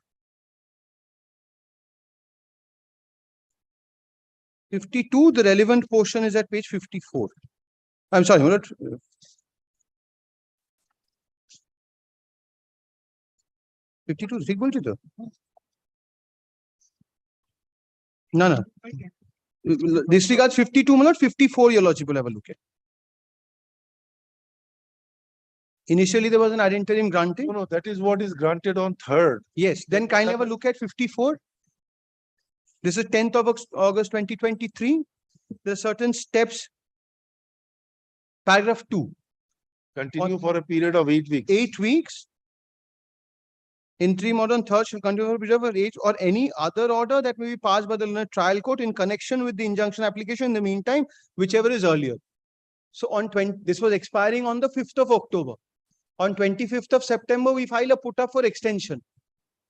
52, the relevant portion is at page 54. I'm sorry, my lord. $52 ঠিক বলছি তো? No. Disregards 52, my lord, 54 your lordship will have a look at. Initially there was an ad interim granting. No, that is what is granted on 3rd. Yes, then kindly have a look at 54. This is 10th of August 2023. There are certain steps. Paragraph 2. Continue for a period of 8 weeks. 8 weeks. Interim order on 3rd shall continue for a period of 8 or any other order that may be passed by the learned trial court in connection with the injunction application in the meantime, whichever is earlier. So on this was expiring on the 5th of October. On 25th of September, we file a put up for extension.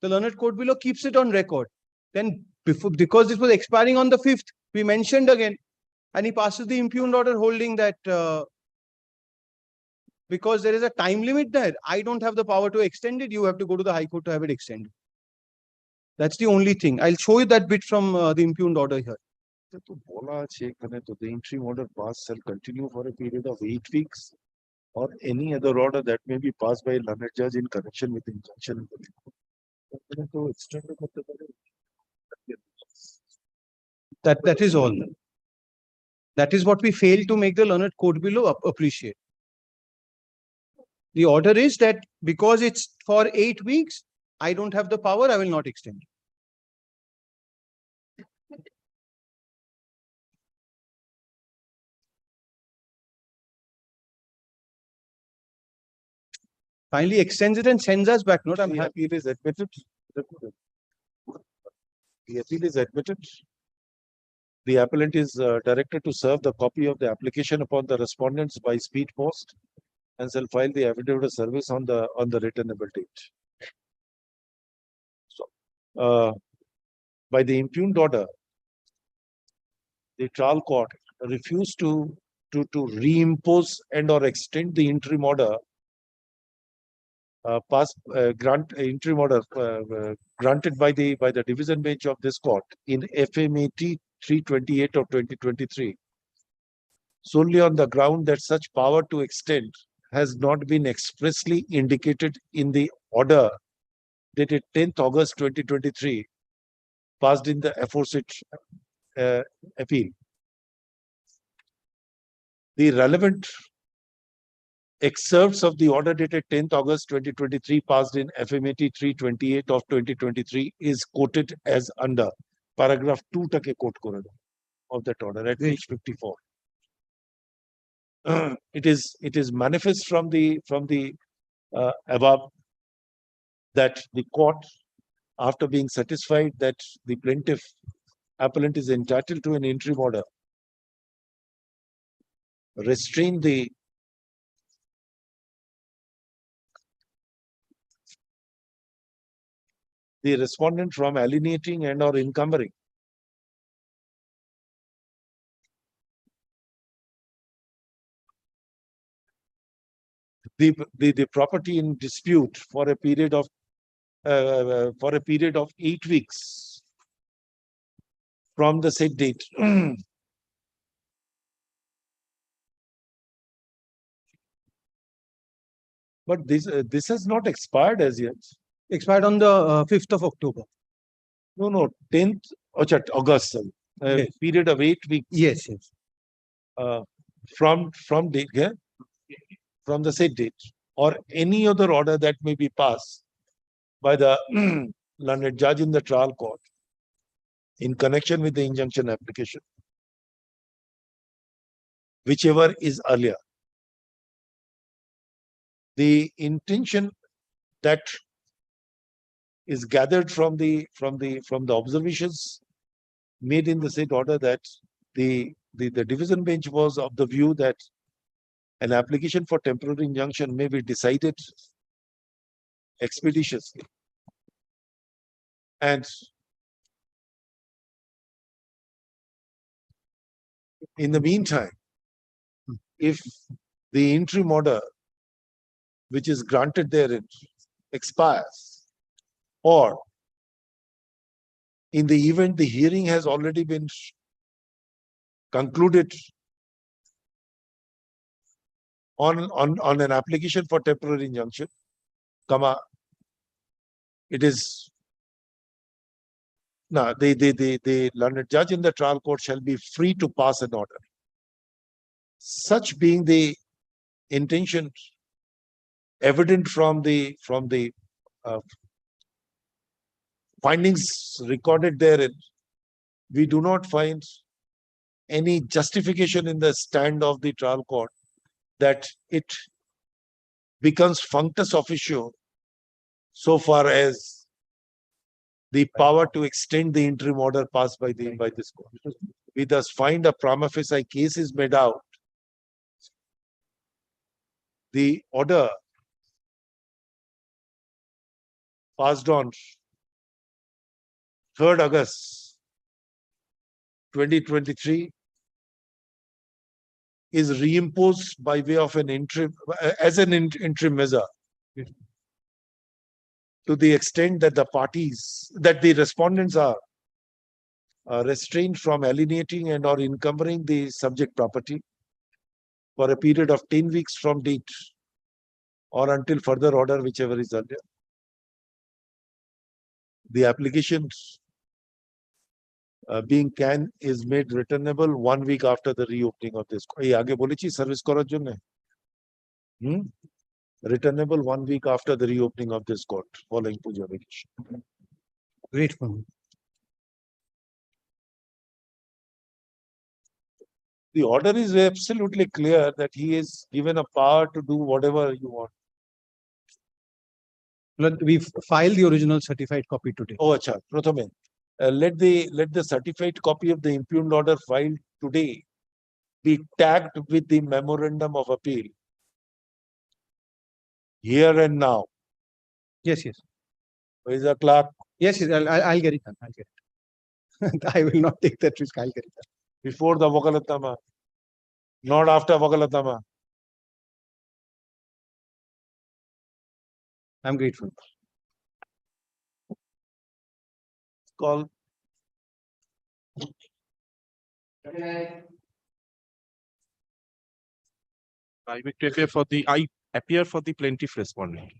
The learned court below keeps it on record. Then because this was expiring on the 5th, we mentioned again, and he passes the impugned order holding that because there is a time limit there, I don't have the power to extend it. You have to go to the High Court to have it extended. That's the only thing. I'll show you that bit from the impugned order here. তো বলা আছে এখানে তো the interim order pass shall continue for a period of 8 weeks or any other order that may be passed by a learned judge in connection with injunction. এখানে তো extend করতে পারে। That is all. That is what we fail to make the learned court below appreciate. The order is that because it's for 8 weeks, I don't have the power, I will not extend. Finally extends it and sends us back. Note, I'm The happy. appeal is admitted. The appeal is admitted. The appellant is directed to serve the copy of the application upon the respondents by speed post. and shall file the affidavit of service on the returnable date. So, by the impugned order, the trial court refused to reimpose and or extend the interim order interim order granted by the division bench of this court in FMAT 328 of 2023 solely on the ground that such power to extend has not been expressly indicated in the order dated 10th August 2023 passed in the aforesaid appeal. The relevant excerpts of the order dated 10th August 2023 passed in FMAT 328 of 2023 is quoted as under paragraph 2 take quote kore of that order at page 54. It is manifest from the above that the court, after being satisfied that the plaintiff appellant is entitled to an interim order, restrain the respondent from alienating and or encumbering the property in dispute for a period of 8 weeks from the said date. But this has not expired as yet. Expired on the 5th of October. No, 10th August. Yes. Period of 8 weeks. Yes. From date, yeah? From the said date, or any other order that may be passed by the learned judge in the trial court in connection with the injunction application, whichever is earlier. The intention that is gathered from the observations made in the said order that the division bench was of the view that an application for temporary injunction may be decided expeditiously. And in the meantime, if the interim order which is granted therein expires, or in the event the hearing has already been concluded on an application for temporary injunction, it is now the learned judge in the trial court shall be free to pass an order. Such being the intention evident from the findings recorded therein, we do not find any justification in the stand of the trial court that it becomes functus officio so far as the power to extend the interim order passed by this court. We thus find a prima facie case is made out. The order passed on 3rd August 2023 is reimposed by way of an interim as an interim measure to the extent that the respondents are restrained from alienating and or encumbering the subject property for a period of 10 weeks from date or until further order, whichever is earlier. The application being is made returnable 1 week after the reopening of this. Service returnable 1 week after the reopening of this court following puja vacation. Great. The order is absolutely clear that he is given a power to do whatever you want. We filed the original certified copy today. Oh, acha, Prathame. Let the certified copy of the impugned order filed today be tagged with the memorandum of appeal here and now. Yes, yes. Where is the clerk? Yes, yes, I'll get it done. I'll get it. I will not take that risk. I'll get it done. Before the Vakalatama, not after Vakalatama. I'm grateful. Call. I beg to appear for the plaintiff respondent.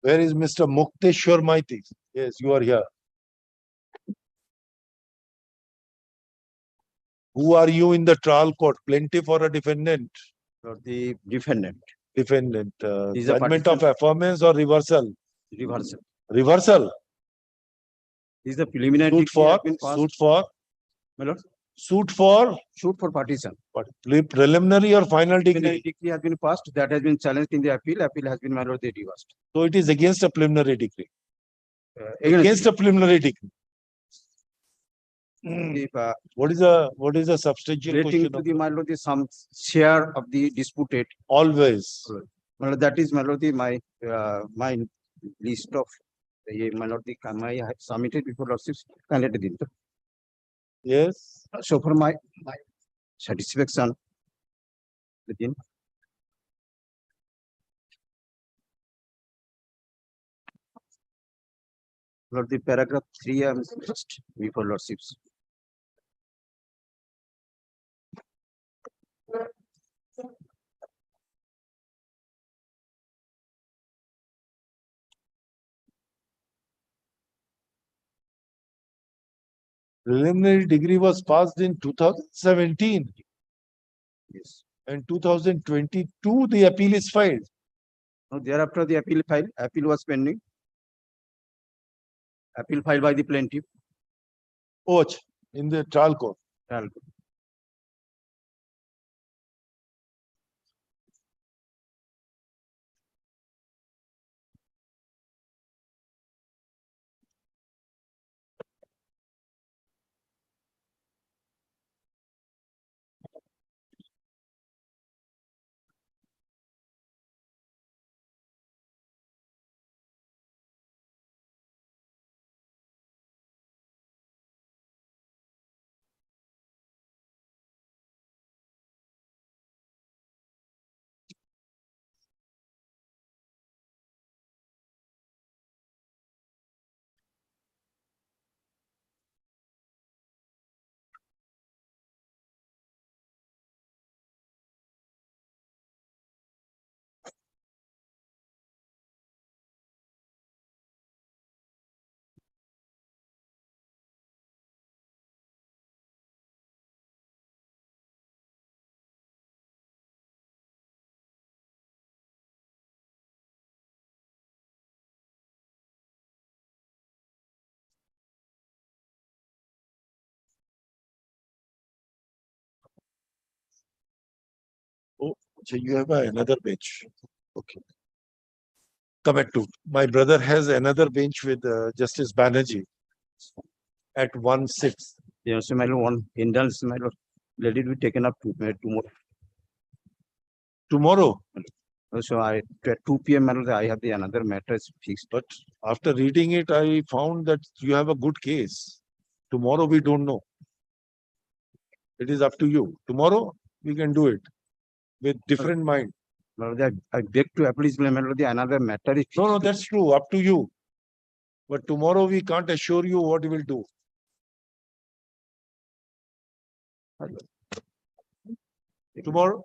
Where is Mr. Mukteshwar Maiti? Yes, you are here. Who are you in the trial court? Plaintiff or a defendant? For the defendant, Defendant. Is a Judgment of affirmance or reversal? reversal. Reversal. Is the preliminary Suit decree has for, been passed, suit for, my lord, suit for shoot for partition. what? Preliminary or final Preliminary decree? decree has been passed, that has been challenged in the appeal. Appeal has been, my lord, they reversed. So it is against a preliminary decree. Against Against a preliminary decree. if, What is the substantial relating question? to of the, my lord, the some share of the disputed. Always. My lord, that is, my lord, my list of, my lord, I have submitted before lordships. Yes. So for my satisfaction, within Lord, the paragraph 3 I am just before lordships. Preliminary degree was passed in 2017 Yes. and 2022 the appeal is filed. Now thereafter the appeal was pending. Appeal filed by the plaintiff. Och in the trial court. Oh, so you have another bench. Okay. Come back to my brother has another bench with Justice Banerjee at 1/6. Yes, my lord, one indulge, my lord. Let it be taken up tomorrow. Tomorrow. So at 2 p.m. my lord, I have the another matter is fixed. But after reading it, I found that you have a good case. Tomorrow we don't know. It is up to you. Tomorrow we can do it with different mind. My lord, I beg to appeal, my lord, the another matter is No, no, fixed. that's true. Up to you. But tomorrow we can't assure you what we will do. Tomorrow?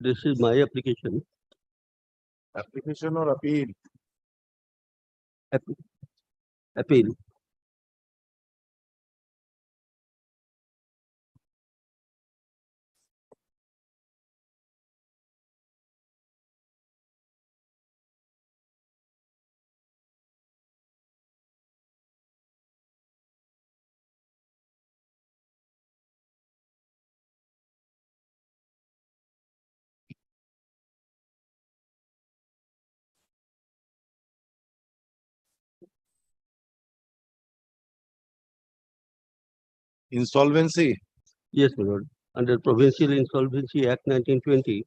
This is my application. Application or appeal? Appeal. Insolvency? Yes, my lord. Under Provincial Insolvency Act 1920,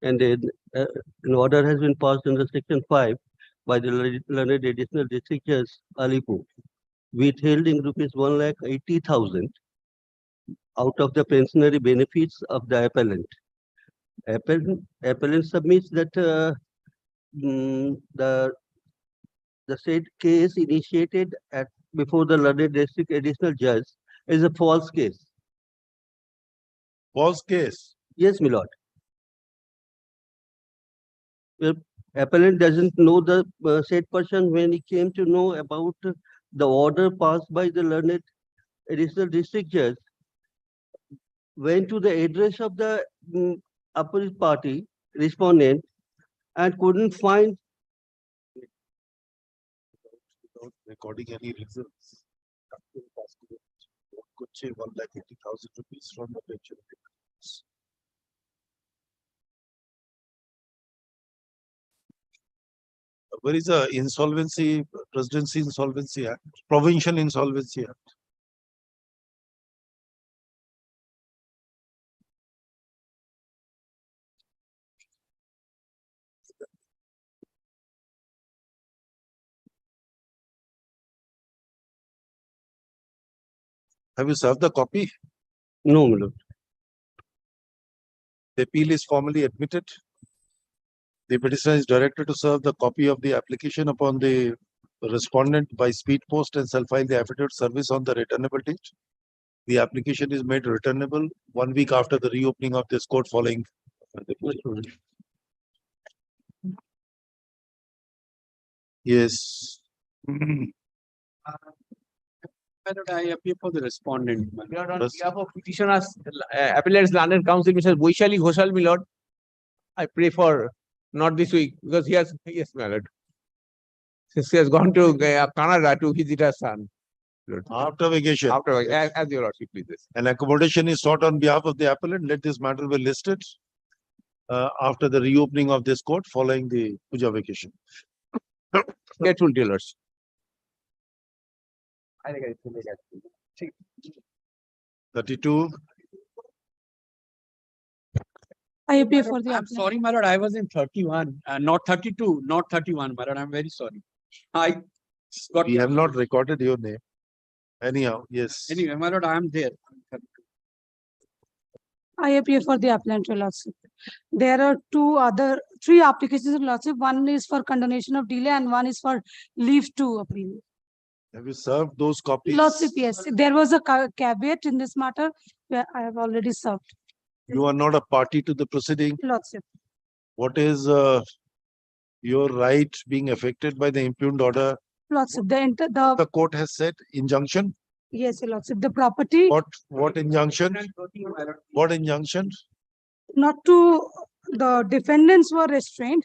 and an order has been passed under Section 5 by the learned additional district judge Alipur, withholding rupees 1,80,000 out of the pensionary benefits of the appellant. Appellant submits that the said case initiated at before the learned district additional judge is a false case. False case? Yes, my lord. Appellant doesn't know the said person when he came to know about the order passed by the learned additional district judge, went to the address of the opposite party respondent and couldn't find. Without recording any results. What could say 1,80,000 rupees from the pension? Where is the insolvency, presidency insolvency act, provincial insolvency act? Have you served the copy? No, my lord. The appeal is formally admitted. The petitioner is directed to serve the copy of the application upon the respondent by speed post and shall file the affidavit service on the returnable date. The application is made returnable 1 week after the reopening of this court following. Yes. I appear for the respondent. Yes. On behalf of petitioners, appellants, London Council, Mr. Boishali Ghoshal, my lord. I pray for not this week because he has, yes, my lord. Since he has gone to Canada to visit her son. Lord. After vacation. After, as your lordship pleases. An accommodation is sought on behalf of the appellant. Let this matter be listed after the reopening of this court following the Puja vacation. Grateful, dear lords. 32. I appear for the I'm applicant. sorry, my lord, I was in 31, not 32, not 31, my lord, I'm very sorry. I got. We have not recorded your name. Anyhow, yes. Anyway, my lord, I am there. I appear for the appellant, your lordship. There are three applications of lordship. One is for condonation of delay and one is for leave to appeal. Have you served those copies? Lordship, yes. There was a caveat in this matter where I have already served. You are not a party to the proceeding. Lordship. What is your right being affected by the impugned order? Lordship, the court has said injunction. yes, your lordship, the property What injunction? What injunction? not to, the defendants were restrained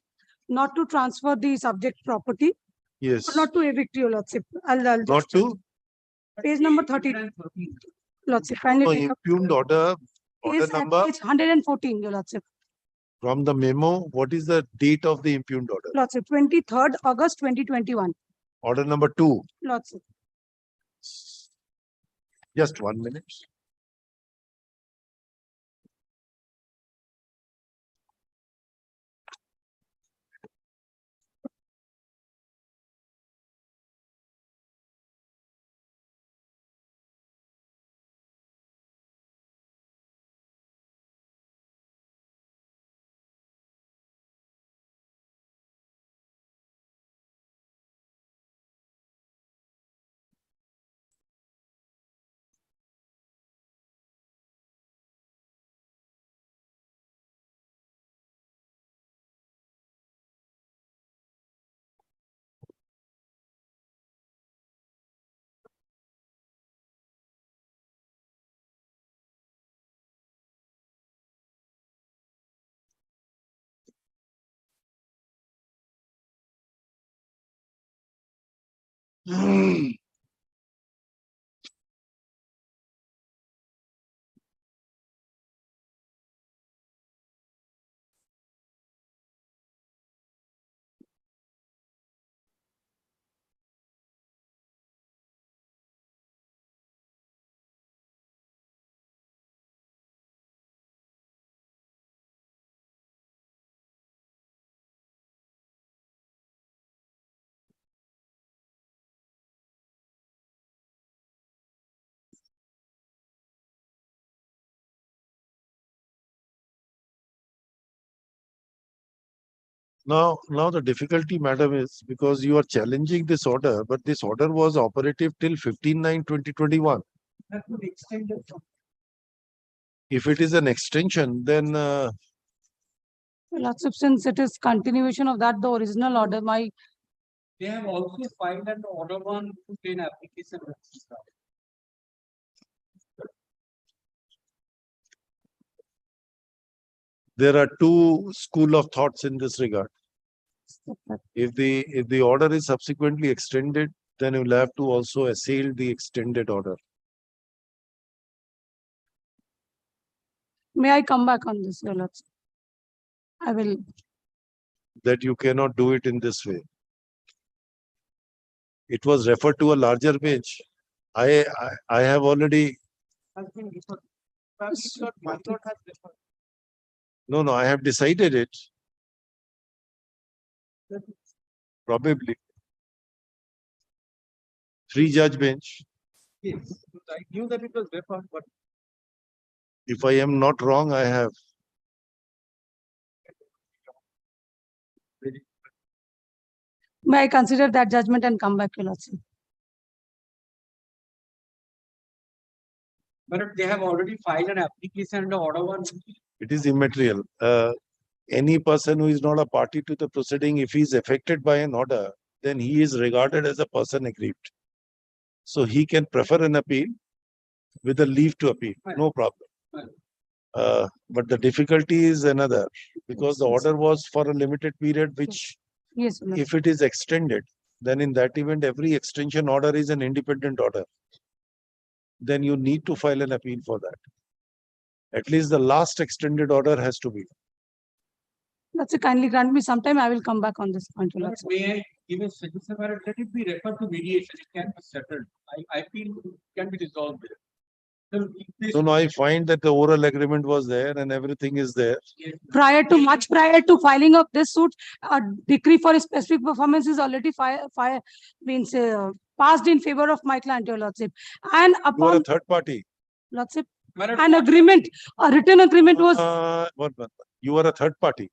not to transfer the subject property, Yes. not to evict, your lordship. Not just to? page number 30. Lordship, kindly No, take up. impugned order Is at number page 114, your lordship. from the memo. What is the date of the impugned order? Lordship, 23rd August 2021. Order number 2. Lordship. Just 1 minute. Now the difficulty, madam, is because you are challenging this order, but this order was operative till 15/9/2021. That would extend it from If it is an extension, then Lordship, since it is continuation of that, the original order, my, they have also filed an order 110 application. there are two school of thoughts in this regard. If the order is subsequently extended, then you'll have to also assail the extended order. may I come back on this, Your Lordship? I will, That you cannot do it in this way. It was referred to a larger bench. I have already, Has been referred. My lord has referred. no, I have decided it. Probably. 3-judge bench. Yes, I knew that it was referred, but If I am not wrong, I have. may I consider that judgment and come back, Your Lordship? they have already filed an application under order 1. It is immaterial. Any person who is not a party to the proceeding, if he is affected by an order, then he is regarded as a person aggrieved. So he can prefer an appeal with a leave to appeal, no problem. But the difficulty is another, because the order was for a limited period, which Yes, Your Lordship. if it is extended, then in that event, every extension order is an independent order. Then you need to file an appeal for that. At least the last extended order has to be. Lordship, kindly grant me some time. I will come back on this point, Your Lordship. May I give a suggestion, let it be referred to mediation, it can be settled. I feel it can be resolved there. So if this- No, I find that the oral agreement was there and everything is there. Much prior to filing of this suit, a decree for specific performance is already passed in favor of my client, Your Lordship. And You are a upon, third party. Lordship, My lord, an agreement, a written agreement was, One month. You are a third party.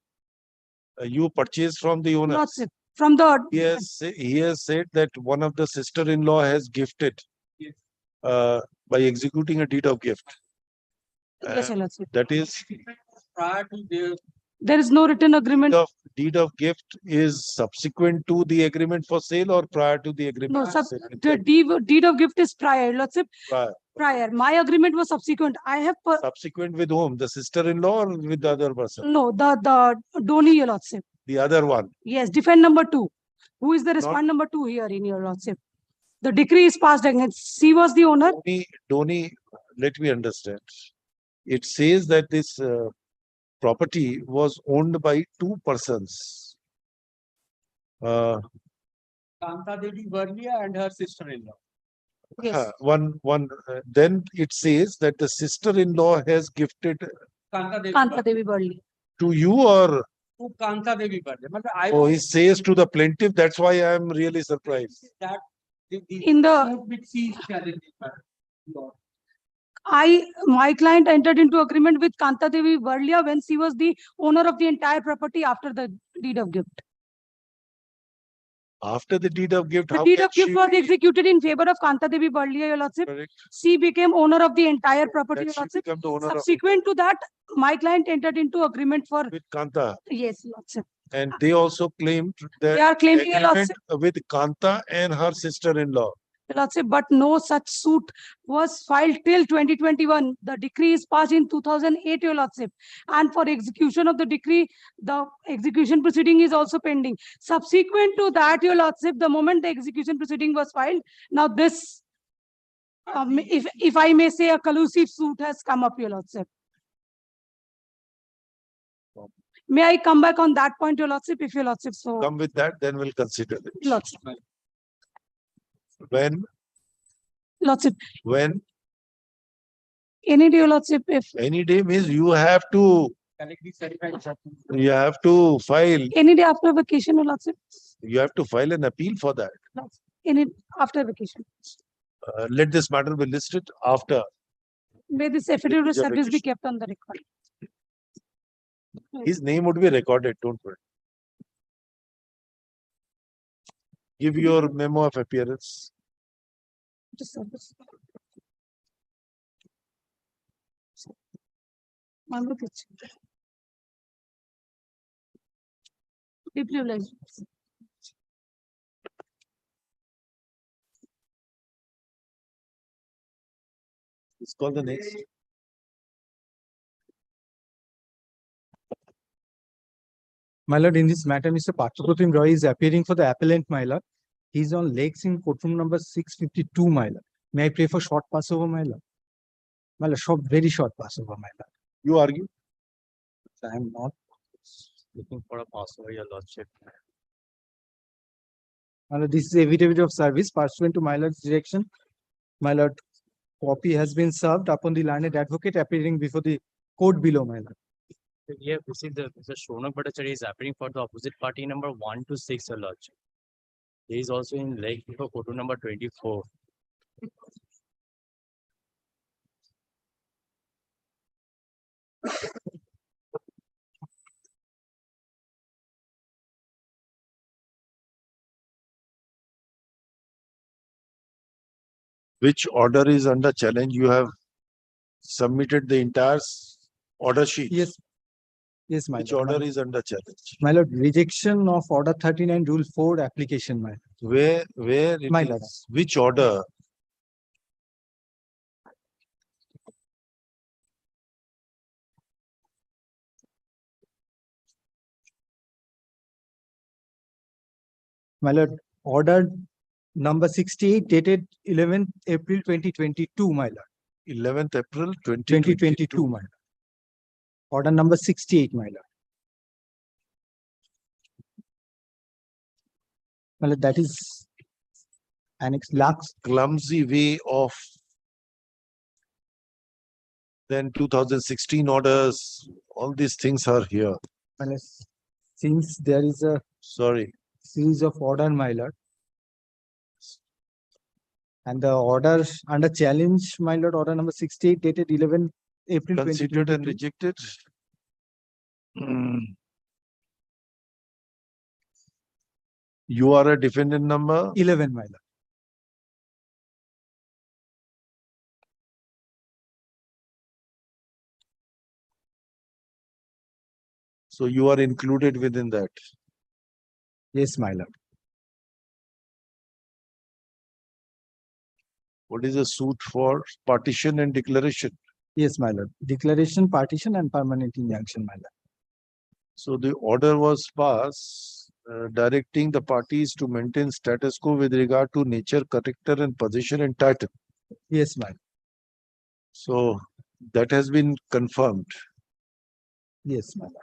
You purchased from the owner. Lordship, from the, He has said that one of the sister-in-law has gifted Yes. by executing a deed of gift. yes, Your Lordship. That is, prior to their There is no written agreement. deed of gift is subsequent to the agreement for sale or prior to the agreement? No, for sale? the deed of gift is prior, Lordship, Prior. prior. My agreement was subsequent. I have, Subsequent with whom? The sister-in-law or with the other person? no, the donee, Your Lordship. The other one. Yes, defend number 2. Who is the respond number 2 here in Your Lordship? The decree is passed against, she was the owner. Dhoni, let me understand. It says that this property was owned by 2 persons. Kanta Devi Varlia and her sister-in-law. Yes, Then it says that the sister-in-law has gifted Kanta Devi Kanta Varlia. Devi Burley. to you, or To Kanta Devi Varlia. I he says to the plaintiff. That's why I am really surprised. that In the, suit which she is challenging, my lord. my client entered into agreement with Kanta Devi Varlia when she was the owner of the entire property after the deed of gift. After the deed of gift, The how deed can of gift she was be executed in favor of Kanta Devi Varlia, Your Lordship. correct? She became owner of the entire property, That Your she Lordship. become the owner of Subsequent to that, my client entered into agreement for, with Kanta, yes, Lordship. and they also claimed They that are claiming, Your agreement Lordship. with Kanta and her sister-in-law. Your Lordship, but no such suit was filed till 2021. The decree is passed in 2008, Your Lordship. And for execution of the decree, the execution proceeding is also pending. Subsequent to that, Your Lordship, the moment the execution proceeding was filed, now this, if I may say, a collusive suit has come up, Your Lordship. May I come back on that point, Your Lordship, if Your Lordship so. Come with that, then we'll consider it. Lordship. When Lordship, any day, Your Lordship, if any day means you have to file, any day after vacation, Your Lordship, you have to file an appeal for that. any after vacation. Let this matter be listed after. May this affidavit of Your service be vacation. kept on the record. His name would be recorded, don't worry. Give your memo of appearance. Just service. Hon'ble pitch. Deeply obliged. Let's call the next. My lord, in this matter, Mr. Patrapratim Roy is appearing for the appellant, my lord. He's on legs in courtroom number 652, my lord. May I pray for short passover, my lord? My lord, very short passover, my lord. You argue. I am not looking for a passover, your lordship. My lord, this is affidavit of service pursuant to my lord's direction. My lord, copy has been served upon the learned advocate appearing before the court below, my lord. We have received the Shonak Bhattacharya is appearing for the opposite party number 126, your lordship. He is also in leg before courtroom number 24. Which order is under challenge? You have submitted the entire order sheet. Yes. Yes, my Which lord. order is under challenge? My lord, rejection of order 39 rule 4 application, my lord. Where it My is? lord. Which order? My lord, order number 68 dated 11th April 2022, my lord. 11th April 2022, my lord. Order number 68, my lord. My lord, that is annex Lux. Clumsy way of then 2016 orders. All these things are here. My lord, since there is a Sorry. series of order, my lord. And the order under challenge, my lord, order number 68 dated 11 April Considered and 2022. rejected. You are a defendant number 11, my lord. so you are included within that. Yes, my lord. What is a suit for? Partition and declaration. Yes, my lord. Declaration, partition, and permanent injunction, my lord. So the order was passed directing the parties to maintain status quo with regard to nature, character, and position and title. Yes, my lord. So that has been confirmed. Yes, my lord.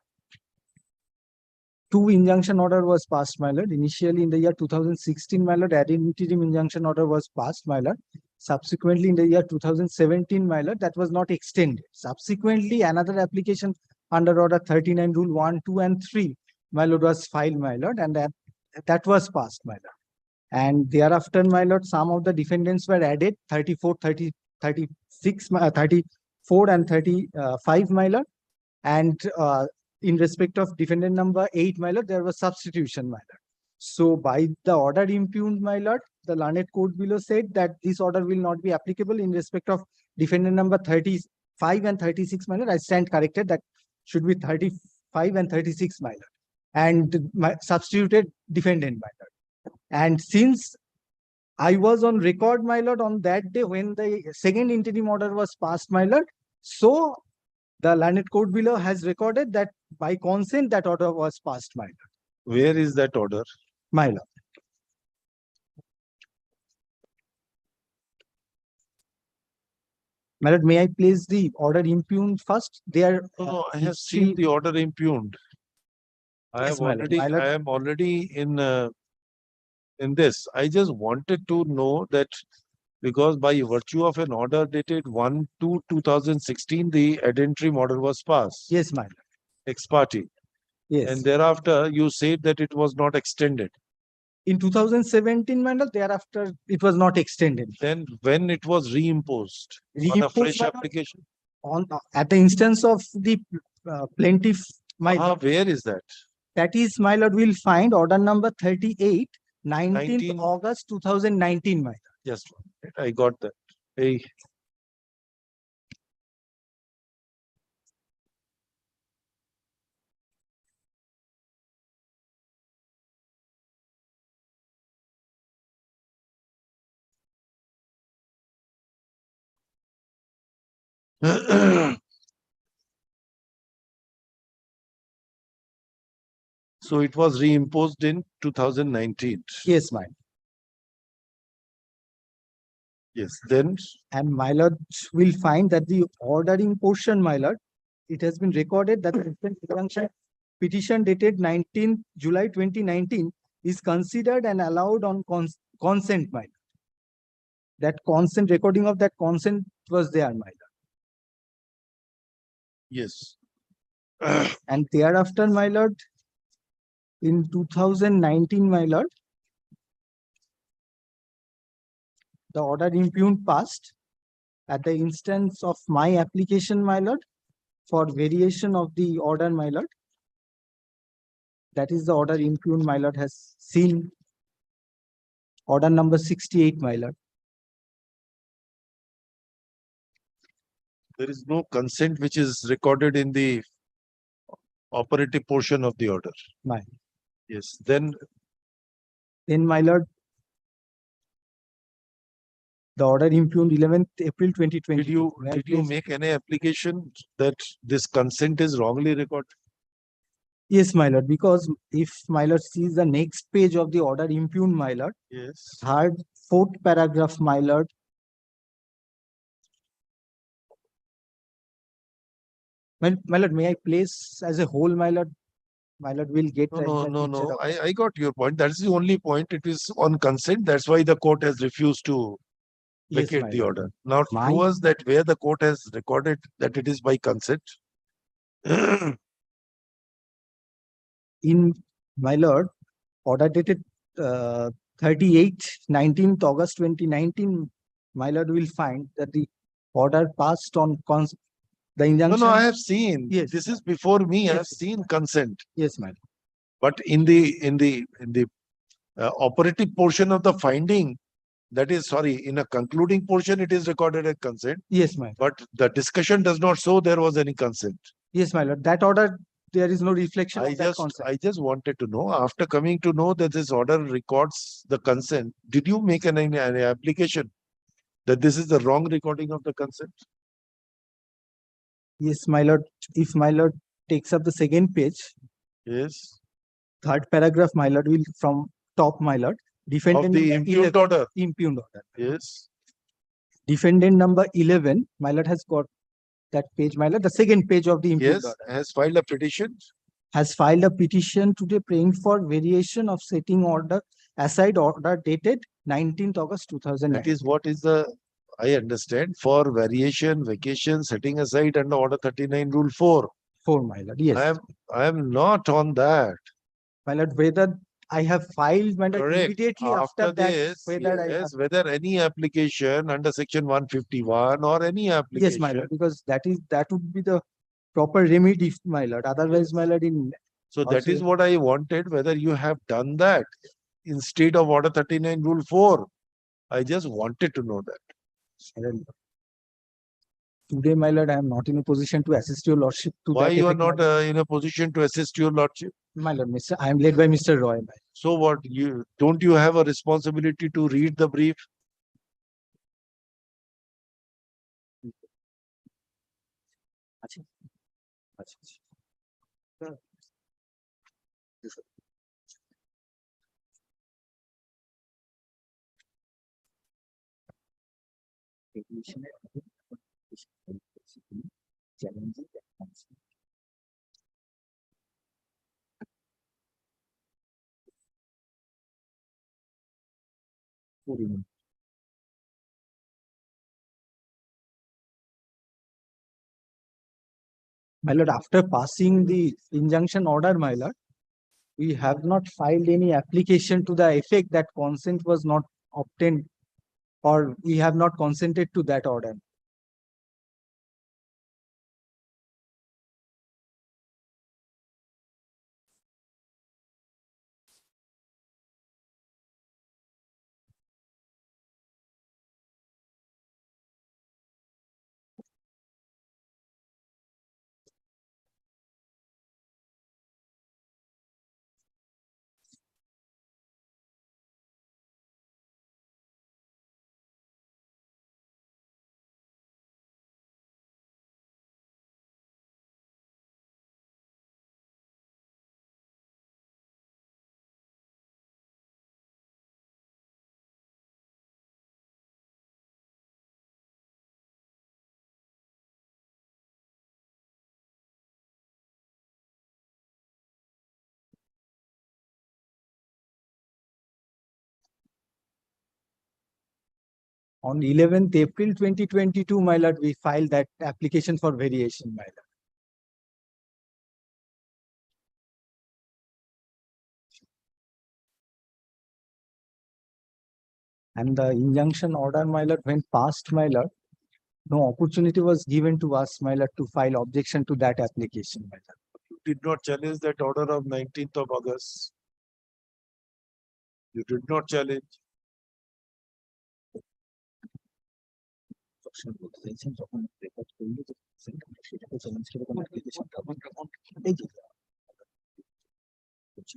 Two injunction order was passed, my lord. Initially in the year 2016, my lord, ad interim injunction order was passed, my lord. Subsequently in the year 2017, my lord, that was not extended. Subsequently, another application under order 39 rule 1, 2, and 3, my lord, was filed, my lord, and that was passed, my lord. And thereafter, my lord, some of the defendants were added 34, 30, 36, 34 and 35, my lord. And in respect of defendant number 8, my lord, there was substitution, my lord. So by the order impugned, my lord, the learned court below said that this order will not be applicable in respect of defendant number 35 and 36, my lord. I stand corrected, that should be 35 and 36, my lord. And my substituted defendant, my lord. And since I was on record, my lord, on that day when the second interim order was passed, my lord. So the landed court below has recorded that by consent that order was passed, my lord. Where is that order? My lord. My lord, may I place the order impugned first? They are. No, I have seen the order impugned. I Yes, have my lord. already, My lord. I am already in this. I just wanted to know that because by virtue of an order dated 1/2/2016, the ad interim order was passed. Yes, my lord. Ex parte. Yes. And thereafter, you said that it was not extended. In 2017, my lord, thereafter it was not extended. Then when it was reimposed on a Reimposed, fresh my lord, application? on at the instance of the plaintiff, my Where is that? that is, my lord, will find order number 38, 19th 19 August 2019, my lord. Just one minute, I got that. Hey. So it was reimposed in 2019. Yes, my lord. Yes, then And my lord will find that the ordering portion, my lord, it has been recorded that the instant injunction petition dated 19th July 2019 is considered and allowed on consent, my lord. That consent, recording of that consent was there, my lord. yes. And thereafter, my lord, in 2019, my lord, the order impugned passed at the instance of my application, my lord, for variation of the order, my lord. That is the order impugned, my lord, has seen order number 68, my lord. There is no consent which is recorded in the operative portion of the order. My. Yes, then my lord, the order impugned 11th April 2020. did you make any application that this consent is wrongly recorded? Yes, my lord, because if my lord sees the next page of the order impugned, my lord, Yes. third, fourth paragraph, my lord. My lord, may I place as a whole, my lord? My lord will get. No. I got your point. That's the only point. It is on consent. That's why the court has refused to Yes, vacate my the lord. order. Now, show us that where the court has recorded that it is by consent. In my lord, order dated 19th August 2019, my lord will find that the order passed on the injunction. No, I have seen. Yes. This is before me. Yes. I have seen consent. Yes, my lord. But in the operative portion of the finding, that is, sorry, in a concluding portion, it is recorded as consent. Yes, my lord. But the discussion does not show there was any consent. Yes, my lord. That order, there is no reflection of that consent. I just wanted to know, after coming to know that this order records the consent, did you make an application that this is the wrong recording of the consent? Yes, my lord. If my lord takes up the second page. Yes. Third paragraph, my lord, will from top, my lord. Defendant Of the impugned order. Impugned order. Yes. Defendant number 11, my lord, has got that page, my lord, the second page of the impugned order. Has filed a petition. Has filed a petition today praying for variation of setting order aside order dated 19th August 2009. That is what is the, I understand, for variation, vacation, setting aside under order 39 rule 4. 4, my lord, yes. I am not on that. My lord, whether I have filed, my lord, immediately after that, this, whether yes, whether any application under section 151 or any application. Yes, my lord, because that would be the proper remedy, my lord. Otherwise, my lord, So that is what I wanted, whether you have done that instead of order 39 rule 4. I just wanted to know that. Today, my lord, I am not in a position to assist your lordship to Why that you are effect, not in a position to assist your lordship? My lord, I am led by Mr. Roy. So what, don't you have a responsibility to read the brief? My lord, after passing the injunction order, my lord, we have not filed any application to the effect that consent was not obtained, or we have not consented to that order. On 11th April 2022, my lord, we filed that application for variation, my lord. And the injunction order, my lord, when passed, my lord, no opportunity was given to us, my lord, to file objection to that application, my lord. You did not challenge that order of 19th of August. You did not challenge.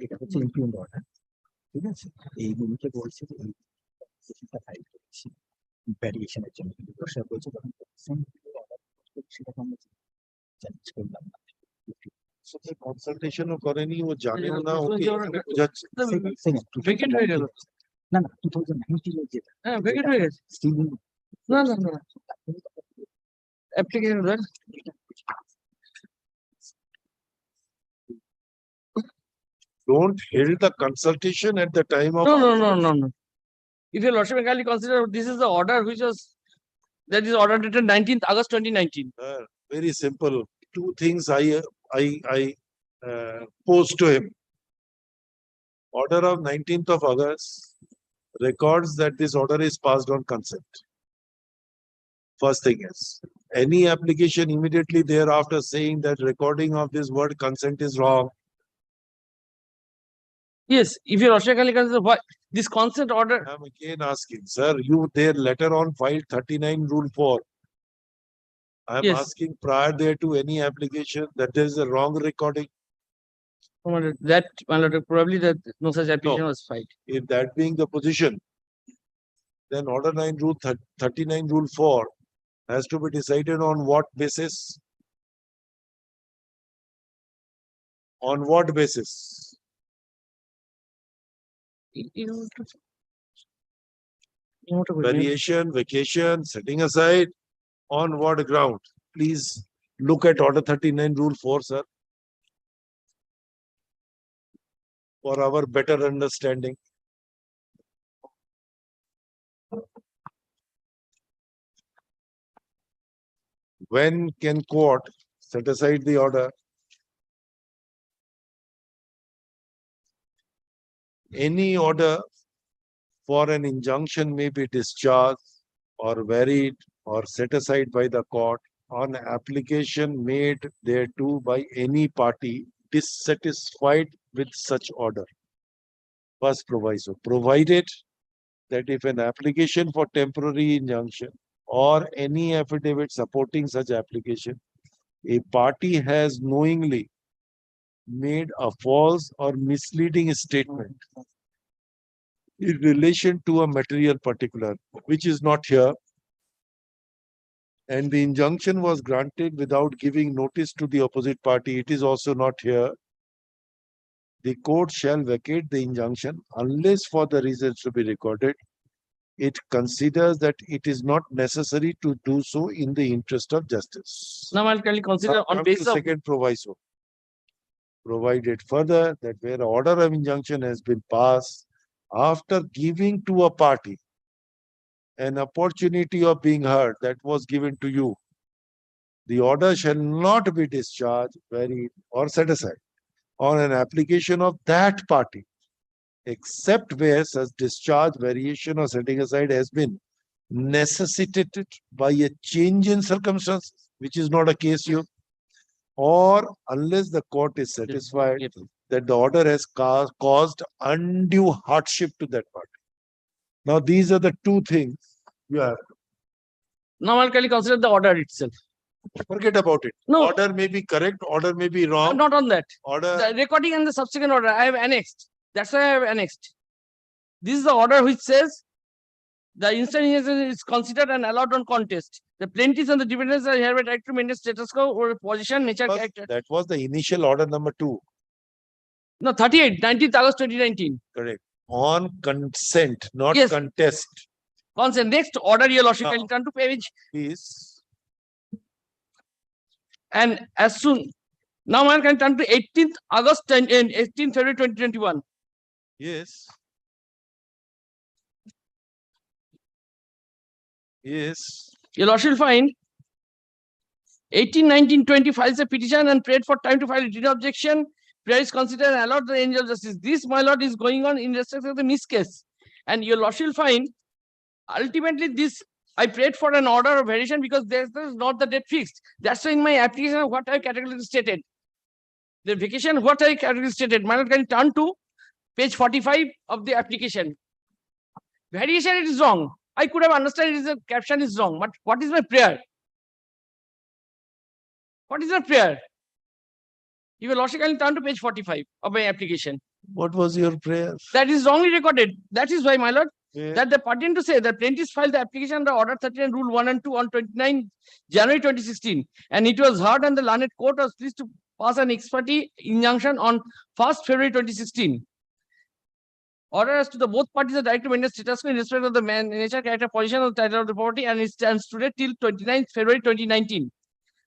এটা হচ্ছে implement order, ঠিক আছে? এইগুলিকে বলছে যে এই চিঠিটা file করেছি ভ্যারিয়েশনের জন্য, কিন্তু প্রশ্ন বলছে যখন সেটাকে আমরা চ্যালেঞ্জ করলাম না। কনসালটেশনও করেনি, ও জানেও না, ওকে বোঝাচ্ছে। ভেকেট হয়ে গেল। না না, 2019 এর যেটা, হ্যাঁ, ভেকেট হয়ে গেছে। স্টিল না না না, application run. Don't hold the consultation at the time of. No. If your lordship kindly consider, this is the order which was, that is order dated 19th August 2019. Very simple. Two things I posed to him. Order of 19th of August records that this order is passed on consent. First thing is, any application immediately thereafter saying that recording of this word consent is wrong. Yes, if your lordship kindly consider, why this consent order. I'm again asking, sir, you their letter on file 39 rule 4. I'm Yes. asking prior there to any application that there is a wrong recording. That, my lord, probably that no such application was filed. If that being the position, then order 9 rule 39 rule 4 has to be decided on what basis? On what basis? Variation, vacation, setting aside, on what ground? Please look at order 39 rule 4, sir, for our better understanding. When can court set aside the order? Any order for an injunction may be discharged or varied or set aside by the court on application made thereto by any party dissatisfied with such order. First proviso, provided that if an application for temporary injunction or any affidavit supporting such application, a party has knowingly made a false or misleading statement in relation to a material particular, which is not here. And the injunction was granted without giving notice to the opposite party. It is also not here. The court shall vacate the injunction unless for the reasons to be recorded. It considers that it is not necessary to do so in the interest of justice. Now I'll kindly consider Now on come to basis of second proviso. Provided further that where order of injunction has been passed after giving to a party an opportunity of being heard that was given to you, the order shall not be discharged, varied, or set aside on an application of that party, except where such discharge, variation, or setting aside has been necessitated by a change in circumstances, which is not a case here, or unless the court is satisfied that the order has caused undue hardship to that party. Now, these are the two things you have. now I'll kindly consider the order itself. Forget about it. No. Order may be correct, order may be I'm wrong. not on that. Order. The recording and the subsequent order I have annexed. That's why I have annexed. This is the order which says the instant injunction is considered and allowed on contest. The plaintiffs and the defendants are hereby right to maintain status quo or position, nature, character. That was the initial order number 2. No, 38, 19th August 2019. Correct. On consent, not Yes. contest. Consent. Next order, your lordship, Now- can turn to page. Please. And as soon, now I can turn to 18th August and 18th February 2021. Yes. Yes. Your lordship will find 18, 19, 20 files a petition and prayed for time to file a written objection. Prayer is considered and allowed the angel of justice. This, my lord, is going on in respect of the miss case. And your lordship will find ultimately this, I prayed for an order of variation because there's not the date fixed. That's why in my application, what I categorically stated. The vacation, what I categorically stated. My lord, can turn to page 45 of the application. Variation, it is wrong. I could have understood it is a caption is wrong, but what is my prayer? What is my prayer? You will logically turn to page 45 of my application. What was your prayer? That is wrongly recorded. That is why, my lord, Yeah. that the pertinent to say the plaintiffs filed the application under Order 39, Rule 1 and 2 on 29 January 2016, and it was heard and the learned court was pleased to pass an ex parte injunction on 1st February 2016. Order as to the both parties are direct to maintain status quo in respect of the nature, character, position of the title of the property, and it stands today till 29th February 2019.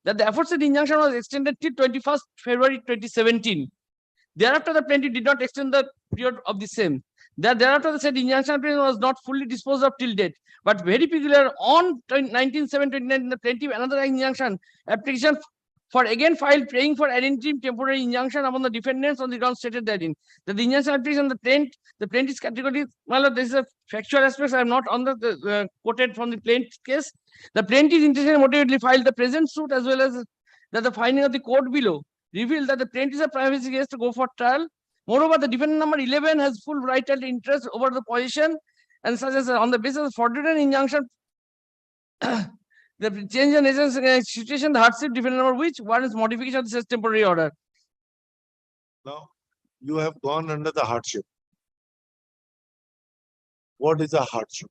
That the aforesaid injunction was extended till 21st February 2017. Thereafter, the plaintiff did not extend the period of the same. That thereafter, the said injunction was not fully disposed of till date, but very peculiar on 19/7/2019, the plaintiff another injunction application for again filed praying for an interim temporary injunction upon the defendants on the grounds stated therein. That the injunction application the plaintiff's category, well, this is a factual aspect. I am not on the quoted from the plaintiff case. The plaintiff intentionally motivatedly filed the present suit as well as that the finding of the court below revealed that the plaintiff is a prima facie case to go for trial. Moreover, the defendant number 11 has full right and interest over the position, and such as on the basis of fraudulent injunction, the change in nature situation, the hardship defendant number which one is modification of the temporary order. Now, you have gone under the hardship. What is a hardship?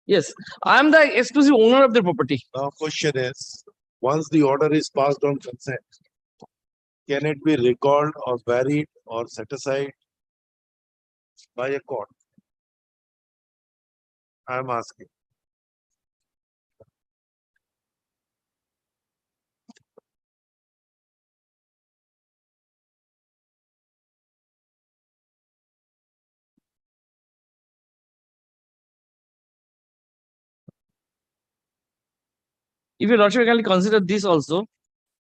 Yes, I am the exclusive owner of the property. Now, question is, once the order is passed on consent, can it be recalled or varied or set aside by a court? I am asking. If you logically consider this also,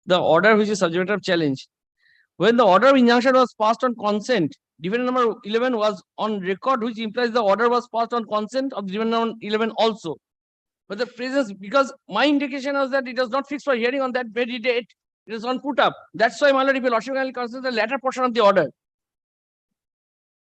the order which is subject of challenge. When the order of injunction was passed on consent, defendant number 11 was on record, which implies the order was passed on consent of defendant number 11 also. But the presence, because my indication was that it was not fixed for hearing on that very date, it was on put up. That's why, my lord, if you logically consider the latter portion of the order.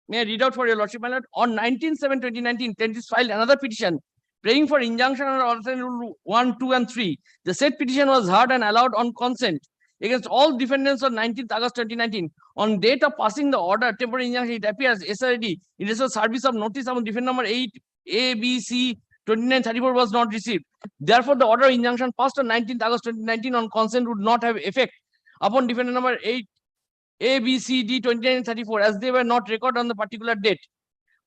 May I read out for your lordship, my lord? On 19/7/2019, plaintiffs filed another petition praying for injunction under Order Rule 1, 2, and 3. The said petition was heard and allowed on consent. against all defendants on 19th August 2019. On date of passing the order, temporary injunction, it appears SRD, it is a service of notice on defendant number 8, ABC 2934 was not received. Therefore, the order of injunction passed on 19th August 2019 on consent would not have effect upon defendant number 8, ABCD 2934 as they were not recorded on the particular date.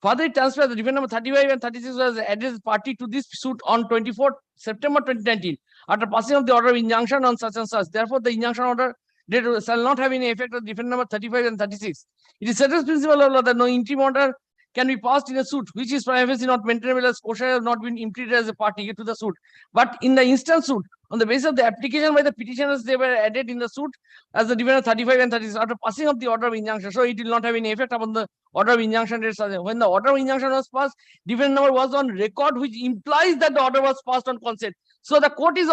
Further, it transfers the defendant number 35 and 36 was addressed party to this suit on 24th September 2019 after passing of the order of injunction on such and such. Therefore, the injunction order shall not have any effect on defendant number 35 and 36. It is settled principle of law that no interim order can be passed in a suit which is privacy not maintainable as Kosha has not been implicated as a party to the suit. But in the instant suit, on the basis of the application by the petitioners, they were added in the suit as the defendant 35 and 36 after passing of the order of injunction. So it will not have any effect upon the order of injunction. When the order of injunction was passed, defendant number was on record, which implies that the order was passed on consent. So the court is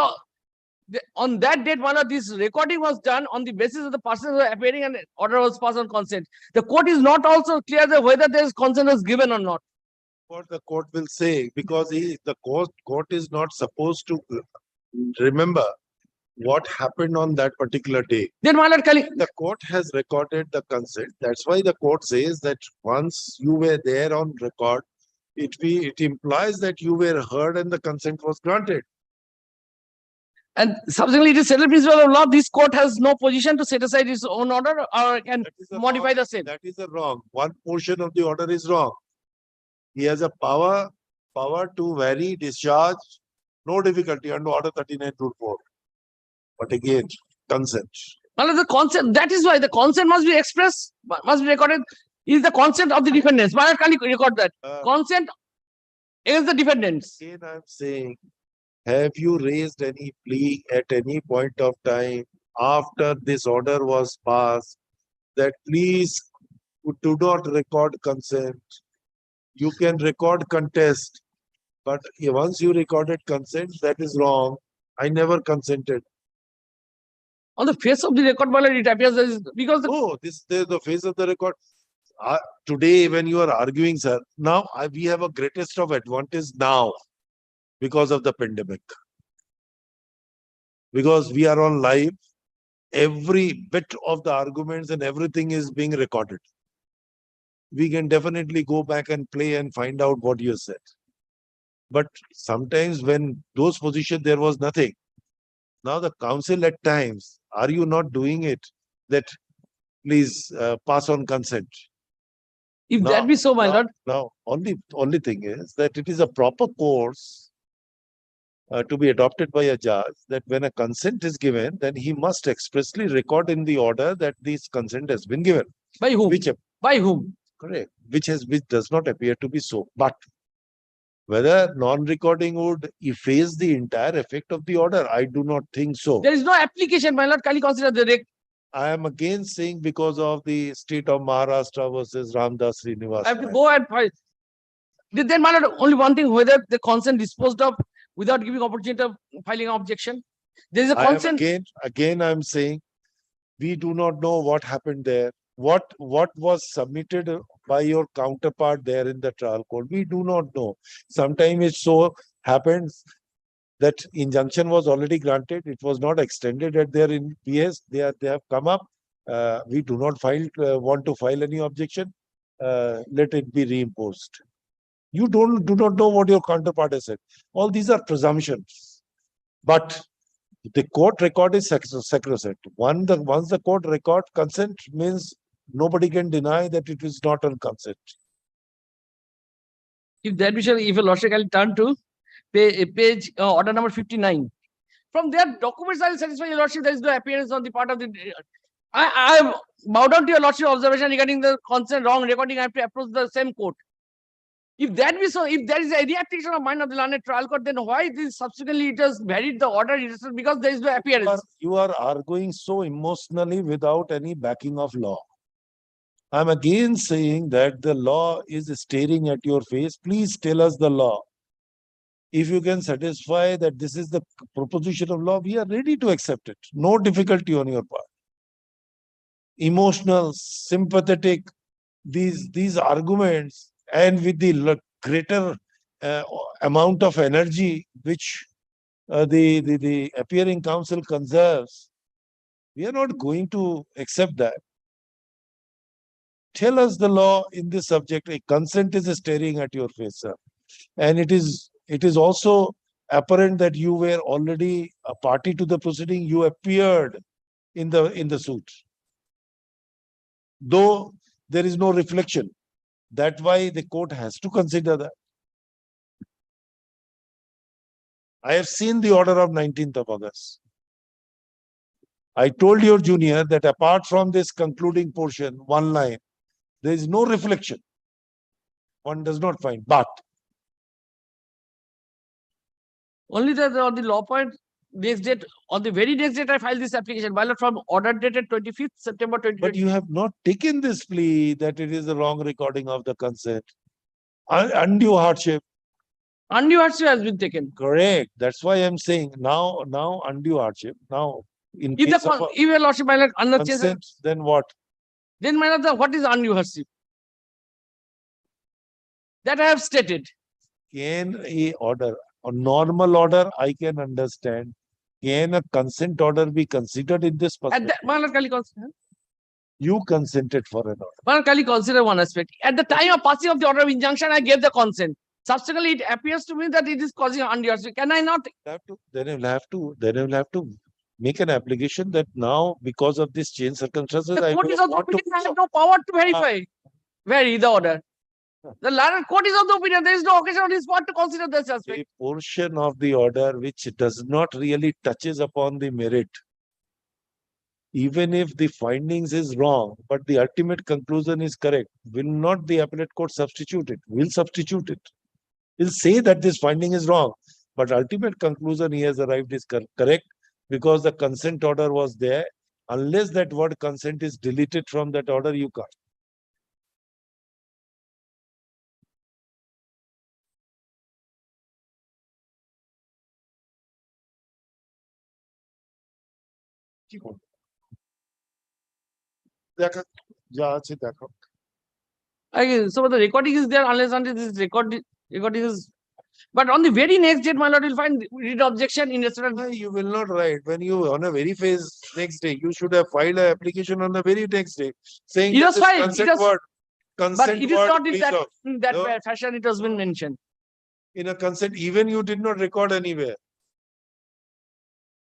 on that date, while this recording was done on the basis of the persons who were appearing and order was passed on consent. The court is not also clear that whether there is consent was given or not. What the court will say, because the court is not supposed to remember what happened on that particular day. Then my lord, the court has recorded the consent. That's why the court says that once you were there on record, it implies that you were heard and the consent was granted. And subsequently, it is settled principle of law. This court has no position to set aside its own order or can modify the same. That is a wrong. One portion of the order is wrong. He has a power to vary, discharge, no difficulty under order 39 rule 4. But again, consent. Well, the consent, that is why the consent must be expressed, must be recorded, is the consent of the defendants. Why can't you record that? Consent is the defendants. Again, I'm saying, have you raised any plea at any point of time after this order was passed that please do not record consent? You can record contest, but once you recorded consent, that is wrong. I never consented. On the face of the record, it appears as because the face of the record. Today, when you are arguing, sir, now we have a greatest of advantage now because of the pandemic. Because we are on live, every bit of the arguments and everything is being recorded. We can definitely go back and play and find out what you said. But sometimes when those positions, there was nothing. Now the council at times, are you not doing it? That please pass on consent. If that be so, my lord. Now, only thing is that it is a proper course to be adopted by a judge that when a consent is given, then he must expressly record in the order that this consent has been given. By whom? By whom? Correct. Which does not appear to be so. But whether non-recording would efface the entire effect of the order, I do not think so. There is no application, my lord. Can you consider the I am again saying because of the state of Maharashtra versus Ramdas Srinivas. I have to go and find. Then, my lord, only one thing, whether the consent disposed of without giving opportunity of filing an objection. There is a consent. Again, I am saying we do not know what happened there. What was submitted by your counterpart there in the trial court, we do not know. Sometimes it so happens that injunction was already granted. It was not extended at their PS. They have come up. We do not want to file any objection. Let it be reimposed. You do not know what your counterpart has said. All these are presumptions. But the court record is sacrosanct. Once the court record consent means nobody can deny that it is not on consent. If that be so, if a lordship can turn to page order number 59. From their documents, I will satisfy your lordship there is no appearance on the part of the. I bow down to your lordship observation regarding the consent wrong recording. I have to approach the same court. If that be so, if there is any application of mind of the learned trial court, then why this subsequently it has varied the order? It is because there is no appearance. You are arguing so emotionally without any backing of law. I'm again saying that the law is staring at your face. Please tell us the law. If you can satisfy that this is the proposition of law, we are ready to accept it. No difficulty on your part. Emotional, sympathetic, these arguments, and with the greater amount of energy which the appearing counsel conserves, We are not going to accept that. Tell us the law in this subject. A consent is staring at your face, sir. And it is also apparent that you were already a party to the proceeding. You appeared in the suit. Though there is no reflection. That's why the court has to consider that. I have seen the order of 19th of August. I told your junior that apart from this concluding portion, one line, there is no reflection. One does not find, but Only that on the law point, next date, on the very next date, I filed this application, my lord, from order dated 25th September but 2020. you have not taken this plea that it is the wrong recording of the consent. Undue hardship. Undue hardship has been taken. Correct. That's why I'm saying now undue hardship. Now, in If case the, of a if your lordship, my lord, under consent, then what? then my lord, what is undue hardship? That I have stated. Can a order, a normal order, I can understand. Can a consent order be considered in this At perspective? that, my lord, kindly consider. You consented for an order. My lord, kindly consider one aspect. At the time of passing of the order of injunction, I gave the consent. Subsequently, it appears to me that it is causing undue hardship. Can I not? Then you'll have to make an application that now, because of this change circumstances, The I court don't is of the want to. opinion, I have no power to verify. Vary the order. The learned court is of the opinion, there is no occasion on his part to consider this aspect. A portion of the order which does not really touches upon the merit. Even if the findings is wrong, but the ultimate conclusion is correct, will not the appellate court substitute it? Will substitute it. Will say that this finding is wrong, but ultimate conclusion he has arrived is correct because the consent order was there. Unless that word consent is deleted from that order, you can't. দেখা যা আছে দেখো So the recording is there unless until this recording is. But on the very next date, my lord will find read objection in respect. You will not write when you on a very next day. You should have filed an application on the very next day saying It that was this filed, consent it was- word, But consent it is word, not in please that, off. in that No. fashion it has been mentioned. In a consent, even you did not record anywhere.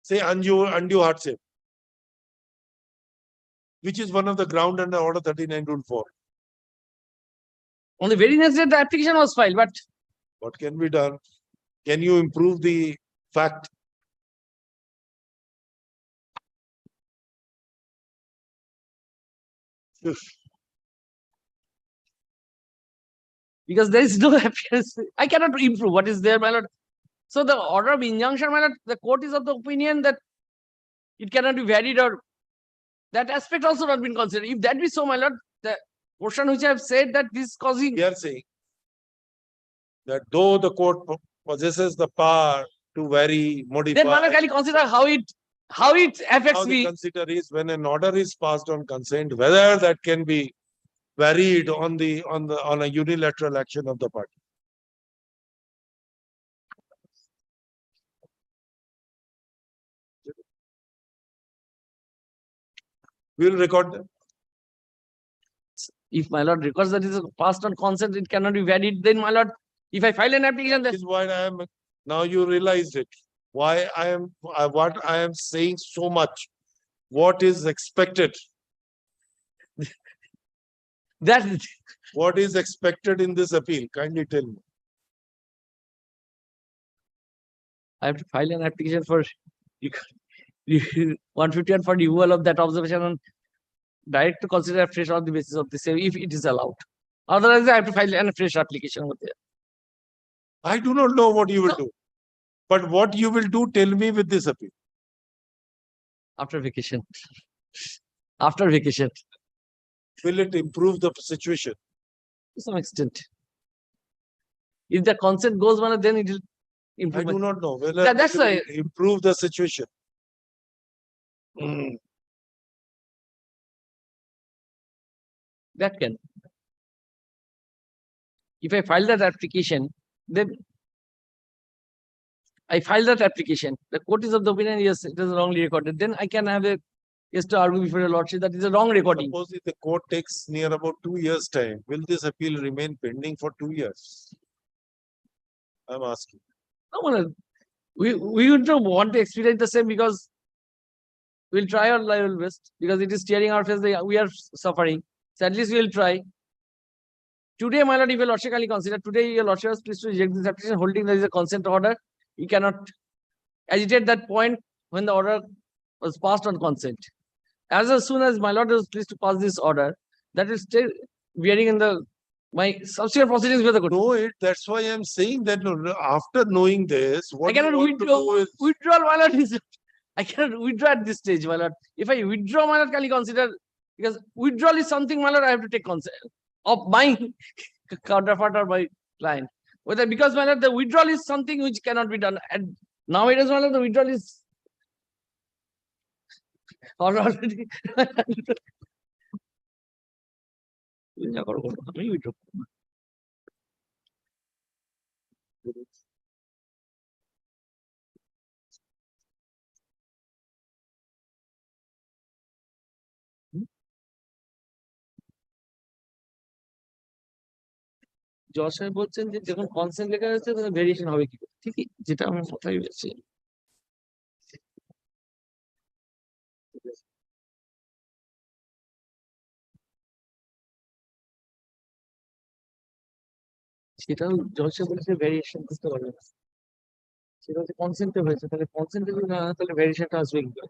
Say undue hardship, which is one of the ground under order 39 rule 4. On the very next day, the application was filed, but What can be done? Can you improve the fact? because there is no appearance, I cannot improve what is there, my lord. So the order of injunction, my lord, the court is of the opinion that it cannot be varied, or that aspect also not been considered. If that be so, my lord, the portion which I have said that this causing. We are saying that though the court possesses the power to vary, modify. Then, my lord, can you consider how it affects How they me? consider is when an order is passed on consent, whether that can be varied on a unilateral action of the party. We will record them. If my lord records that it is passed on consent, it cannot be varied. Then, my lord, if I file an application, That is why I am. Now you realized it. Why what I am saying so much. What is expected? that What is expected in this appeal? Kindly tell me. I have to file an application for 151 for removal of that observation and direct to consider afresh on the basis of the same, if it is allowed. Otherwise, I have to file a fresh application over there. I do not know what you will do. But what you will do, tell me with this appeal. After vacation. After vacation. Will it improve the situation? To some extent. If the consent goes on, then it will improve. I do not know whether That's it will why. improve the situation. That can. If I file that application, then I file that application. The court is of the opinion, yes, it is wrongly recorded. Then I can have a is to argue before your lordship that is a wrong recording. Suppose if the court takes near about 2 years' time, will this appeal remain pending for 2 years? I'm asking. No, my lord. We would not want to experience the same because we'll try our level best because it is tearing our face. We are suffering. So at least we'll try. Today, my lord, if your lordship kindly consider, today your lordship is pleased to reject this application, holding there is a consent order. You cannot agitate that point when the order was passed on consent. As soon as my lord is pleased to pass this order, that is still bearing in the my subsequent proceedings with the court. Know it, that's why I'm saying that after knowing this, what I cannot you want to do is withdraw, my lord. I cannot withdraw at this stage, my lord. If I withdraw, my lord, can you consider, because withdrawal is something, my lord, I have to take consent of my counterpart or my client. Whether because, my lord, the withdrawal is something which cannot be done. And nowadays, my lord, the withdrawal is already. জজ সাহেব বলছেন যে যখন consent লেখা হয়েছে তখন variation হবে কি করে? ঠিকই, যেটা আমার মাথায় রয়েছে। সেটাও জজ সাহেব বলেছে ভেরিয়েশন করতে পারবে না। সেটা হচ্ছে কনসেন্টে হয়েছে, তাহলে কনসেন্ট যদি না হয় তাহলে ভেরিয়েশনটা আসবে কি করে?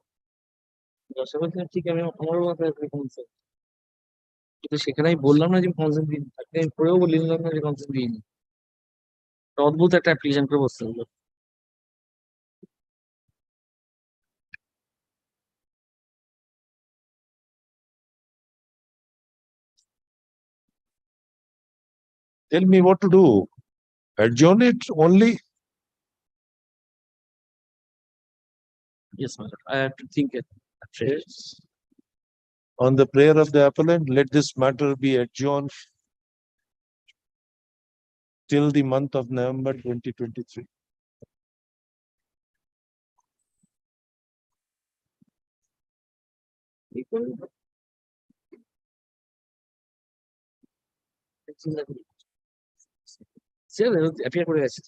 জজ সাহেব বলছেন ঠিক, আমারও মাথায় আসবে কনসেন্ট, কিন্তু সেখানে আমি বললাম না যে কনসেন্ট দিন, তাকে আমি পড়েও বললাম না যে কনসেন্ট দিইনি। অদ্ভুত একটা অ্যাপ্লিকেশন করে বসতে হলো। tell me what to do. Adjourn it only. Yes, my lord. I have to think it. Yes. On the prayer of the appellant, let this matter be adjourned till the month of November 2023. Appear করে গেছে।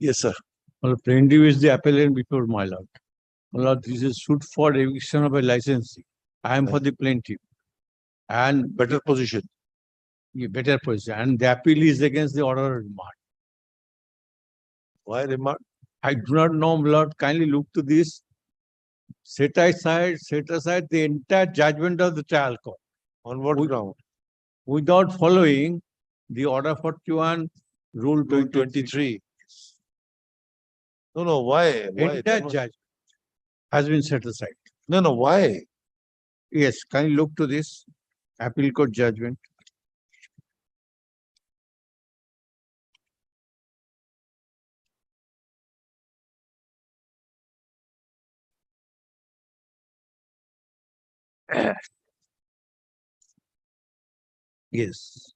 Yes, sir. Well, plaintiff is the appellant before my lord. My lord, this is suit for eviction of a licensee. I am for the plaintiff. And Better position. better position. And the appeal is against the order of remand. Why remand? I do not know, my lord. Kindly look to this. Set aside the entire judgment of the trial court. On what ground? Without following the order 41, rule 23. No, why? Why? Entire judgment has been set aside. No, why? Yes, kindly look to this appeal court judgment. Yes.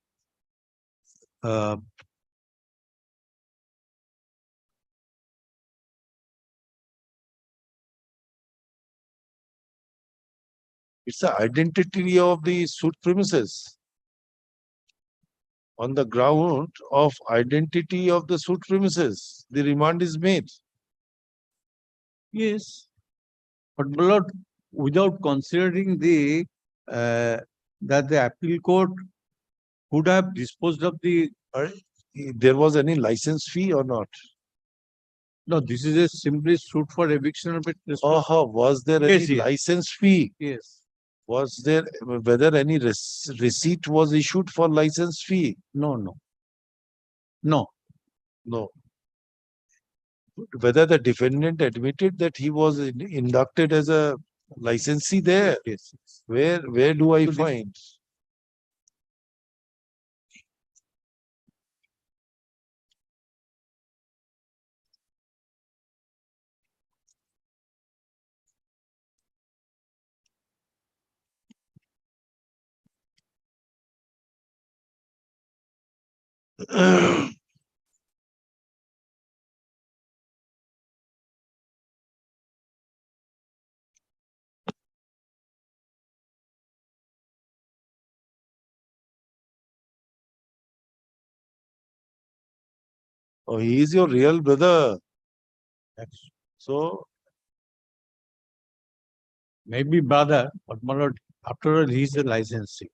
It's the identity of the suit premises. On the ground of identity of the suit premises, the remand is made. Yes. But my lord, without considering the that the appeal court could have disposed of the, There was any license fee or not? no, this is a simply suit for eviction of it. Was there Yes, any yes. license fee? Yes. Was there, whether any receipt was issued for license fee? No, no. No. No. Whether the defendant admitted that he was inducted as a licensee there? Yes. Where do I So this- find? Oh, he is your real brother. So, Maybe brother, but my lord, after all, he is a licensee.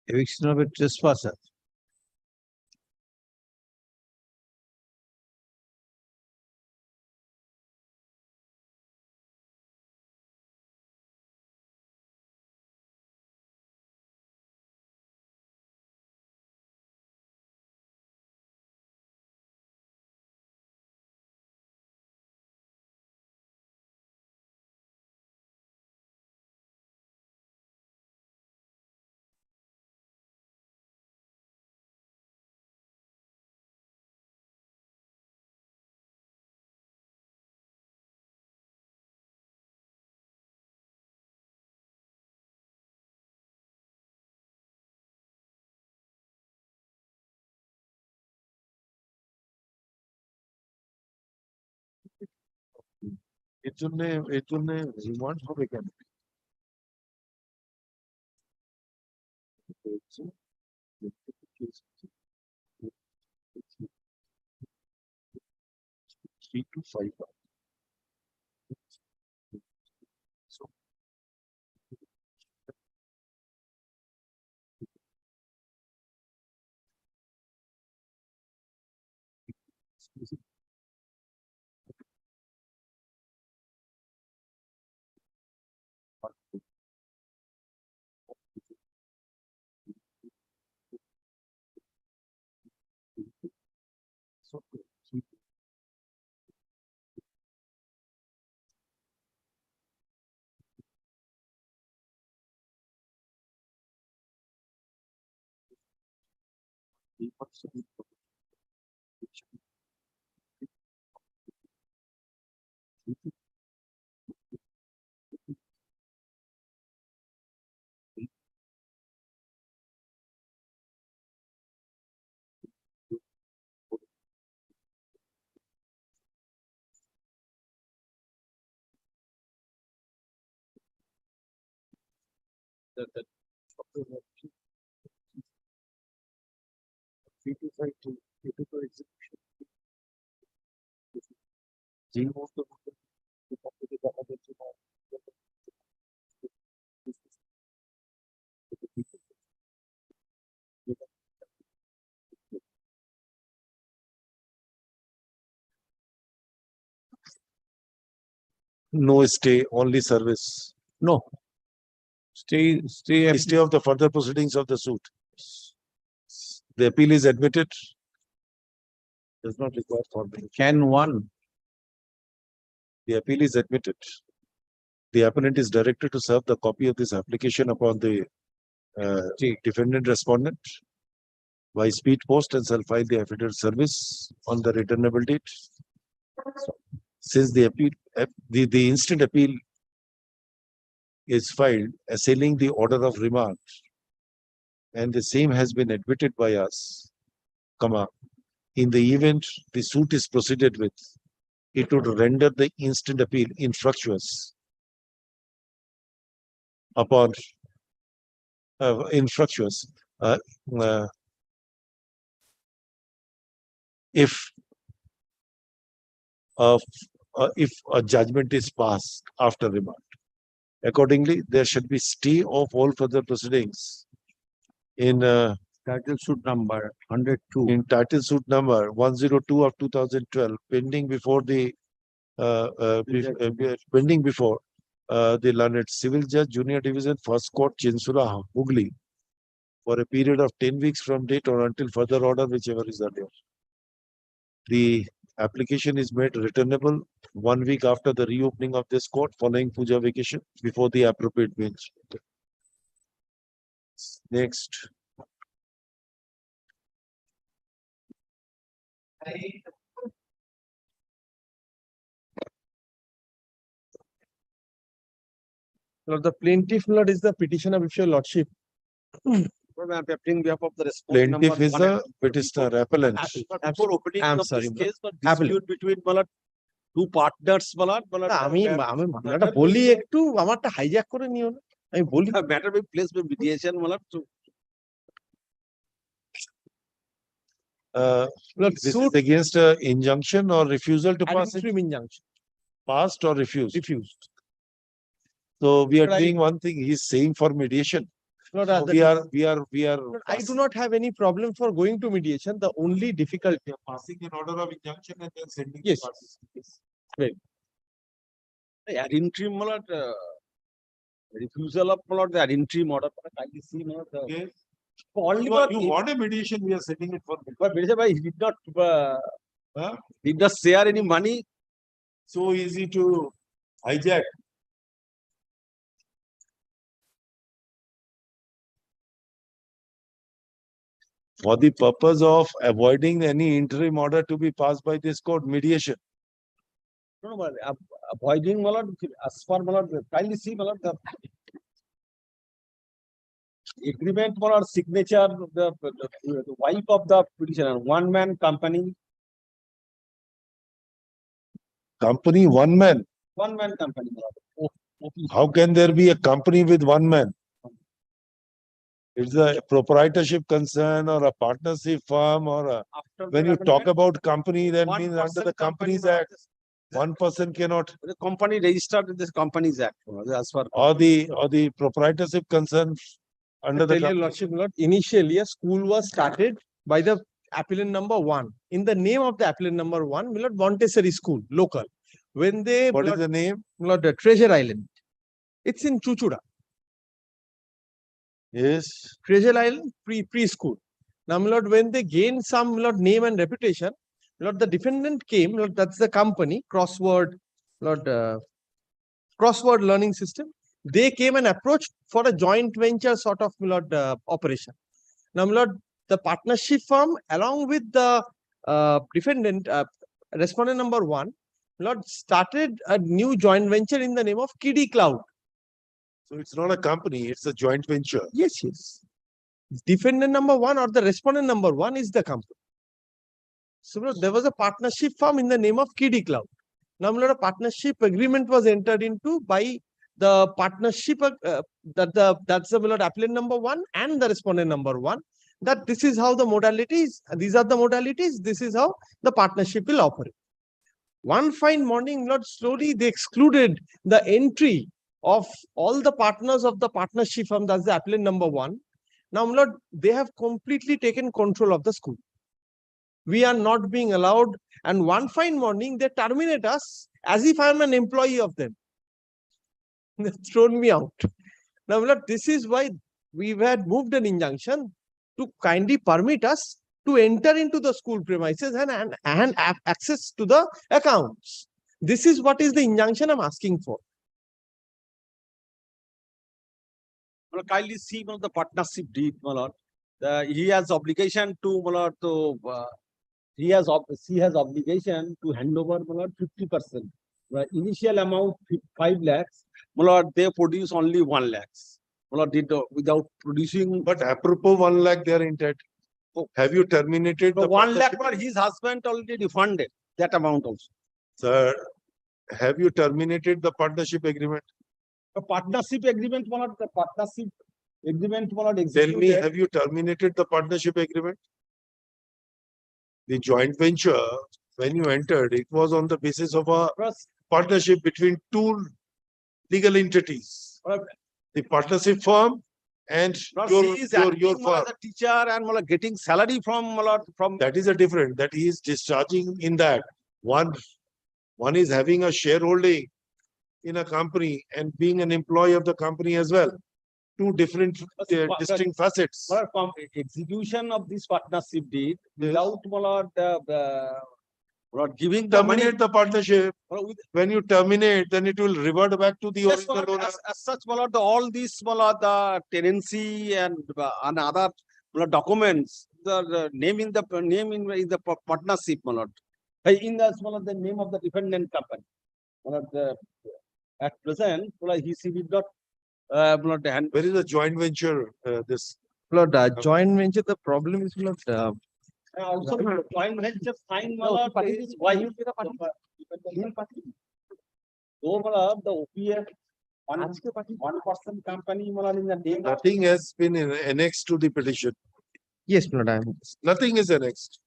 Eviction of a trespasser. এর জন্য remand হবে কেন? Three to 5 hours. that 3 to 5 to 3 to 5 execution. যে মুহূর্ত দেখা যাচ্ছে না no stay, only service. No. Stay Stay of the further proceedings of the suit. The appeal is admitted. Does not require forming. can one. The appeal is admitted. The appellant is directed to serve the copy of this application upon the defendant respondent by speed post and shall file the affidavit service on the returnable date. Since the appeal, the instant appeal is filed assailing the order of remand and the same has been admitted by us, comma, in the event the suit is proceeded with, it would render the instant appeal infructuous upon infructuous if if a judgment is passed after remand. Accordingly, there should be stay of all further proceedings in Title suit number 102. in title suit number 102 of 2012 pending before the the learned civil judge junior division first court Chinsura Hooghly for a period of 10 weeks from date or until further order whichever is earlier. The application is made returnable 1 week after the reopening of this court following puja vacation before the appropriate bench. Next. Lord, the plaintiff, Lord, is the petitioner before your lordship. Lord, I am appearing behalf of the respondent. Plaintiff is the petitioner appellant. Before opening I'm of sorry, this my case, but appellant. dispute between my two partners, my lord, আমি মামলাটা বলি একটু আমারটা hijack করে নিও না আমি বলি matter may place by mediation, my lord, to This is against injunction or refusal to pass it? interim injunction Passed or refused? refused. So we are Right. doing one thing, he's saying for mediation. Lord, So the- we are. Lord, I do not have any problem for going to mediation. The only difficulty. Passing an order of injunction and then sending. Yes. ad interim, my lord, refusal of my lord, the ad interim order, I see, my lord, Okay. only You want a mediation, we are sending it for. but he did not, did not share any money. So easy to hijack. For the purpose of avoiding any interim order to be passed by this court, mediation. No, but avoiding, my lord, as for my lord, kindly see, my lord, the agreement, my lord, signature, the wife of the petitioner, one man company, Company, one man. my lord. How can there be a company with one man? It's a proprietorship concern or a partnership firm or a, After when the you talk amendment, about company, that one means under person the company, Companies my lord, Act, one person cannot, the company registered with this Companies Act, my lord, as far. or the proprietorship concern under the. Tell your lordship, Lord, initially a school was started by the appellant number 1. In the name of the appellant number 1, Lord, Montessori School, local. When they, What is Lord, the name? Lord, the Treasure Island. It's in Chuchura. Yes. Treasure Island preschool. Now, my lord, when they gained some, my lord, name and reputation, my lord, the defendant came, Lord, that's the company, Crossword, Lord, Crossword Learning System. They came and approached for a joint venture sort of, my lord, operation. Now, my lord, the partnership firm, along with the defendant, respondent number 1, my lord, started a new joint venture in the name of Kiddie Cloud. So it's not a company, it's a joint venture. Yes, yes. Defendant number 1 or the respondent number 1 is the company. So there was a partnership firm in the name of Kiddie Cloud. Now, a partnership agreement was entered into by the partnership that's the appellant number 1 and the respondent number 1. That this is how the modalities, these are the modalities, this is how the partnership will operate. One fine morning, Lord, slowly they excluded the entry of all the partners of the partnership firm, that's the appellant number 1. Now, Lord, they have completely taken control of the school. We are not being allowed, and one fine morning they terminate us as if I am an employee of them. They've thrown me out. Now, Lord, this is why we had moved an injunction to kindly permit us to enter into the school premises and have access to the accounts. This is what is the injunction I'm asking for. Well, kindly see, my lord, the partnership deed, my lord. He has obligation to, my lord, to, she has obligation to hand over, my lord, 50%. The initial amount 5 lakhs, my lord, they produce only 1 lakhs. My lord, did without producing. But apropos 1 lakh, they are entitled. Have you terminated So the 1 lakh partnership? for his husband already refunded that amount also. Sir, have you terminated the partnership agreement? The partnership agreement, the partnership agreement Tell me, executed. have you terminated the partnership agreement? The joint venture, when you entered, it was on the basis of a partnership between two legal entities. The partnership firm and your firm. As a teacher and getting salary from That is a different, that he is discharging in that. One is having a shareholding in a company and being an employee of the company as well. Two different distinct facets. from execution of this partnership deed without giving the money. Terminate the partnership. When you terminate, then it will revert back to the Yes, original owner. as such, all these the tenancy and other documents, the name in the partnership, in the name of the defendant company. At present, he did not hand. Where is the joint venture? This Joint venture, the problem is Also, joint venture sign is why you the the OPF one person company in the name of nothing has been annexed to the petition. yes, my lord, Nothing is annexed.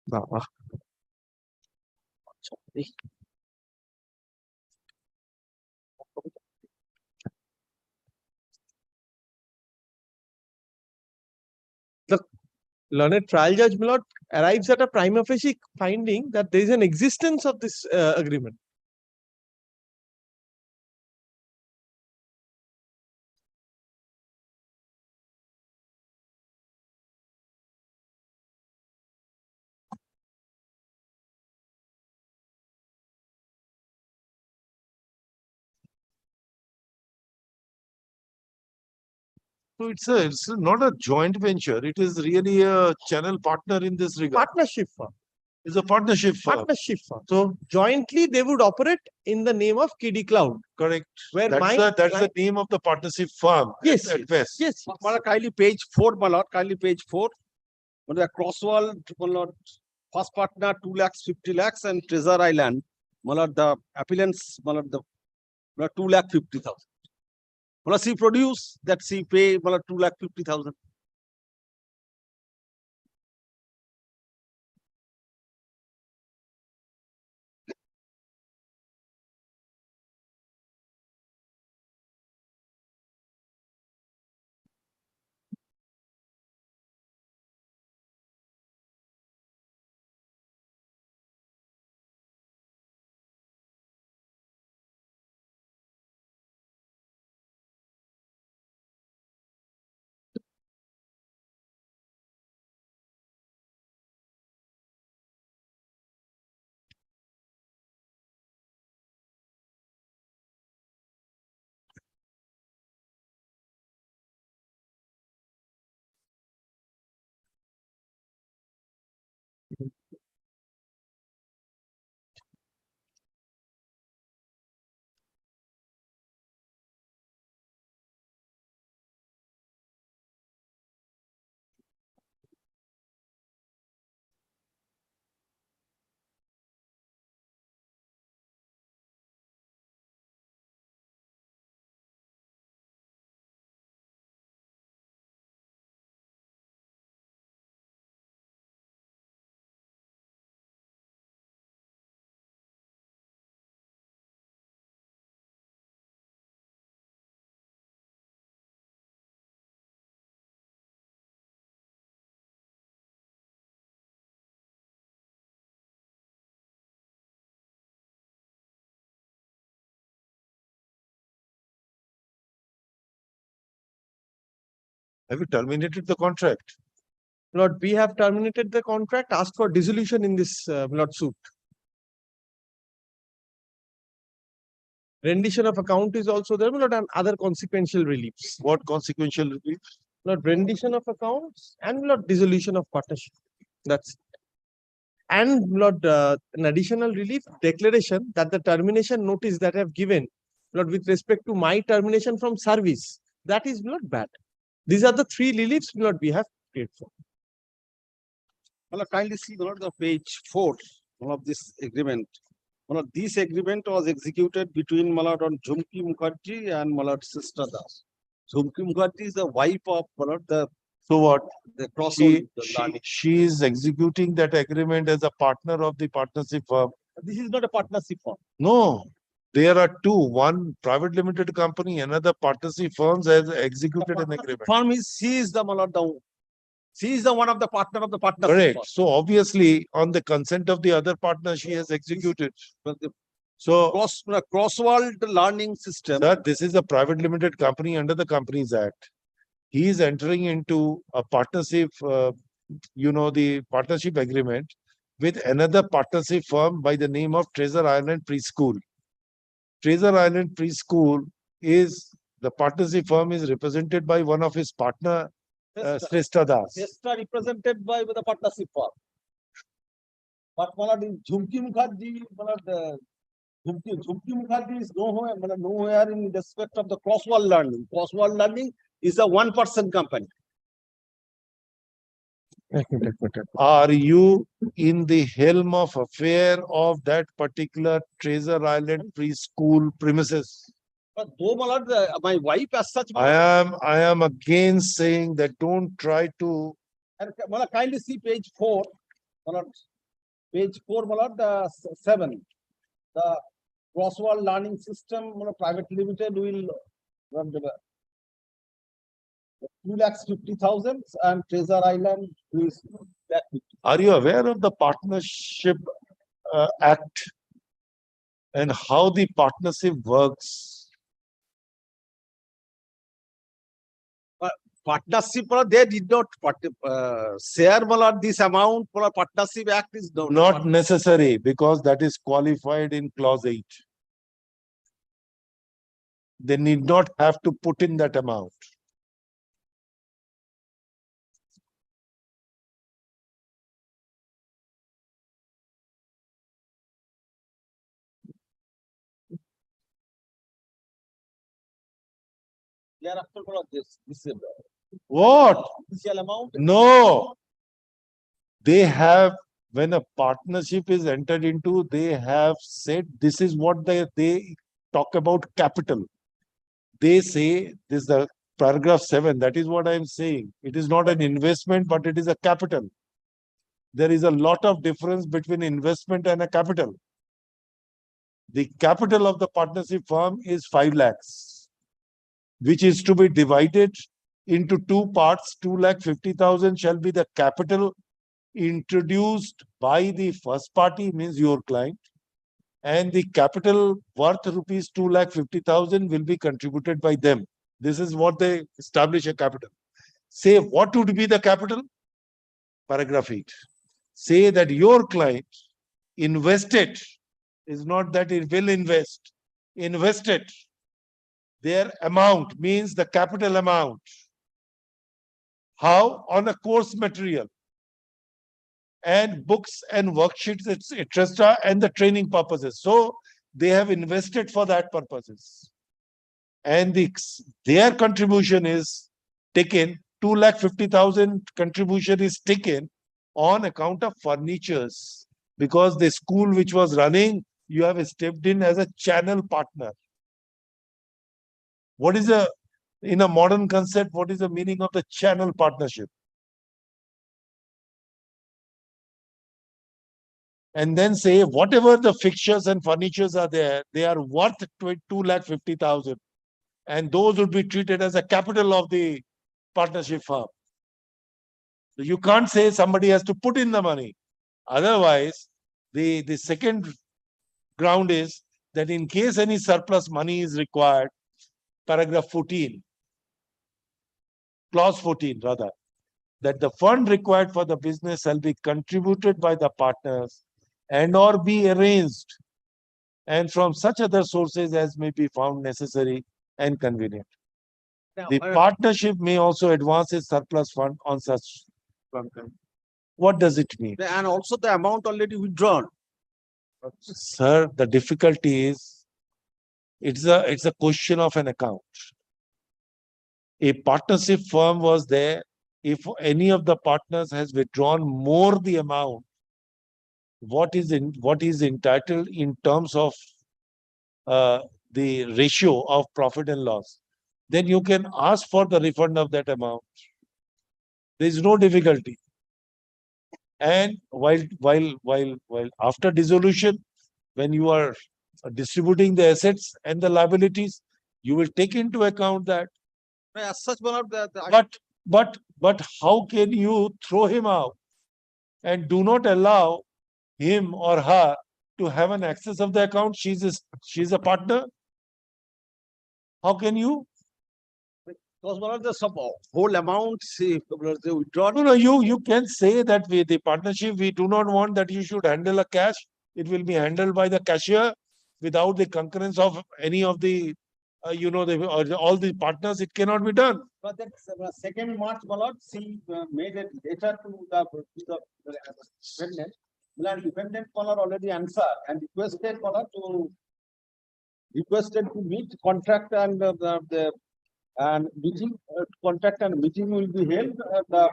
Baba. The learned trial judge, my lord, arrives at a prima facie finding that there is an existence of this agreement. So it's not a joint venture. It is really a channel partner in this regard. Partnership firm. It's a partnership firm. Partnership firm. So jointly they would operate in the name of KD Cloud. Correct. Where That's the name of the partnership firm. Yes, At best. yes. kindly page 4, my lord, kindly page 4. The crosswall, first partner 2 lakhs, 50 lakhs, and Treasure Island, the appellants, the 2 lakh 50,000. She produce that she pay 2 lakh 50,000. Have you terminated the contract? Lord, we have terminated the contract, asked for dissolution in this Lord suit. Rendition of account is also there, Lord, and other consequential reliefs. What consequential relief? Lord, rendition of accounts and Lord, dissolution of partnership. That's it. And Lord, an additional relief declaration that the termination notice that I have given, Lord, with respect to my termination from service That is not bad. These are the three reliefs we have paid for. Kindly see the page 4 of this agreement. This agreement was executed between on Jhumki Mukherjee and Sister Das. Jhumki Mukherjee is the wife of the So what? the cross. She is executing that agreement as a partner of the partnership firm. This is not a partnership firm. No, there are two, one private limited company, another partnership firms has executed an agreement. Firm is she is the she is the one of the partner of the partnership. Correct. Firm. So obviously, on the consent of the other partner, she has executed. So, Cross-world learning system. sir, this is a private limited company under the Companies Act. He is entering into a partnership, the partnership agreement with another partnership firm by the name of Treasure Island Preschool. Treasure Island Preschool is, the partnership firm is represented by one of his partner, Shrestha Das. Shrestha represented by the partnership firm. But Jhumki Mukherjee, Jhumki Mukherjee is nowhere in respect of the cross-world learning. Cross-world learning is a one-person company. Are you in the helm of affair of that particular Treasure Island Preschool premises? But though my wife as such. I am again saying that don't try to. Kindly see page 4. Page 4, the 7. The cross-world learning system, private limited will run the 2,50,000 and Treasure Island is that. Are you aware of the Partnership Act and how the partnership works? Partnership, they did not share this amount for a partnership act is Not necessary, because that is qualified in clause 8. They need not have to put in that amount. What? Initial amount. No. They have, when a partnership is entered into, they have said this is what they talk about capital. They say this is the paragraph 7. That is what I am saying. It is not an investment, but it is a capital. There is a lot of difference between investment and a capital. The capital of the partnership firm is 5 lakhs, which is to be divided into 2 parts. 2,50,000 shall be the capital introduced by the first party, means your client, and the capital worth rupees 2,50,000 will be contributed by them. This is what they establish a capital. Say what would be the capital? Paragraph 8. Say that your client invested, is not that it will invest, invested. Their amount means the capital amount. How? On a course material and books and worksheets, etc., and the training purposes. So they have invested for that purposes. And their contribution is taken, 2,50,000 contribution is taken on account of furnitures, because the school which was running, you have stepped in as a channel partner. What is in a modern concept, what is the meaning of the channel partnership? And then say whatever the fixtures and furnitures are there, they are worth 2,50,000, and those would be treated as a capital of the partnership firm. So you can't say somebody has to put in the money. Otherwise, the second ground is that in case any surplus money is required, paragraph 14, clause 14 rather, that the fund required for the business shall be contributed by the partners and or be arranged, and from such other sources as may be found necessary and convenient. Now, the partnership may also advance its surplus fund on such content. What does it mean? And also the amount already withdrawn. Sir, the difficulty is it's a question of an account. a partnership firm was there. If any of the partners has withdrawn more the amount, what is entitled in terms of the ratio of profit and loss, then you can ask for the refund of that amount. There is no difficulty. And while after dissolution, when you are distributing the assets and the liabilities, you will take into account that. As such, one of the. But how can you throw him out and do not allow him or her to have an access of the account? She's a partner. How can you? Because one of the whole amount, see, they withdraw. No, you can say that the partnership, we do not want that you should handle a cash. It will be handled by the cashier without the concurrence of any of the, all the partners. It cannot be done. But that 2nd March, Malad, she made a letter to the defendant. Malad, defendant Malad already answered and requested Malad to meet contract and and meeting contract and meeting will be held at the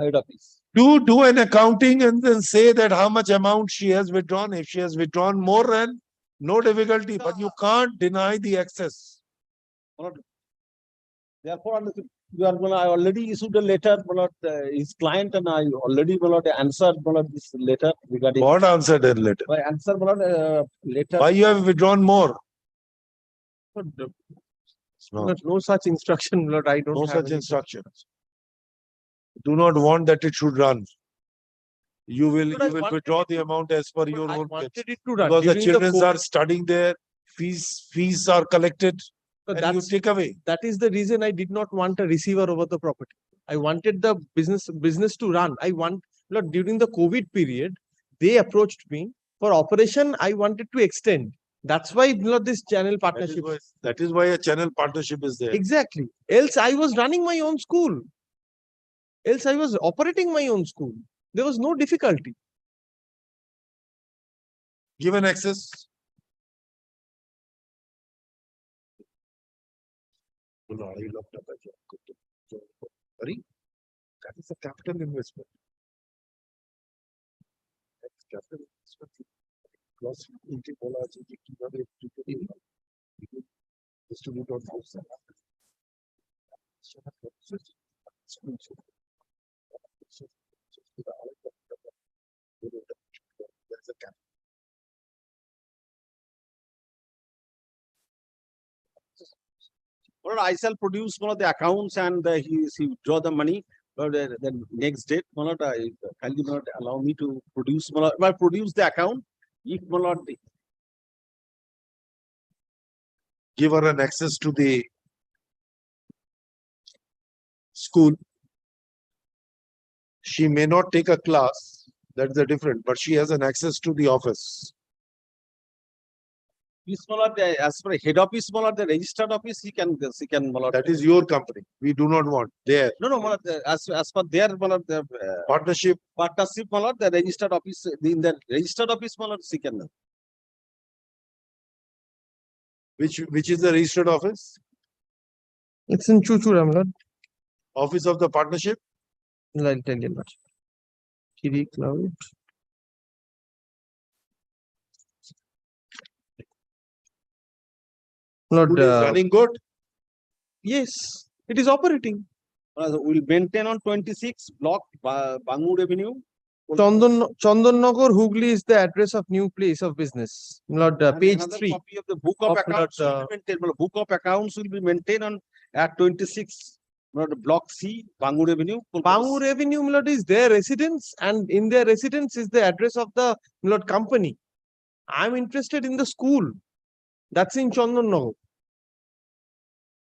head office. Do an accounting and then say that how much amount she has withdrawn. If she has withdrawn more, then no difficulty, but you can't deny the access. Therefore, I already issued a letter to his client and I already answered this letter regarding. What answered that letter? I answered letter. Why you have withdrawn more? No such instruction, Lord. I don't No have such any. instructions. Do not want that it should run. You will withdraw the amount as per your I own wanted kids. it to run. Because the During children COVID. are studying there, fees are collected, So and you take away. that is the reason I did not want a receiver over the property. I wanted the business to run. Lord, during the COVID period, they approached me for operation. I wanted to extend. That's why, Lord, this channel partnership. That is why a channel partnership is there. Exactly. Else I was running my own school. Else I was operating my own school. There was no difficulty. Given access. Sorry, that is a capital investment. That's capital investment. Plus, distribute on house. Well, I shall produce one of the accounts and he withdraw the money. But the next date, kindly allow me to produce the account. If Give her an access to the school. She may not take a class, that's the difference, but she has an access to the office. as per head office, the registered office, he can. That is your company. We do not want there. No, as per their Partnership. The registered office, in the registered office, she can. Which is the registered office? It's in Chuchuram, Lord. Office of the partnership? I'll tell you much. Kiri Cloud. Lord, School is running good? yes, it is operating. We'll maintain on 26 block Bangur Avenue. Chandanagar, Hooghly is the address of new place of business. Lord, page Another 3. Copy of the book of accounts will be maintained. Book of accounts will be maintained on at 26 block C, Bangur Avenue. Bangur Avenue, Lord, is their residence, and in their residence is the address of the Lord company. I'm interested in the school. That's in Chandanagar.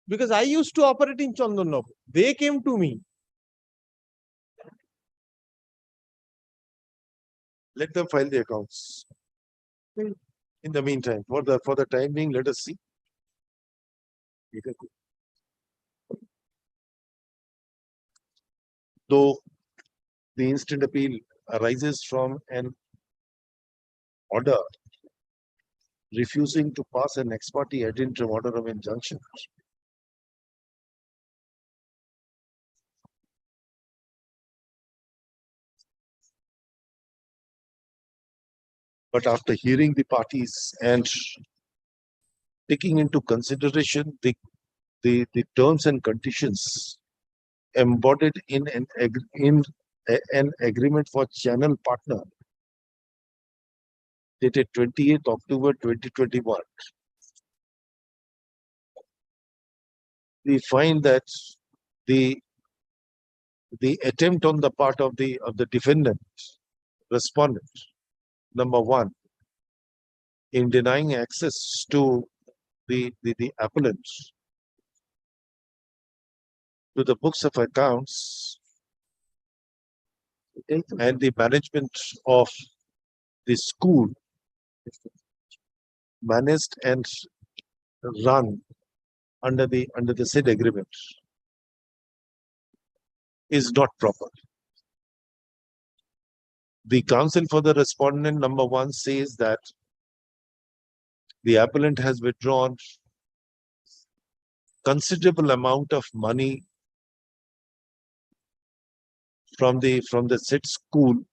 Because I used to operate in Chandanagar. They came to me. Let them file the accounts. In the meantime, for the time being, let us see. Though the instant appeal arises from an order refusing to pass an ex parte ad interim order of injunction, But after hearing the parties and taking into consideration the terms and conditions embodied in an agreement for channel partner dated 28th October 2021, we find that the attempt on the part of the defendant, respondent, number one, in denying access to the appellant to the books of accounts and the management of the school managed and run under the said agreement is not proper. The counsel for the respondent number one says that the appellant has withdrawn considerable amount of money from the said school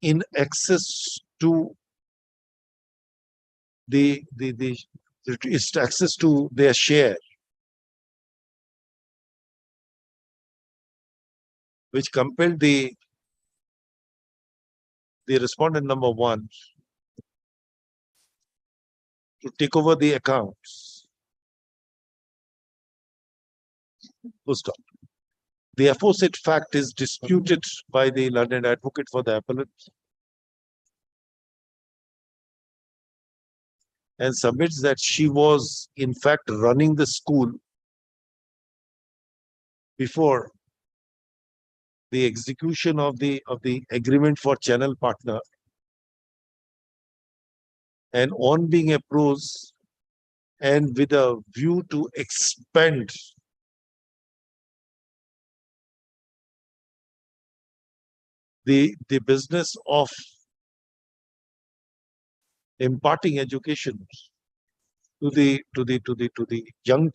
in access to access to their share, which compelled the respondent number one to take over the accounts. Full stop. The aforesaid fact is disputed by the learned advocate for the appellant and submits that she was in fact running the school before the execution of the agreement for channel partner, and on being approached and with a view to expand the business of imparting education to the young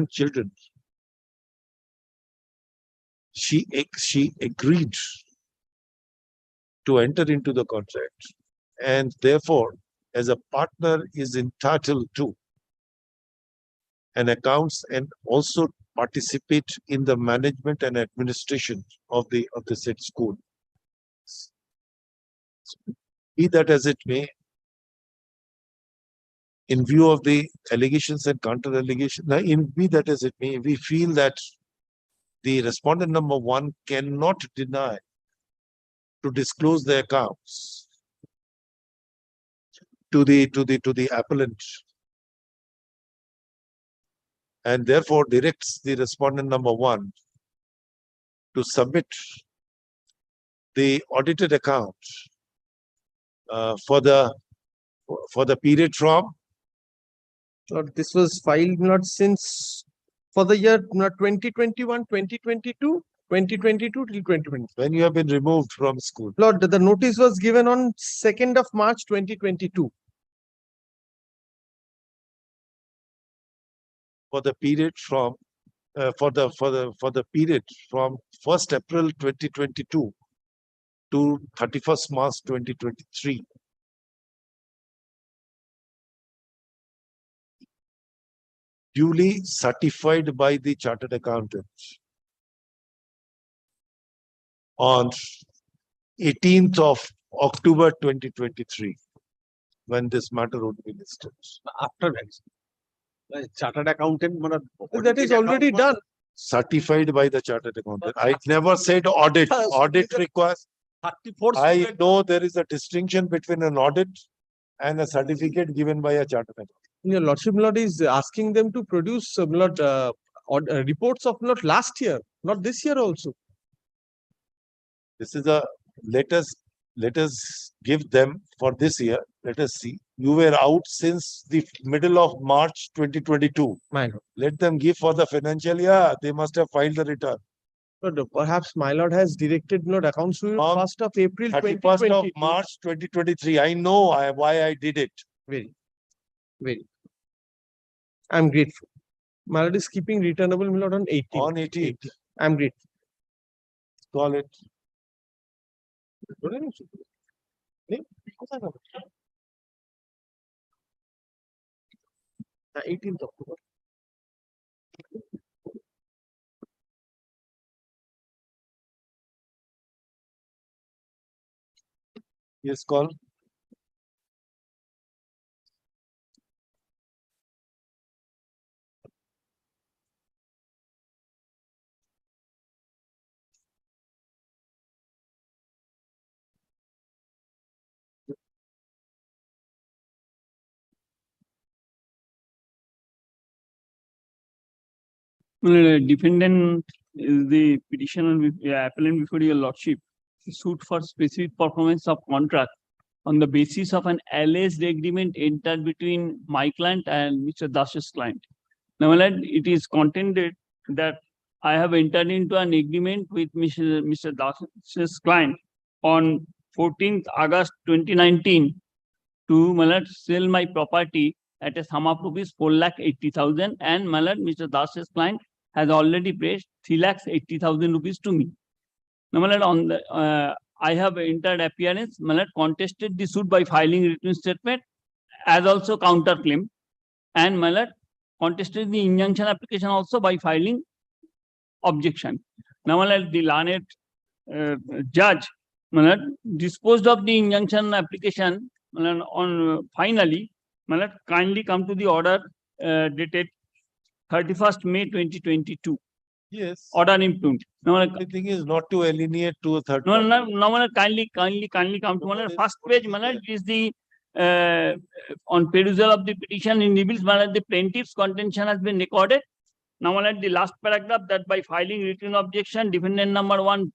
children, she agreed to enter into the contract, and therefore as a partner is entitled to an accounts and also participate in the management and administration of the said school. Be that as it may, in view of the allegations and counter allegations, be that as it may, we feel that the respondent number one cannot deny to disclose the accounts to the appellant, and therefore directs the respondent number one to submit the audited account for the period from. This was filed not since for the year 2021, 2022, 2022 till 2020. When you have been removed from school. Lord, the notice was given on 2nd of March 2022. For the period from for the period from 1st April 2022 to 31st March 2023. Duly certified by the chartered accountant on 18th of October 2023, when this matter would be listed. After that, chartered accountant, That is already done. Certified by the chartered accountant. I never said audit. Audit requires. 34 I know there is a distinction between an audit and a certificate given by a chartered accountant. Your Lordship, Lord, is asking them to produce reports of not last year, not this year also. This is a let us give them for this year. Let us see. You were out since the middle of March 2022. Let them give for the financial year. They must have filed the return. But perhaps my lord has directed not accounts to 1st of April 31st of March 2023. I know why I did it. Very. I'm grateful. My lord is keeping returnable, my lord, on 18th. On 18th. I'm grateful. Call it. The 18th October. Yes, call. Defendant is the petitioner, appellant before your lordship, suit for specific performance of contract on the basis of an alleged agreement entered between my client and Mr. Das's client. Now, my lord, it is contended that I have entered into an agreement with Mr. Das's client on 14th August 2019 to, my lord, sell my property at a sum of rupees 4,80,000, and, my lord, Mr. Das's client has already paid 3,80,000 rupees to me. Now, my lord, on the I have entered appearance, my lord, contested the suit by filing written statement as also counterclaim, and, my lord, contested the injunction application also by filing objection. Now, my lord, the learned judge, my lord, disposed of the injunction application, my lord, on finally, my lord, kindly come to the order dated 31st May 2022. Yes. Order impugned. Now, The thing is not to alienate to a third. no, party. no, no, kindly come to No, one. no, First what is page, Manal, there? is the on perusal of the petition in reveals, Manal, the plaintiff's contention has been recorded. Now, Manal, the last paragraph that by filing written objection, defendant number 1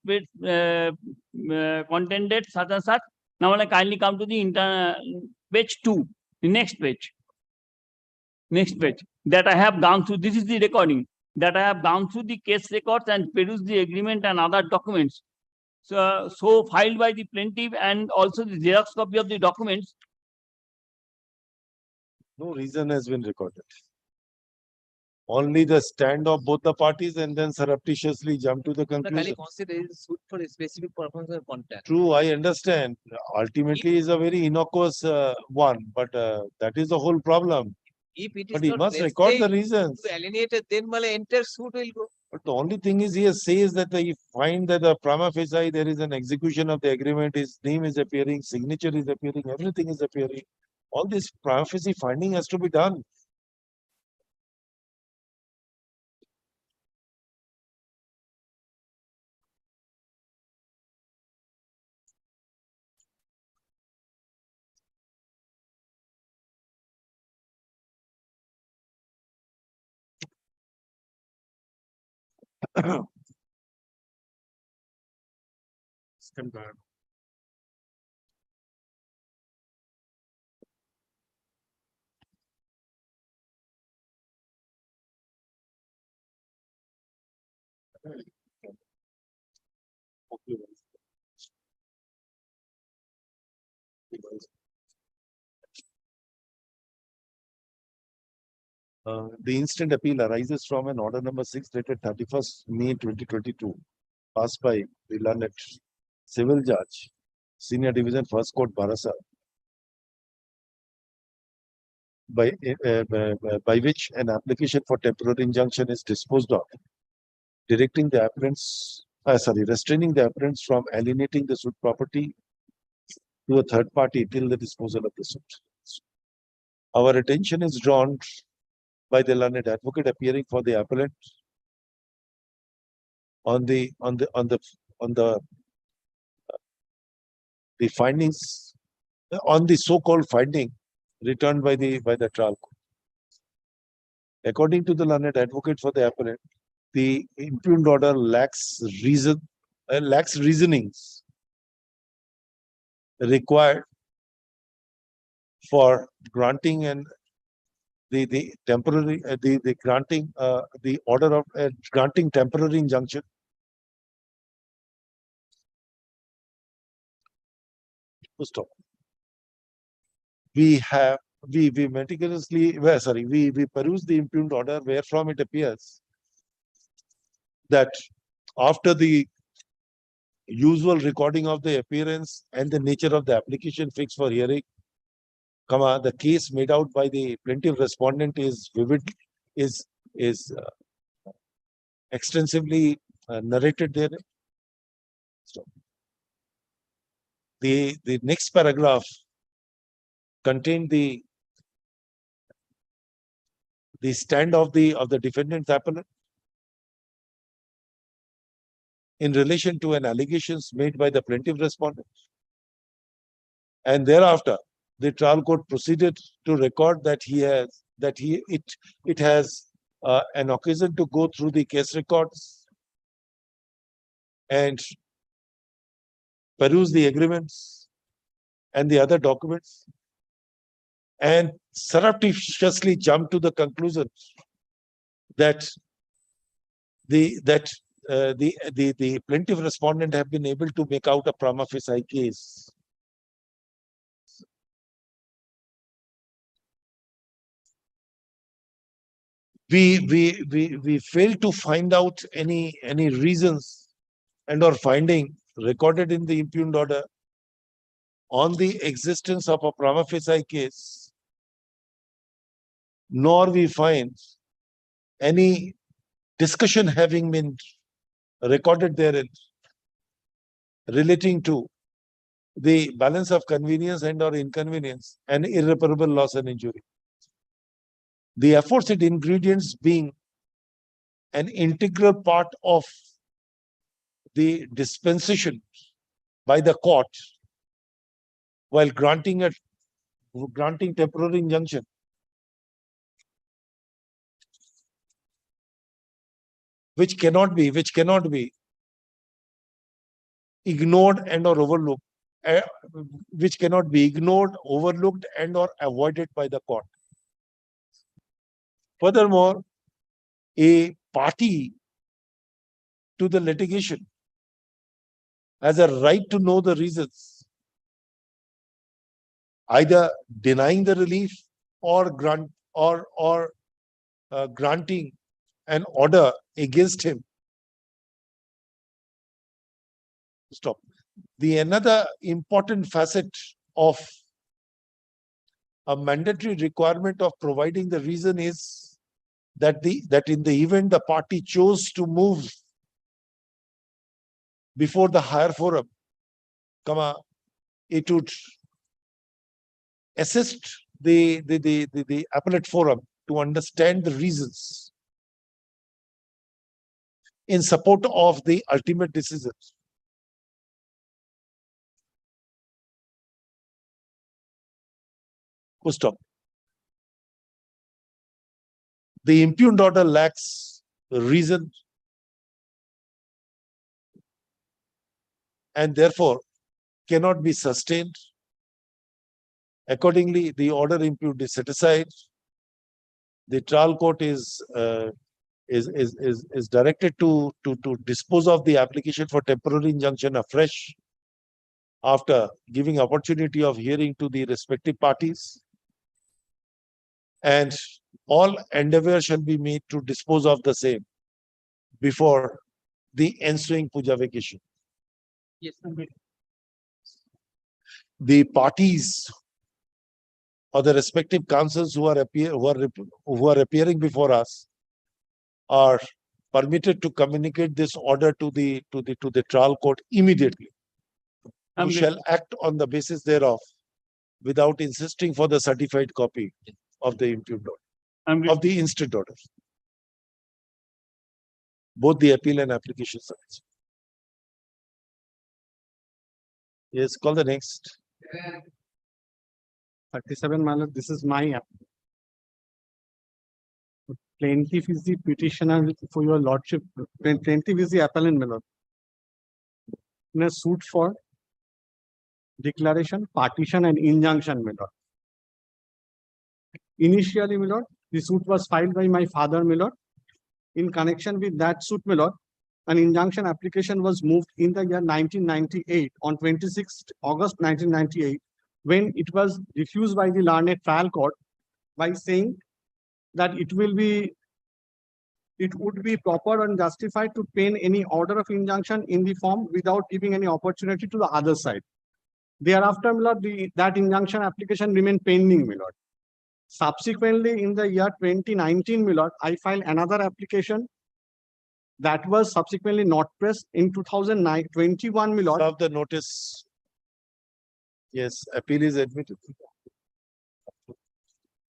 contended such and such. Now, Manal, kindly come to the page 2, the next page. Next page that I have gone through. This is the recording that I have gone through the case records and perused the agreement and other documents. So filed by the plaintiff and also the Xerox copy of the documents. No reason has been recorded. Only the stand of both the parties and then surreptitiously jump to the conclusion. Consider suit for a specific purpose of contract. True, I understand. Ultimately is a very innocuous one, but that is the whole problem. If it is But he not must record the reasons. to alienate it, then entire suit will go. But the only thing is he says that he find that the prima facie there is an execution of the agreement, his name is appearing, signature is appearing, everything is appearing. All this prima facie finding has to be done. Stand by. The instant appeal arises from an order number 6 dated 31st May 2022, passed by the learned civil judge, Senior Division First Court, Barasa, by which an application for temporary injunction is disposed of, directing the appearance, restraining the appearance from alienating the suit property to a third party till the disposal of the suit. Our attention is drawn by the learned advocate appearing for the appellant on the findings, on the so-called finding returned by the trial court. According to the learned advocate for the appellant, the impugned order lacks reasonings required for granting and the temporary the granting the order of granting temporary injunction. Stop. We have we meticulously, well, sorry, we peruse the impugned order, wherefrom it appears that after the usual recording of the appearance and the nature of the application fixed for hearing, the case made out by the plaintiff respondent is extensively narrated there. So, the next paragraph contained the stand of the defendant's appellant in relation to an allegations made by the plaintiff respondent, and thereafter the trial court proceeded to record that it has an occasion to go through the case records and peruse the agreements and the other documents, and surreptitiously jump to the conclusion that the plaintiff respondent have been able to make out a prima facie case. We failed to find out any reasons and or finding recorded in the impugned order on the existence of a prima facie case, nor we find any discussion having been recorded therein relating to the balance of convenience and or inconvenience and irreparable loss and injury. The aforesaid ingredients being an integral part of the dispensation by the court while granting temporary injunction, which cannot be ignored and or overlooked, and or avoided by the court. Furthermore, a party to the litigation has a right to know the reasons, either denying the relief or granting an order against him. Stop. Another important facet of a mandatory requirement of providing the reason is that in the event the party chose to move before the higher forum, it would assist the appellate forum to understand the reasons in support of the ultimate decision. Stop. The impugned order lacks reason and therefore cannot be sustained. Accordingly, the order impugned is set aside. The trial court is directed to dispose of the application for temporary injunction afresh after giving opportunity of hearing to the respective parties, and all endeavor shall be made to dispose of the same before the ensuing puja vacation. Yes, the parties or the respective counsels who are appearing before us are permitted to communicate this order to the trial court immediately. We shall act on the basis thereof without insisting for the certified copy of the impugned order, of the instant order. Both the appeal and application sides. Yes, call the next. 37, my lord, this is my app. Plaintiff is the petitioner for your lordship. Plaintiff is the appellant, my lord. In a suit for declaration, partition, and injunction, my lord. Initially, my lord, the suit was filed by my father, my lord. In connection with that suit, my lord, an injunction application was moved in the year 1998 on 26th August 1998 when it was refused by the learned trial court by saying that it would be proper and justified to pen any order of injunction in the form without giving any opportunity to the other side. Thereafter, my lord, that injunction application remained pending, my lord. Subsequently, in the year 2019, my lord, I filed another application that was subsequently not pressed in 2021, my lord. Serve the notice. Yes, appeal is admitted.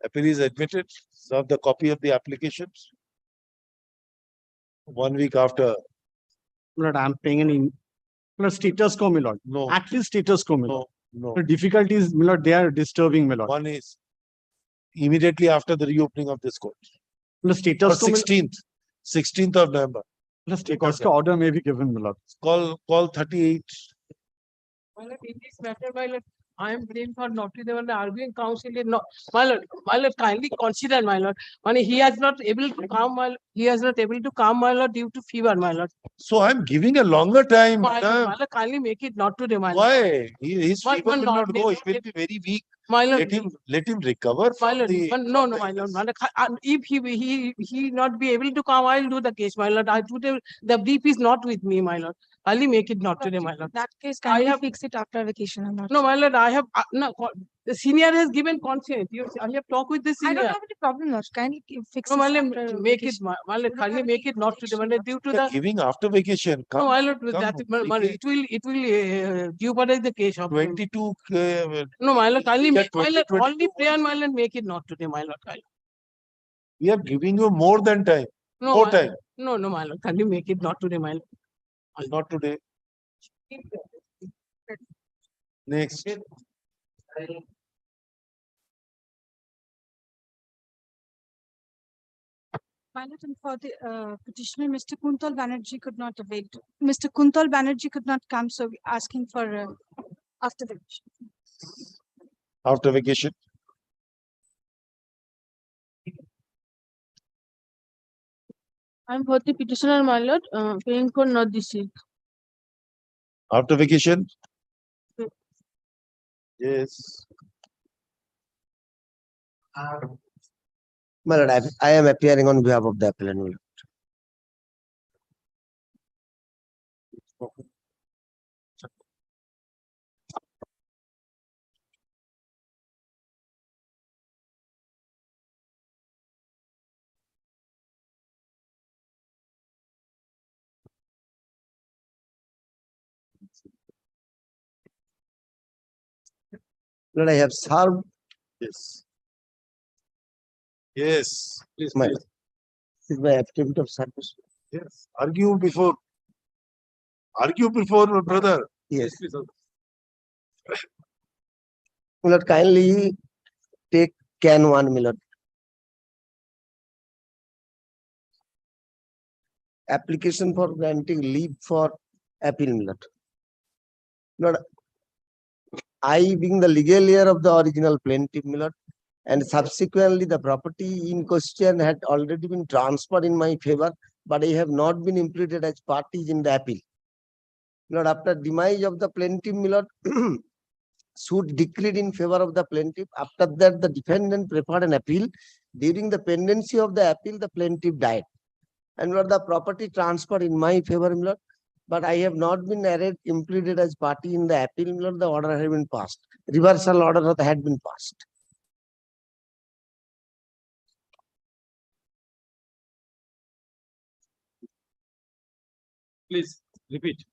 Appeal is admitted. Serve the copy of the application. 1 week after. Lord, I'm paying an status quo, my lord. No. At least status quo, my lord. No. The difficulties, my lord, they are disturbing, my lord. One is immediately after the reopening of this court. The Or status quo, 16th of November. the status quo order may be given, my lord. Call 38. My lord, in this matter, my lord, I am praying for not to the arguing counsel. No, my lord, kindly consider, my lord. He has not able to come, he has not able to come, my lord, due to fever, my lord. So I'm giving a longer time. My lord, kindly make it not today, my lord. Why? His My- fever my will lord, not go. He will be very weak. My lord, Let him recover my from lord, the. no, my lord, if he not be able to come, I'll do the case, my lord. Today the brief is not with me, my lord. I'll make it not today, my lord. That case, I can have- we fix it after vacation or not? No, my lord, I have no. The senior has given consent. I have talked with the I senior. don't have any problem, lord. Can you fix No, this my lord, after make it, vacation? my lord, kindly make it not today, my lord, due to You're the. giving after vacation. No, Come, my lord, come, that my lord, it will jeopardize the case of. 22. No, my lord, kindly Yeah, make, my lord, 20, only pray and my lord, make it not today, my lord. Kindly. We are giving you more than time. No, More my- time. No, my lord, kindly make it not today, my lord. Not today. Next. My lord, and for the petitioner, Mr. Kuntal Banerjee could not avail. Mr. Kuntal Banerjee could not come, so we're asking for after the. After vacation. I'm for the petitioner, my lord, paying for not deceived. After vacation. Hmm. Yes. My lord, I am appearing on behalf of the appellant. my lord. Lord, I have served. Yes. Yes. Please, My, please. this is my affidavit of service. Yes. Argue before, brother. Yes. Please, My lord, kindly take can 1, my lord. Application for granting leave for appeal, my lord. Lord, I being the legal heir of the original plaintiff, my lord, and subsequently the property in question had already been transferred in my favor, but I have not been implicated as parties in the appeal. Lord, after demise of the plaintiff, my lord, suit decreed in favor of the plaintiff. After that, the defendant preferred an appeal. During the pendency of the appeal, the plaintiff died. And Lord, the property transferred in my favor, my lord, but I have not been implicated as party in the appeal, my lord. The order had been passed. Reversal order had been passed. Please repeat.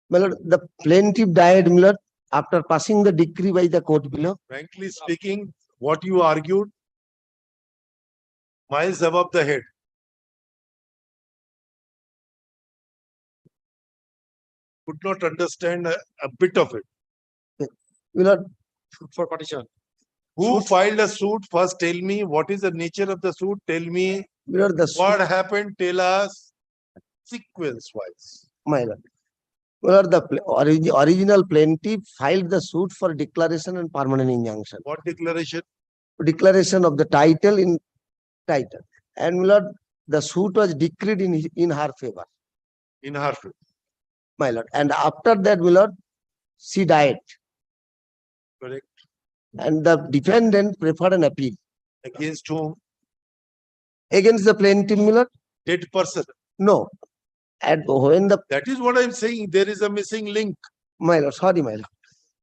My lord, the plaintiff died, my lord, after passing the decree by the court below. Frankly speaking, what you argued, miles above the head. Could not understand a bit of it. My lord, For petition. Who filed a suit? First tell me what is the nature of the suit. Tell me my lord, the what happened. Tell us sequence wise. my lord. My lord, the original plaintiff filed the suit for declaration and permanent injunction. What declaration? Declaration of the title in title. And my lord, the suit was decreed in her favor. In her favor. My lord. And after that, my lord, she died. Correct. And the defendant preferred an appeal. Against whom? Against the plaintiff, my lord? Dead person. No. And when the, That is what I'm saying. There is a missing link. my lord, sorry, my lord.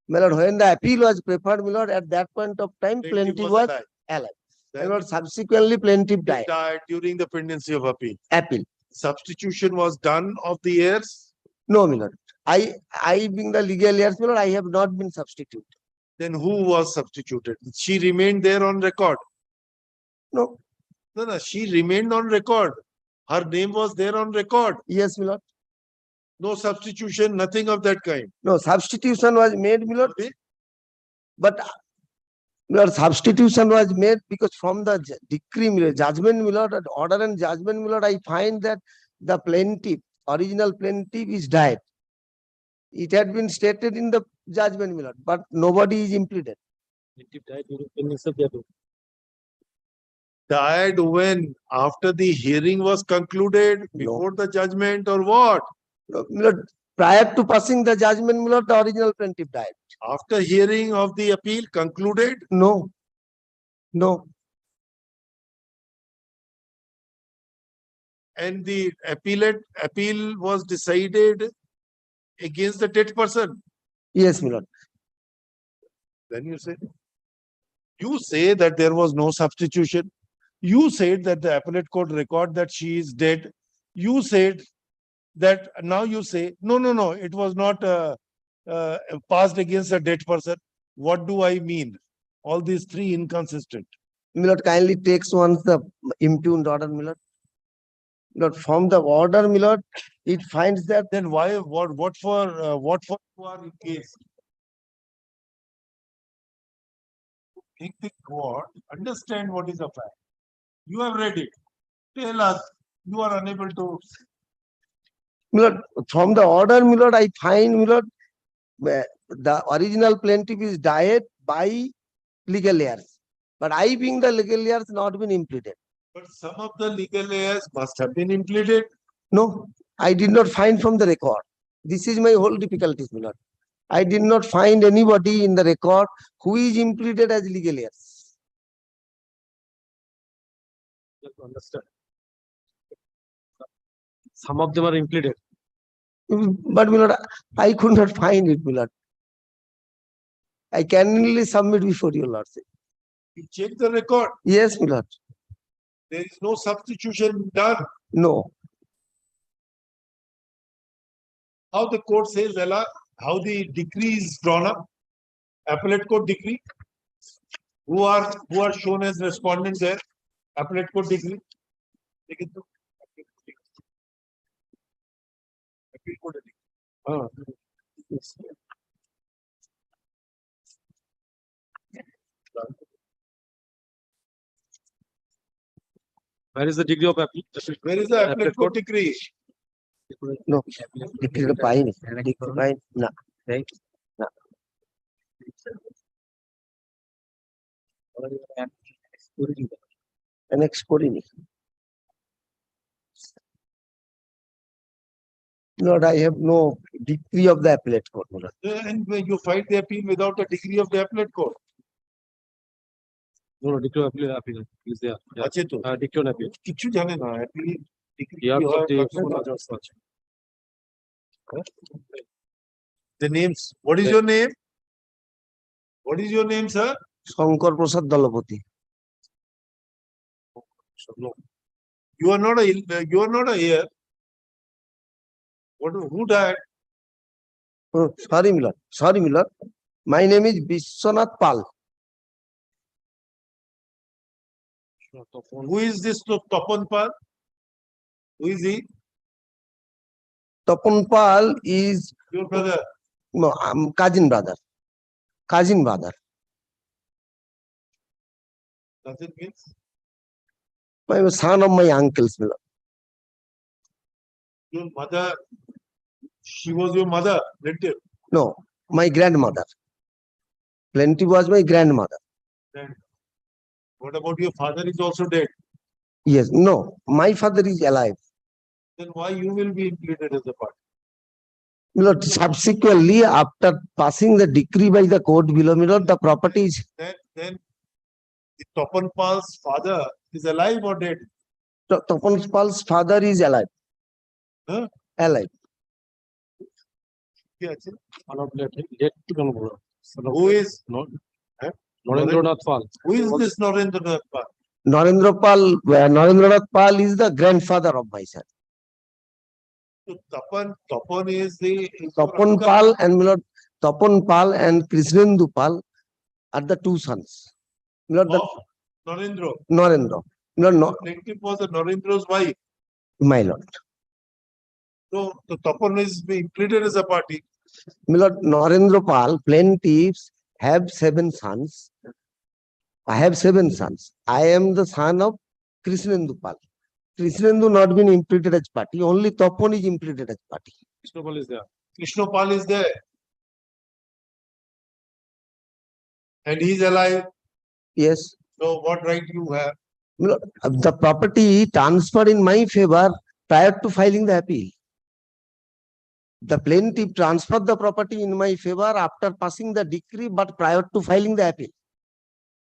My lord, when the appeal was preferred, my lord, at that point of time, plaintiff was alive. My Then lord, subsequently plaintiff died. died during the pendency of appeal. Appeal. Substitution was done of the heirs. No, my lord. I being the legal heirs, my lord, I have not been substituted. Then who was substituted? She remained there on record. No. No, she remained on record. Her name was there on record. Yes, my lord. No substitution, nothing of that kind. No, substitution was made, my lord. But my lord, substitution was made because from the decree, my lord, judgment, my lord, order and judgment, my lord, I find that the plaintiff, original plaintiff is died. It had been stated in the judgment, my lord, but nobody is implicated. Plaintiff died during pendency of the appeal. Died when? After the hearing was concluded, before the judgment, or what? No, my lord, prior to passing the judgment, my lord, the original plaintiff died. After hearing of the appeal concluded? No. No. And the appeal was decided against the dead person. Yes, my lord. Then you say that there was no substitution. You said that the appellate court record that she is dead. You said that now you say, no, it was not passed against a dead person. What do I mean? All these three inconsistent. My lord, kindly takes once the impugned order, my lord. My lord, from the order, my lord, it finds that. Then why, what for you are in case? Think what? Understand what is the fact. You have read it. Tell us. You are unable to. My lord, from the order, my lord, I find, my lord, the original plaintiff is died by legal heirs. But I being the legal heirs not been implicated. But some of the legal heirs must have been implicated. No, I did not find from the record. This is my whole difficulty, my lord. I did not find anybody in the record who is implicated as legal heirs. You have to understand. Some of them are implicated. But my lord, I could not find it, my lord. I can only submit before your lordship. You check the record. Yes, my lord. There is no substitution done. No. How the court says, Ella, how the decree is drawn up? Appellate court decree. Who are shown as respondents there? Appellate court decree. Take it to. Appeal court decree. Yes. Where is the degree of appeal? Where is the appellate court decree? No. Decree the fine. No. Right. No. Annex করিনি. Lord, I have no decree of the appellate court. Lord. And when you find the appeal without a degree of the appellate court. No, decree of appeal is there. আছে তো Decree of appeal. কিছু জানে না appeal decree Yeah, কি হয়, the কাকে বলা যায়? The names. What is your name? What is your name, sir? Shankar প্রসাদ দলপতি. No. You are not a heir. Who died? Oh, sorry, my lord. Sorry, my lord. My name is Vishwanath Pal. Who is this Tapan Pal? Who is he? Tapan Pal is Your brother. no, cousin brother. Cousin brother. Does it mean? My son of my uncle's, my lord. Your mother, she was your mother, relative. No, my grandmother. Plenty was my grandmother. Then what about your father is also dead? Yes, no, my father is alive. Then why you will be implicated as a party? My lord, subsequently, after passing the decree by the court below, my lord, the property is Then the Tapan Pal's father is alive or dead? Tapan Pal's father is alive. Huh? Alive. Who is? Narendranath Pal. Who is this Narendranath Pal? Narendranath Pal is the grandfather of my son. So Tapan is the. Tapan Pal and my lord, Tapan Pal and Krishnendu Pal are the two sons. My lord, Oh, Narendra. Narendra. No, Plaintiff was the Narendra's wife. my lord. So the Tapan is being treated as a party. My lord, Narendra Pal, plaintiffs have 7 sons. I have 7 sons. I am the son of Krishnendu Pal. Krishnendu not been imputed as party. Only Tapan is imputed as party. Krishnopal is there. Krishnopal is there. And he's alive. Yes. So what right you have? My lord, the property transferred in my favor prior to filing the appeal. The plaintiff transferred the property in my favor after passing the decree, but prior to filing the appeal.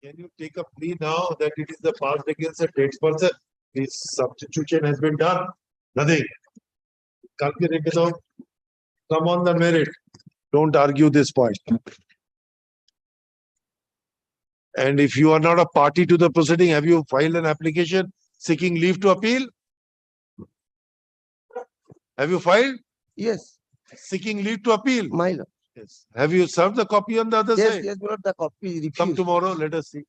Can you take a plea now that it is the passed against a dead person? This substitution has been done. Nothing. Calculate it out. Come on the merit. Don't argue this point. And if you are not a party to the proceeding, have you filed an application seeking leave to appeal? Have you filed? Yes. Seeking leave to appeal? My lord. Yes. Have you served the copy on the other Yes, side? yes, my lord, the copy is refused. Come tomorrow, let us see.